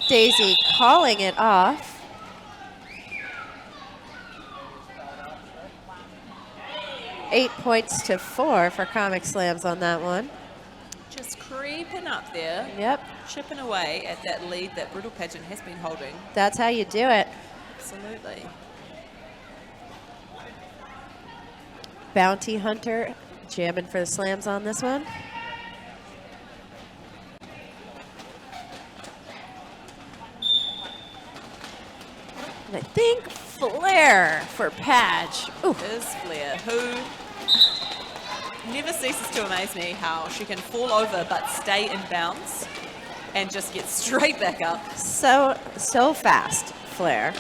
Daisy calling it off. Eight points to 4 for Comic Slams on that one. Just creeping up there. Yep, Chipping away at that lead that Brutal Pageant has been holding. that's how you do it. Absolutely. Bounty Hunter jamming for the slams on this one. And I think Flair for Padge. Ooh, Is Flair, who never ceases to amaze me how she can fall over but stay in bounds and just get straight back up. so fast, Flair.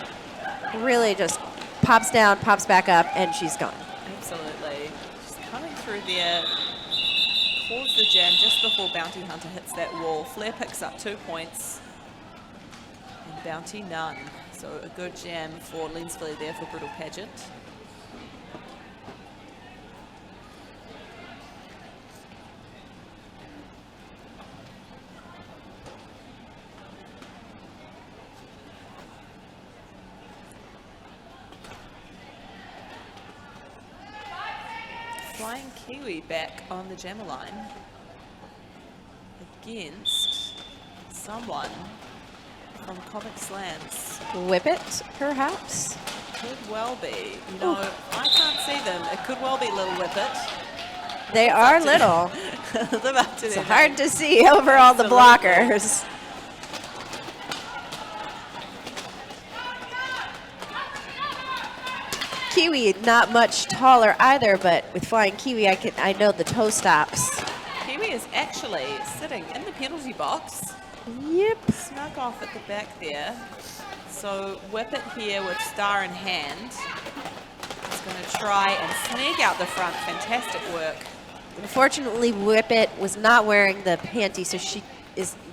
Really just pops down, pops back up, and she's gone. Absolutely. She's coming through there pause the jam just before Bounty Hunter hits that wall. Flair picks up 2 points. And Bounty none. So a good jam for Lensflea there for Brutal Pageant. Flying Kiwi back on the jammer line against someone from Comic Slams. Whip it, perhaps? Could well be. You know, I can't see them. It could well be Little Whippet. They are little. Live up to It's their hard name. to see over all the Absolutely. blockers. Kiwi, not much taller either, but with Flying Kiwi, I know the toe stops. Kiwi is actually sitting in the penalty box. Yep. Snuck off at the back there. So Whippet here with star in hand. He's going to try and sneak out the front. Fantastic work. Unfortunately, Whippet was not wearing the panty, so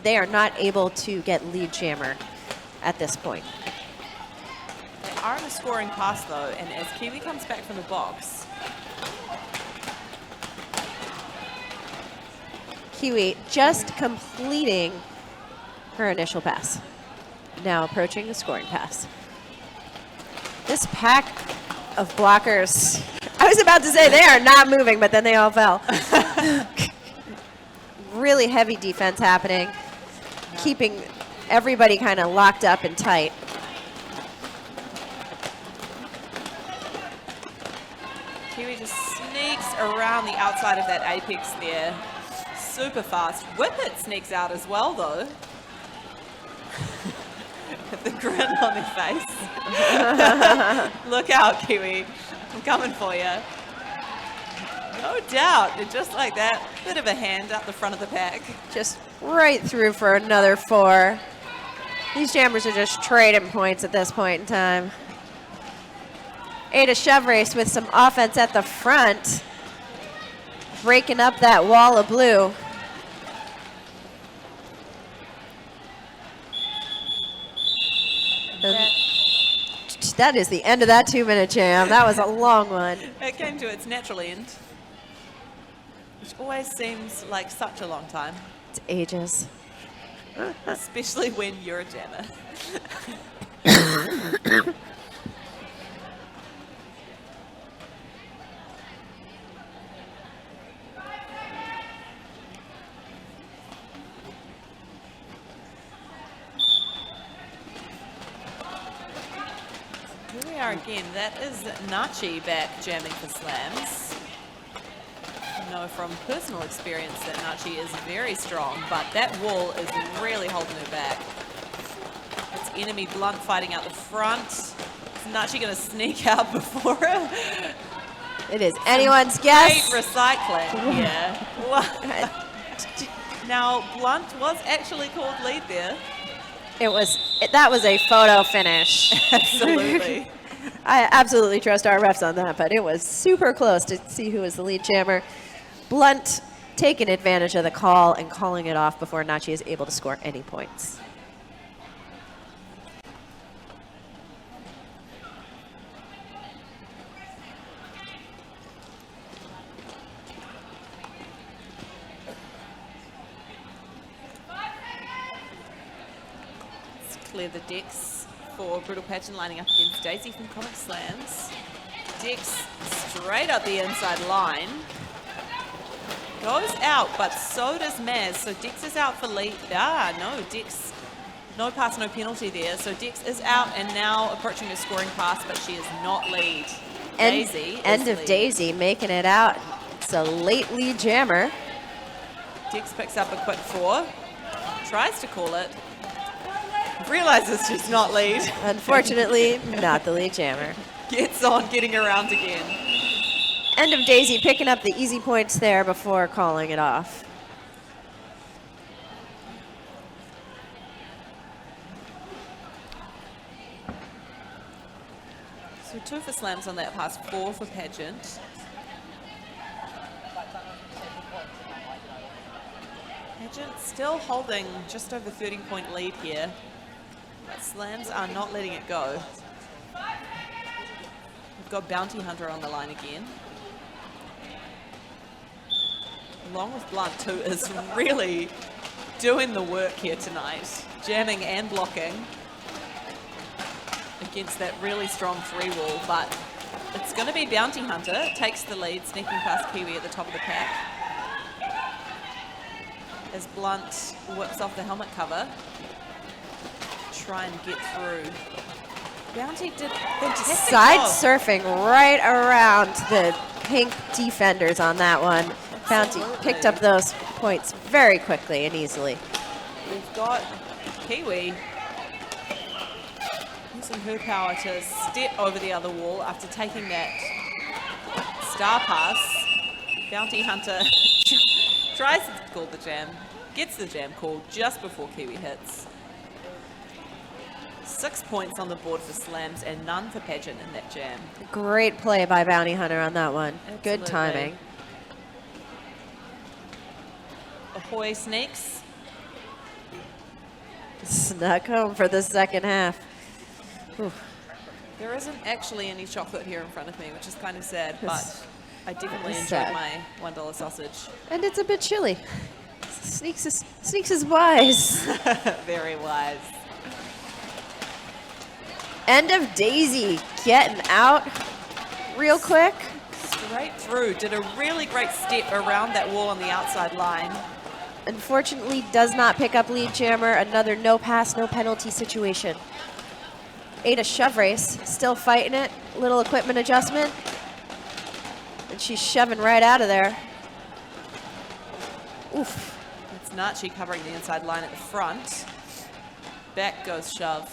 they are not able to get lead jammer at this point. They are in a scoring pass though, and as Kiwi comes back from the box, Kiwi just completing her initial pass. Now approaching the scoring pass. This pack of blockers, I was about to say they are not moving, but then they all fell. Really heavy defense happening, keeping everybody kind of locked up and tight. Kiwi just sneaks around the outside of that apex there. Super fast. Whippet sneaks out as well though. With the grin on their face. Look out, Kiwi. I'm coming for you. No doubt. And just like that, bit of a hand up the front of the pack. Just right through for another 4. These jammers are just trading points at this point in time. Ada shove race with some offense at the front, breaking up that wall of blue. That is the end of that 2-minute jam. That was a long one. It came to its natural end, which always seems like such a long time, It's ages. especially when you're a jammer. Here we are again. That is Nachi back jamming for slams. I know from personal experience that Nachi is very strong, but that wall is really holding her back. It's enemy Blunt fighting out the front. Is Nachi going to sneak out before her? It is anyone's Great guess. recycling here. Wow. Now, Blunt was actually called lead there. That was a photo finish. Absolutely. I absolutely trust our refs on that, but it was super close to see who was the lead jammer. Blunt taking advantage of the call and calling it off before Nachi is able to score any points. Clear the decks for Brutal Pageant lining up against Daisy from Comic Slams. Dex straight up the inside line. Goes out, but so does Maz. So Dex is out for lead. No, Dex, no pass, no penalty there. So Dex is out and now approaching a scoring pass, but she is not lead. Daisy End is of lead. Daisy making it out. It's a late lead jammer. Dex picks up a quick 4, tries to call it, realizes she's not lead. Unfortunately, not the lead jammer. Gets on, getting around again. End of Daisy picking up the easy points there before calling it off. So 2 for slams on that pass, 4 for Pageant. Pageant still holding just over 30-point lead here. But Slams are not letting it go. We've got Bounty Hunter on the line again. Along with Blunt, who is really doing the work here tonight, jamming and blocking against that really strong 3-wall, but it's going to be Bounty Hunter, takes the lead, sneaking past Kiwi at the top of the pack. As Blunt whips off the helmet cover, try and get through. Bounty did fantastic Side job. surfing right around the pink defenders on that one. Bounty Absolutely. picked up those points very quickly and easily. We've got Kiwi using her power to step over the other wall after taking that star pass. Bounty Hunter tries to call the jam, gets the jam called just before Kiwi hits. 6 points on the board for Slams and none for Pageant in that jam. Great play by Bounty Hunter on that one. Good Absolutely. timing. Ahoy Snakes. Snuck home for the second half. Whew. There isn't actually any chocolate here in front of me, which is kind of sad, but I definitely It's enjoyed sad. my $1 sausage. And it's a bit chilly. Sneaks is wise. Very wise. End of Daisy getting out real quick. Straight through, did a really great step around that wall on the outside line. Unfortunately, does not pick up lead jammer. Another no pass, no penalty situation. Ada shove race, still fighting it. Little equipment adjustment. And she's shoving right out of there. Oof. It's Nachi covering the inside line at the front. Back goes shove.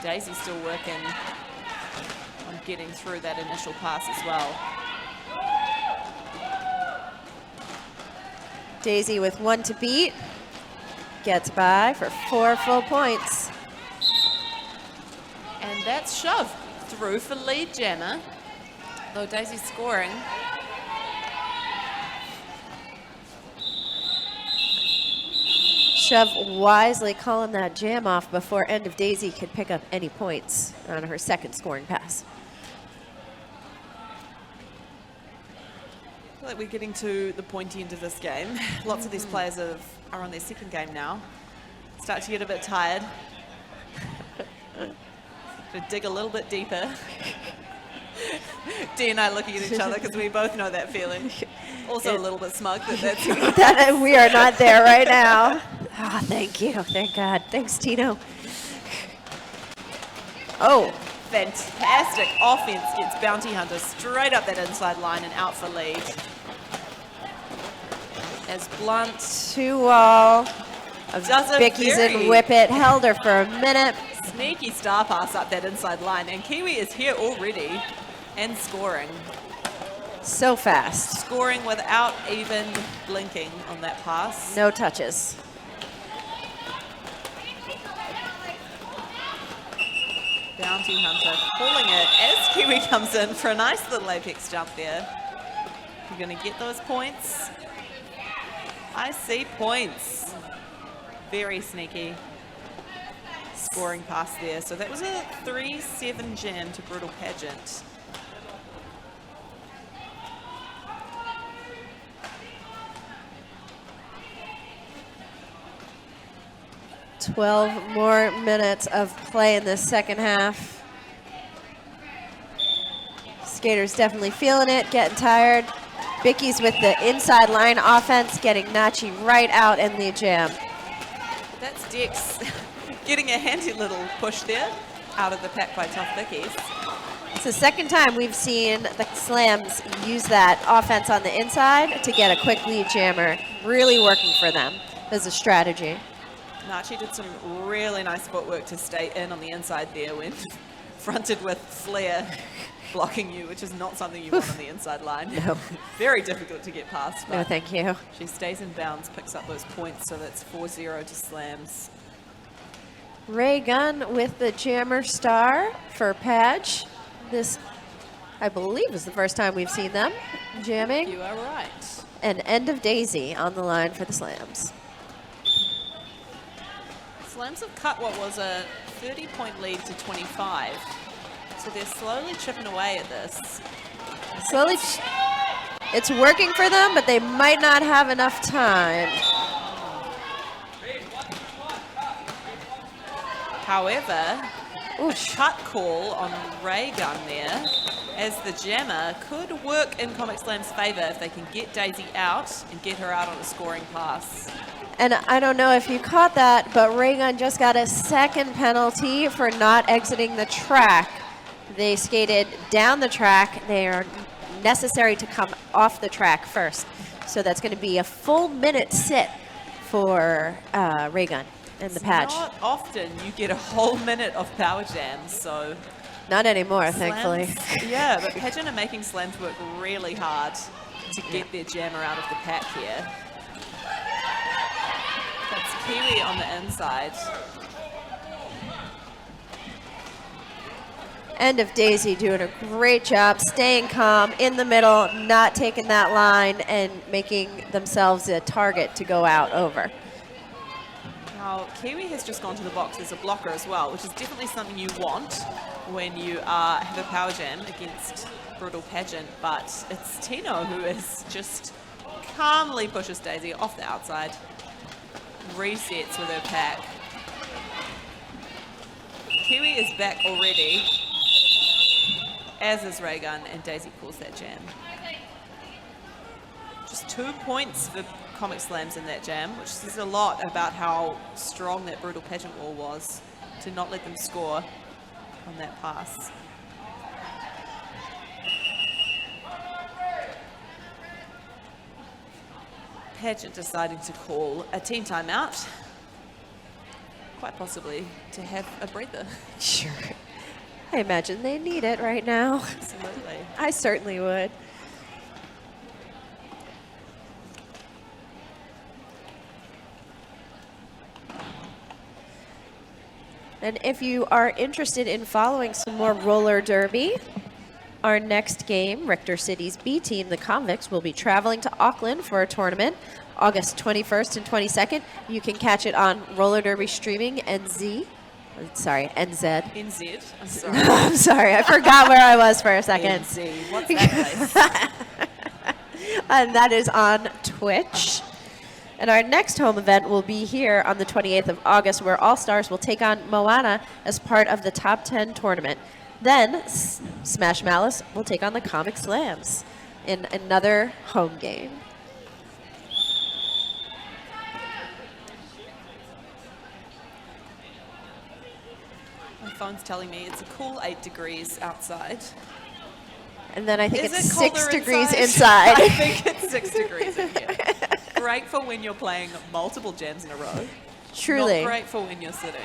Daisy's still working on getting through that initial pass as well. Daisy with 1 to beat. Gets by for 4 full points. And that's shove through for lead jammer. Though Daisy's scoring. Shove wisely calling that jam off before End of Daisy could pick up any points on her second scoring pass. I feel like we're getting to the pointy end of this game. Lots of these players are on their second game now. Start to get a bit tired. To dig a little bit deeper. Dee and I looking at each other because we both know that feeling. Also a little bit smug that that's That we are not there right now. Ah, thank you. Thank God. Thanks, Tino. Oh, fantastic offense gets Bounty Hunter straight up that inside line and out for lead. As Blunt 2-all of does a Vicky's very and Whip It. Held her for a minute. sneaky star pass up that inside line, and Kiwi is here already and scoring. So fast. Scoring without even blinking on that pass. No touches. Bounty Hunter pulling it as Kiwi comes in for a nice little apex jump there. You're going to get those points. I see points. Very sneaky scoring pass there. So that was a 3-7 jam to Brutal Pageant. More minutes of play in this second half. Skaters definitely feeling it, getting tired. Vicky's with the inside line offense, getting Nachi right out in the jam. That's Dex getting a handy little push there out of the pack by Tough Vicky's. It's the second time we've seen the Slams use that offense on the inside to get a quick lead jammer. Really working for them as a strategy. Nachi did some really nice footwork to stay in on the inside there when fronted with Flair blocking you, which is not something you want on the inside line. No. Very difficult to get past. No, But thank you. she stays in bounds, picks up those points, so that's 4-0 to Slams. Ray Gunn with the jammer star for Padge. This, I believe, is the first time we've seen them jamming. You are right. and End of Daisy on the line for the slams. Slams have cut what was a 30-point lead to 25. So they're slowly chipping away at this. Slowly, it's working for them, but they might not have enough time. However, a cut call on Ray Gun there, as the jammer could work in Comic Slam's favor if they can get Daisy out and get her out on a scoring pass. And I don't know if you caught that, but Raygun just got a second penalty for not exiting the track. They skated down the track. They are necessary to come off the track first. So that's going to be a full minute sit for Raygun and the patch. Not often you get a whole minute of power jams, so... Not anymore, thankfully. Yeah, but Pageant are making slams work really hard to get their jammer out of the pack here. That's Kiwi on the inside. End of Daisy doing a great job, staying calm in the middle, not taking that line, and making themselves a target to go out over. Now, Kiwi has just gone to the box as a blocker as well, which is definitely something you want when you have a power jam against Brutal Pageant, but it's Tino who is just calmly pushes Daisy off the outside, resets with her pack. Kiwi is back already, as is Raygun, and Daisy pulls that jam. Just 2 points for Comic Slams in that jam, which says a lot about how strong that Brutal Pageant wall was to not let them score on that pass. Pageant deciding to call a team timeout, quite possibly to have a breather. Sure. I imagine they need it right now. Absolutely. I certainly would. And if you are interested in following some more roller derby, our next game, Richter City's B team, the Convicts, will be traveling to Auckland for a tournament August 21st and 22nd. You can catch it on Roller Derby Streaming NZ. Sorry, NZ. NZ, I'm sorry. I'm sorry, I forgot where I was for a second. NZ, what's that place? And that is on Twitch. And our next home event will be here on the 28th of August, where All Stars will take on Moana as part of the Top 10 tournament. Then Smash Malice will take on the Comic Slams in another home game. My phone's telling me it's a cool 8 degrees outside. And then I think Is it's it 6 colder degrees inside? inside. I think it's 6 degrees in here. Great for when you're playing multiple jams in a row. Truly. Not great for when you're sitting.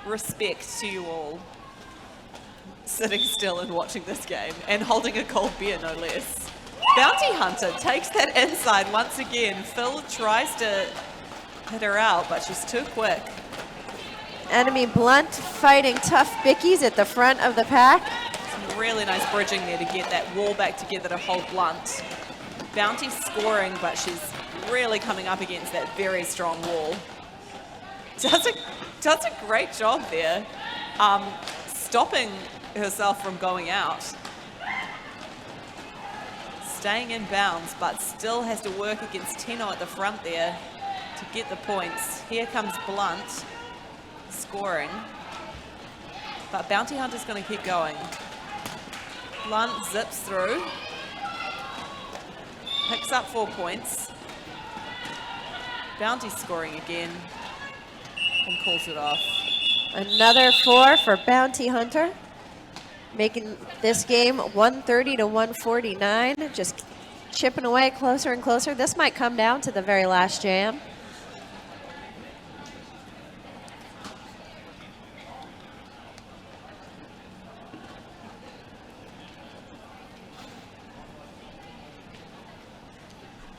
Respect to you all sitting still and watching this game and holding a cold beer, no less. Bounty Hunter takes that inside once again. Phil tries to hit her out, but she's too quick. Enemy Blunt fighting tough Bickies at the front of the pack. Some really nice bridging there to get that wall back together to hold Blunt. Bounty scoring, but she's really coming up against that very strong wall. Does a great job there, stopping herself from going out. Staying in bounds, but still has to work against Tino at the front there to get the points. Here comes Blunt scoring, but Bounty Hunter's going to keep going. Blunt zips through, picks up 4 points. Bounty scoring again and calls it off. Another 4 for Bounty Hunter, making this game 130 to 149, just chipping away closer and closer. This might come down to the very last jam.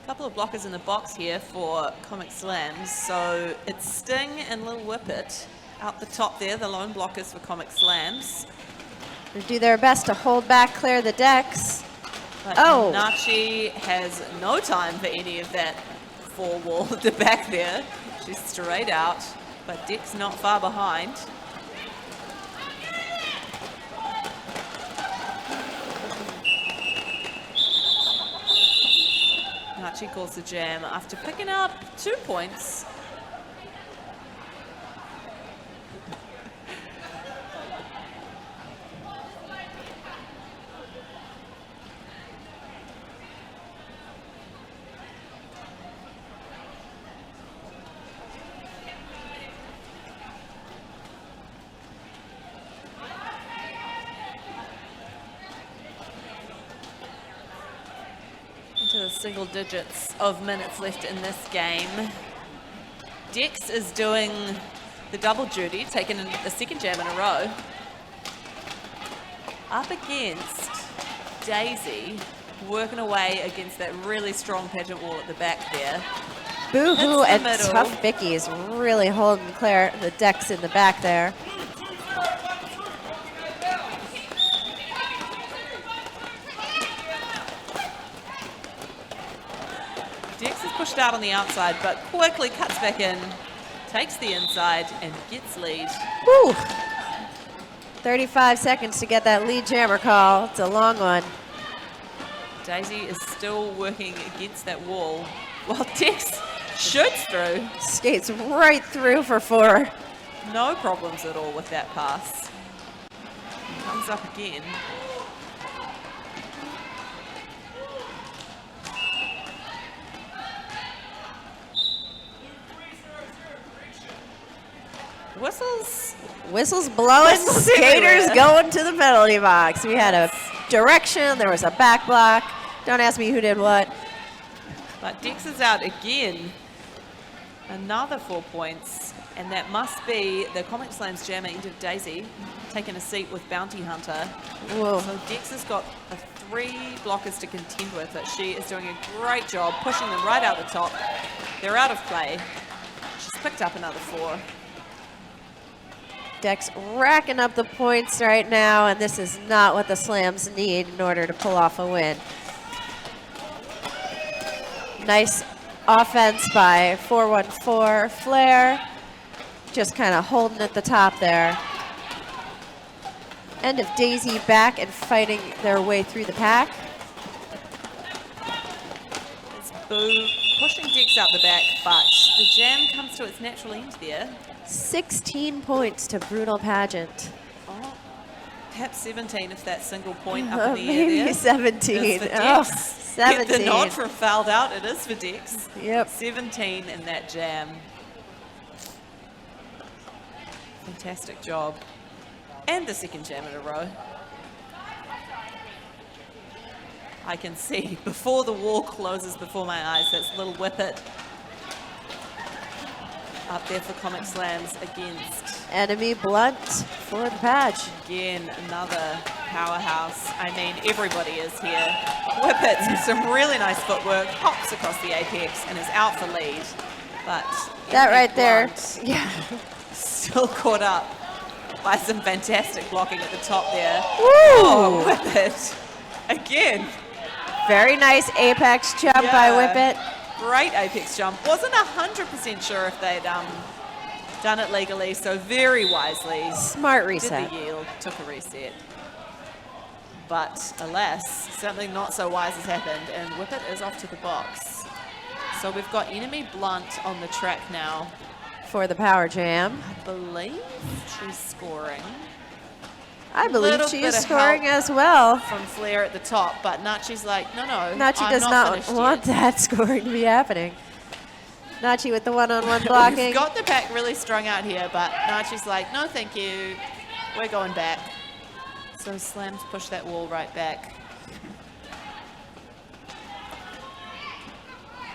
Couple of blockers in the box here for Comic Slams. So it's Sting and Lil Whippet out the top there, the lone blockers for Comic Slams. They do their best to hold back, clear the decks. But Oh. Nachi has no time for any of that four wall at the back there. She's straight out, but Dick's not far behind. Nachi calls the jam after picking up 2 points. Into the single digits of minutes left in this game. Dex is doing the double duty, taking the second jam in a row. Up against Daisy, working away against that really strong pageant wall at the back there. Boo-hoo Hits the and middle. Tough Vicky is really holding Claire, the decks in the back there. Dex is pushed out on the outside, but quickly cuts back in, takes the inside, and gets lead. Woo! 35 seconds to get that lead jammer call. It's a long one. Daisy is still working against that wall, while Dex shoots through. Skates right through for 4. No problems at all with that pass. Comes up again. Whistles. Whistles blowing, Whistles skaters everywhere. going to the penalty box. We had a direction, there was a back block. Don't ask me who did what. But Dex is out again. Another 4 points. And that must be the Comic Slams jammer into Daisy, taking a seat with Bounty Hunter. Whoa. So Dex has got 3 blockers to contend with, but she is doing a great job pushing them right out the top. They're out of play. She's picked up another 4. Dex racking up the points right now, and this is not what the Slams need in order to pull off a win. Nice offense by 414 Flair. Just kind of holding at the top there. End of Daisy back and fighting their way through the pack. It's Boo pushing Dex out the back, but the jam comes to its natural end there. 16 points to Brutal Pageant. Oh, perhaps 17 if that single point up in the air Maybe there. 17. It's for Oh, Dex. 17. Get the nod from fouled out. It is for Dex. Yep. 17 in that jam. Fantastic job. And the second jam in a row. I can see before the wall closes before my eyes. That's little Whippet up there for Comic Slams against. Enemy Blunt for the patch. Again, another powerhouse. I mean, everybody is here. Whippet, some really nice footwork, hops across the apex and is out for lead. But That Enemy right there. Blunt Yeah. still caught up by some fantastic blocking at the top there. Woo! Oh, Whippet. Again, Very nice apex jump by Yeah. Whippet. great apex jump. Wasn't 100% sure if they'd done it legally, so very wisely Smart did reset. the yield, took a reset. But alas, something not so wise has happened, and Whippet is off to the box. So we've got Enemy Blunt on the track now. For the power jam. I believe she's scoring I believe Little she bit is of scoring help. as well. from Flair at the top, but Nachi's like, no, Nachi I'm does not finished want yet. that scoring to be happening. Nachi with the one-on-one blocking. We've got the pack really strung out here, but Nachi's like, no, thank you. We're going back. So Slams push that wall right back.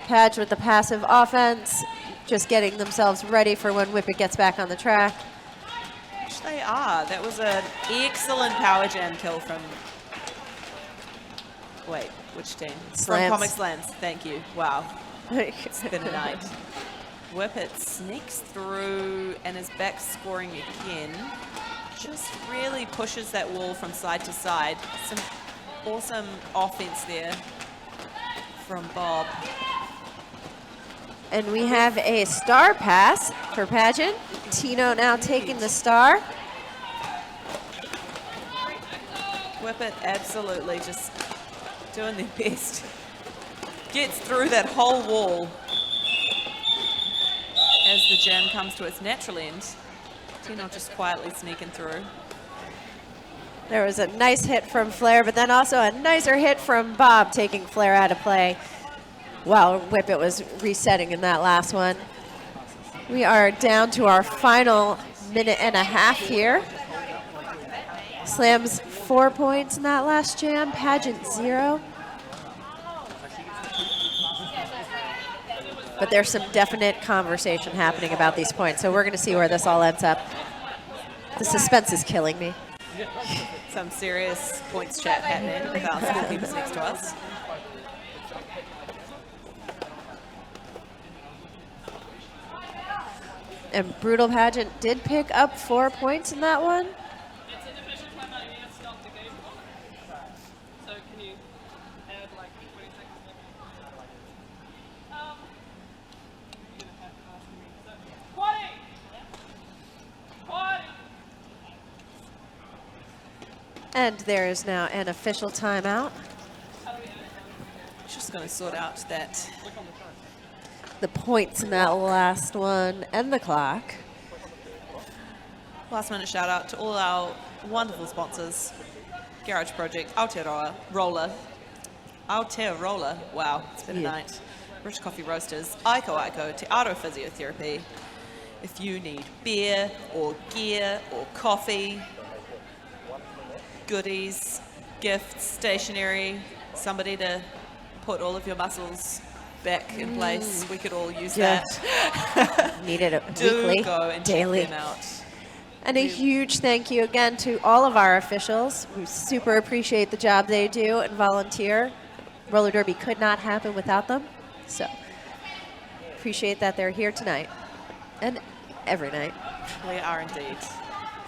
Patch with the passive offense, just getting themselves ready for when Whippet gets back on the track. Which they are. That was an excellent power jam kill from... Wait, which team? Slams. From Comic Slams. Thank you. Wow. It's been a night. Whippet sneaks through and is back scoring again. Just really pushes that wall from side to side. Some Awesome offense there from Bob. And we have a star pass for Pageant. Tino now taking the star. Whippet absolutely just doing their best. Gets through that whole wall as the jam comes to its natural end. Tino just quietly sneaking through. There was a nice hit from Flair, but then also a nicer hit from Bob taking Flair out of play while Whippet was resetting in that last one. We are down to our final minute and a half here. Slams 4 points in that last jam, Pageant 0. But there's some definite conversation happening about these points, so we're going to see where this all ends up. The suspense is killing me. Some serious points chat happening with our scorekeepers next to us. And Brutal Pageant did pick up 4 points in that one. And there is now an official timeout. Just going to sort out that. The points in that last one and the clock. Last minute shout out to all our wonderful sponsors. Garage Project, Aotearoa, wow, it's been a night. Rich Coffee Roasters, Aiko, Te Aro Physiotherapy. If you need beer or gear or coffee, goodies, gifts, stationery, somebody to put all of your muscles back in place. We could all use that. Need it Do weekly, go and daily. check them out. And a huge thank you again to all of our officials. We super appreciate the job they do and volunteer. Roller Derby could not happen without them. So appreciate that they're here tonight and every night. We are indeed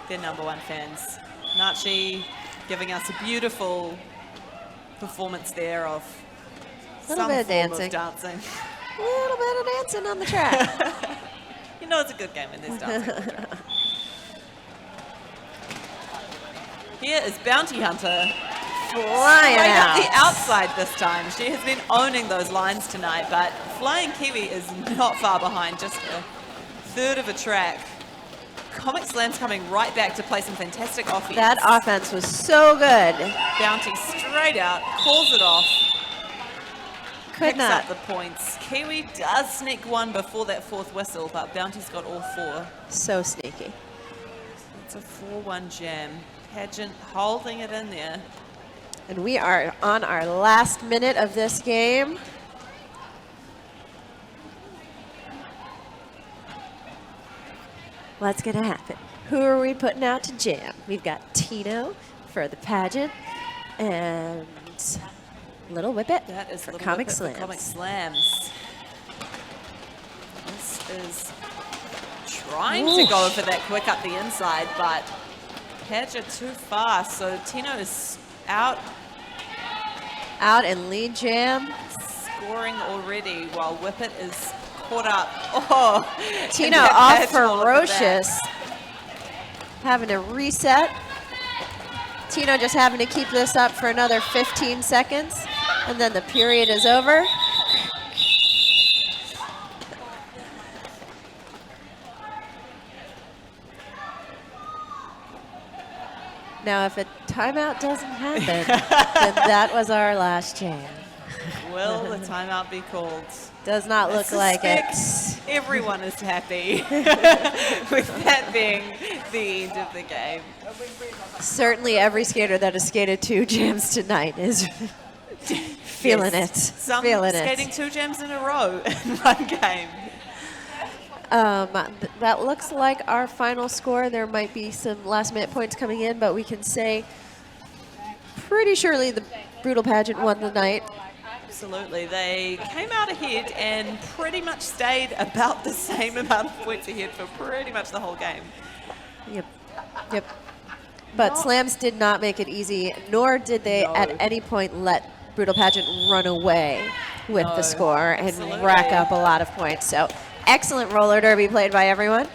their #1 fans. Nachi giving us a beautiful performance there of Little some bit of form dancing. dancing. A little bit of dancing on the track. You know it's a good game when there's dancing. Here is Bounty Hunter. Flying Right out. up the outside this time. She has been owning those lines tonight, but Flying Kiwi is not far behind, just a third of a track. Comic Slam's coming right back to play some fantastic offense. That offense was so good. Bounty straight out, calls it off, Could picks not. up the points. Kiwi does sneak one before that fourth whistle, but Bounty's got all 4. So sneaky. It's a 4-1 jam. Pageant holding it in there. And we are on our last minute of this game. What's going to happen? Who are we putting out to jam? We've got Tino for the Pageant and Little Whippet That is for Little Comic Whippet for Slams. Comic Slams. This is trying to go for that quick up the inside, but Pageant too fast. So Tino is out Out in lead jam. scoring already while Whippet is caught up. Oh, Tino and that off patch will look at that. ferocious. Having to reset. Tino just having to keep this up for another 15 seconds. And then the period is over. Now, if a timeout doesn't happen, then that was our last jam. Will the timeout be called? Does not I look like it. suspect everyone is happy with that being the end of the game. Certainly every skater that has skated 2 jams tonight is feeling Yes. it. Some feeling skating it. 2 jams in a row in one game. That looks like our final score. There might be some last minute points coming in, but we can say pretty surely the Brutal Pageant won the night. Absolutely. They came out ahead and pretty much stayed about the same amount of points ahead for pretty much the whole game. Yep. Yep. But slams did not make it easy, nor did they at any point let Brutal Pageant run away with the score and rack up a lot of points. So excellent roller derby played by everyone.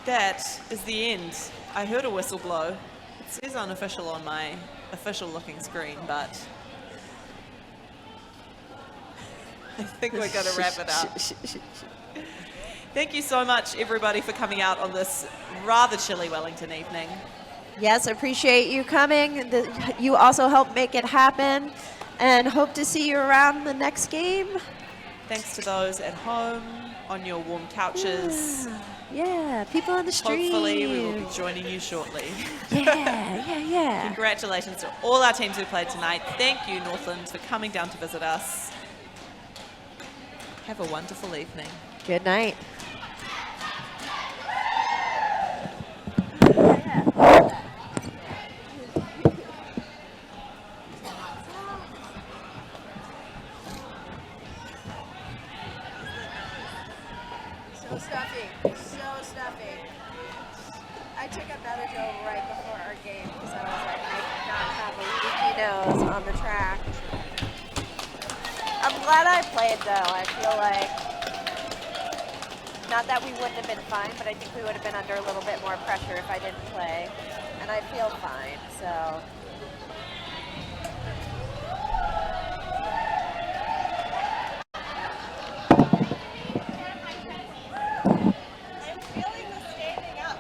That is the end. I heard a whistle blow. It says unofficial on my official looking screen, but I think we're going to wrap it up. Thank you so much, everybody, for coming out on this rather chilly Wellington evening. Yes, appreciate you coming. You also helped make it happen, and hope to see you around the next game. Thanks to those at home, on your warm couches. Yeah, people on the street. Hopefully we will be joining you shortly. Yeah. Congratulations to all our teams who played tonight. Thank you, Northland, for coming down to visit us. Have a wonderful evening. Good night. So stuffy. I took another joke right before our game because I was like, I cannot have a leaky nose on the track. I'm glad I played though. I feel like, not that we wouldn't have been fine, but I think we would have been under a little bit more pressure if I didn't play. And I feel fine, so. I'm feeling the standing up.